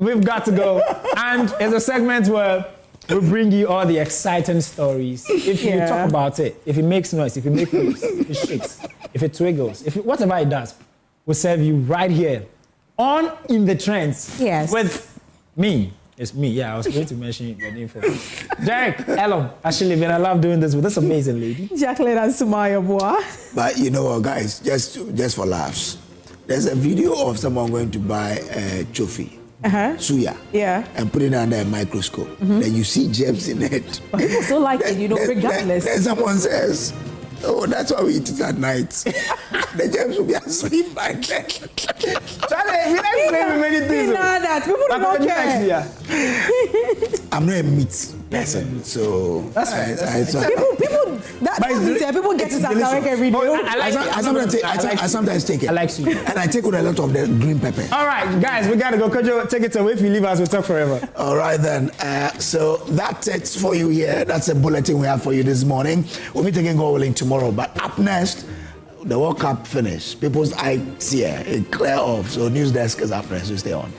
[SPEAKER 16] we've got to go, and it's a segment where we bring you all the exciting stories. If you talk about it, if it makes noise, if it makes moves, if it shakes, if it twiggles, whatever it does, we'll serve you right here on In the Trends.
[SPEAKER 1] Yes.
[SPEAKER 16] With me. It's me. Yeah, I was going to mention your name first. Derek, Ellen, Ashley, man, I love doing this with this amazing lady.
[SPEAKER 1] Jacqueline and Sumaya Bois.
[SPEAKER 2] But you know what, guys, just for laughs, there's a video of someone going to buy a trophy. Suya, and put it under a microscope. Then you see gems in it.
[SPEAKER 1] But people still like it, regardless.
[SPEAKER 2] Then someone says, "Oh, that's why we eat it at night." The gems will be asleep by then.
[SPEAKER 16] Charlie, we like playing with many things.
[SPEAKER 1] That people don't care.
[SPEAKER 2] I'm not a meat person, so
[SPEAKER 16] that's right.
[SPEAKER 1] People get it at every day.
[SPEAKER 2] I sometimes take it.
[SPEAKER 16] I like sweet.
[SPEAKER 2] And I take with a lot of the green pepper.
[SPEAKER 16] All right, guys, we gotta go. Kojo, take it away. If you leave us, we'll talk forever.
[SPEAKER 2] All right then. So that's it for you here. That's a bulletin we have for you this morning. We'll be taking goaling tomorrow. But up next, the World Cup finished. People's eyes here, it clear off. So news desk is up next. So stay on.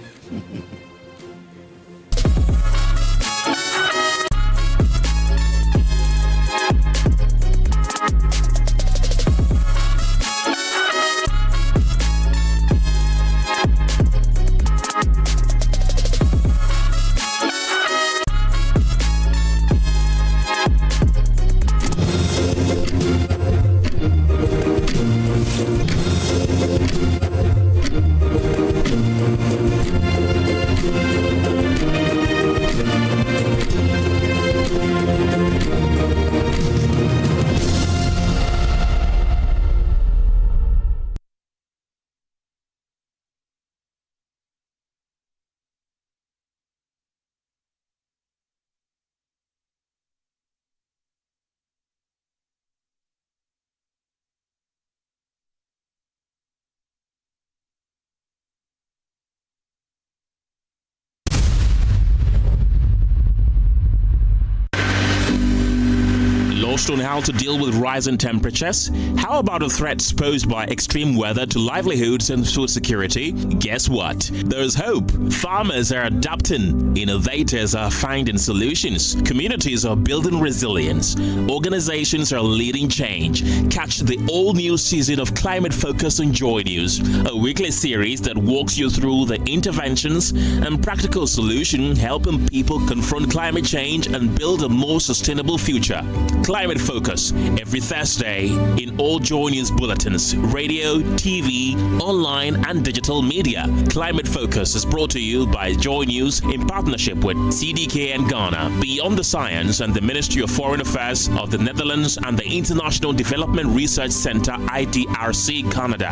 [SPEAKER 6] On how to deal with rising temperatures? How about the threats posed by extreme weather to livelihoods and food security? Guess what? There's hope. Farmers are adapting. Innovators are finding solutions. Communities are building resilience. Organizations are leading change. Catch the all-new season of Climate Focus on Joy News, a weekly series that walks you through the interventions and practical solutions helping people confront climate change and build a more sustainable future. Climate Focus every Thursday in all Joy News bulletins, radio, TV, online, and digital media. Climate Focus is brought to you by Joy News in partnership with CDK and Ghana, Beyond the Science, and the Ministry of Foreign Affairs of the Netherlands and the International Development Research Center, ITRC, Canada.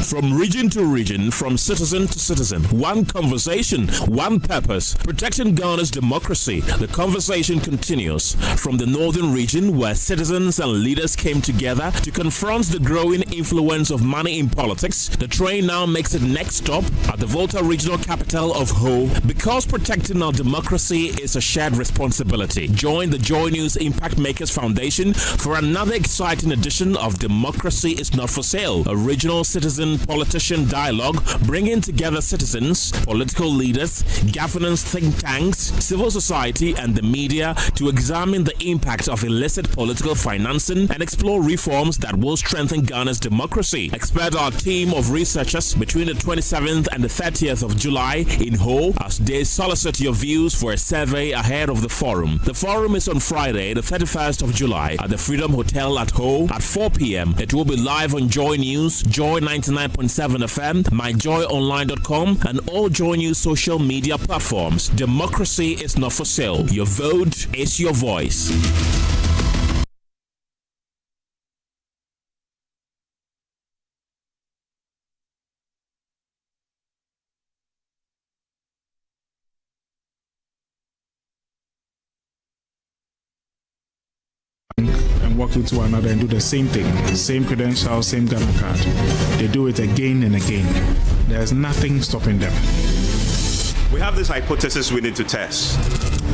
[SPEAKER 6] From region to region, from citizen to citizen, one conversation, one purpose, protecting Ghana's democracy. The conversation continues from the northern region, where citizens and leaders came together to confront the growing influence of money in politics. The train now makes its next stop at the Volta regional capital of Ho, because protecting our democracy is a shared responsibility. Join the Joy News Impact Makers Foundation for another exciting edition of Democracy is Not for Sale, a regional citizen-politician dialogue bringing together citizens, political leaders, governance think tanks, civil society, and the media to examine the impact of illicit political financing and explore reforms that will strengthen Ghana's democracy. Expect our team of researchers between the 27th and the 30th of July in Ho as they solicit your views for a survey ahead of the forum. The forum is on Friday, the 31st of July at the Freedom Hotel at Ho at 4 p.m. It will be live on Joy News, Joy 99.7 FM, myjoyonline.com, and all Joy News social media platforms. Democracy is not for sale. Your vote is your voice.
[SPEAKER 3] Walk into another and do the same thing, same credentials, same Ghana card. They do it again and again. There's nothing stopping them.
[SPEAKER 17] We have this hypothesis we need to test.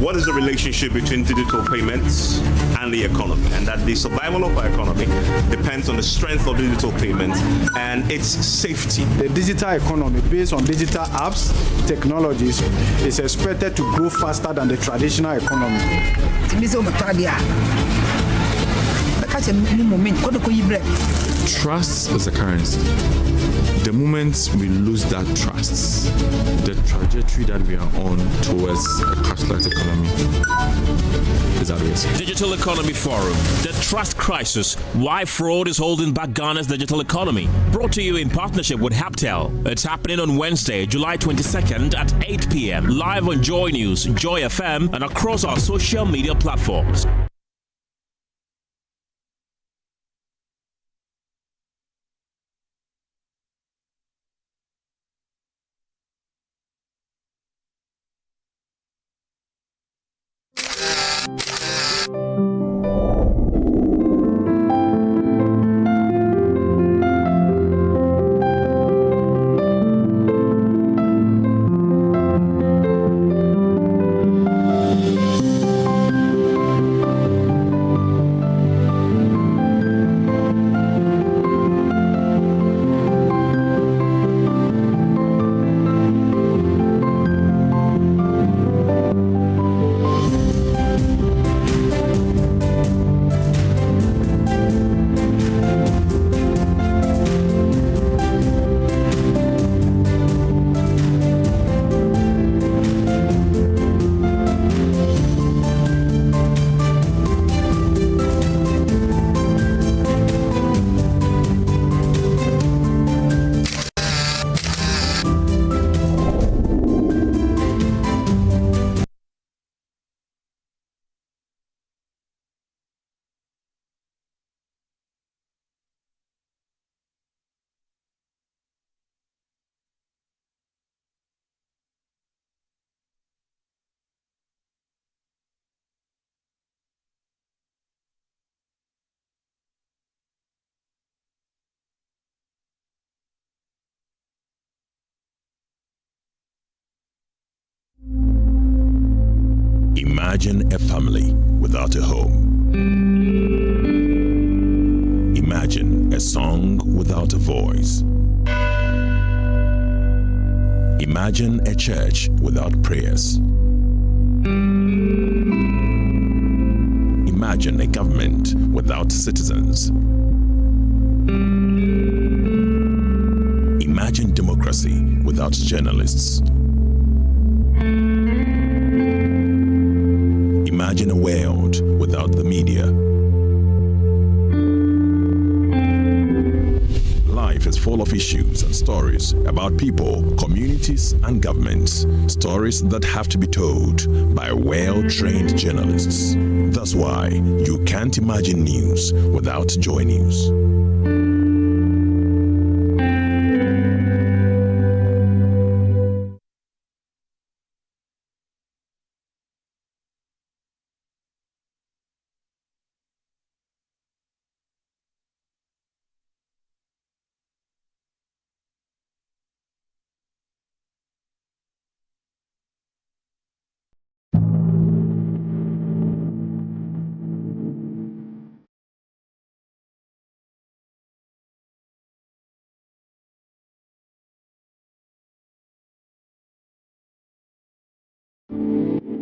[SPEAKER 17] What is the relationship between digital payments and the economy? And that the survival of our economy depends on the strength of digital payments and its safety.
[SPEAKER 19] The digital economy, based on digital apps, technologies, is expected to grow faster than the traditional economy.
[SPEAKER 27] Trust is a currency. The moment we lose that trust, the trajectory that we are on towards a cashless economy is at risk.
[SPEAKER 6] Digital Economy Forum, the trust crisis, why fraud is holding back Ghana's digital economy. Brought to you in partnership with Haptel. It's happening on Wednesday, July 22nd at 8 p.m. live on Joy News, Joy FM, and across our social media platforms. Imagine a family without a home. Imagine a song without a voice. Imagine a church without prayers. Imagine a government without citizens. Imagine democracy without journalists. Imagine a world without the media. Life is full of issues and stories about people, communities, and governments. Stories that have to be told by well-trained journalists. That's why you can't imagine news without Joy News.
[SPEAKER 4] you.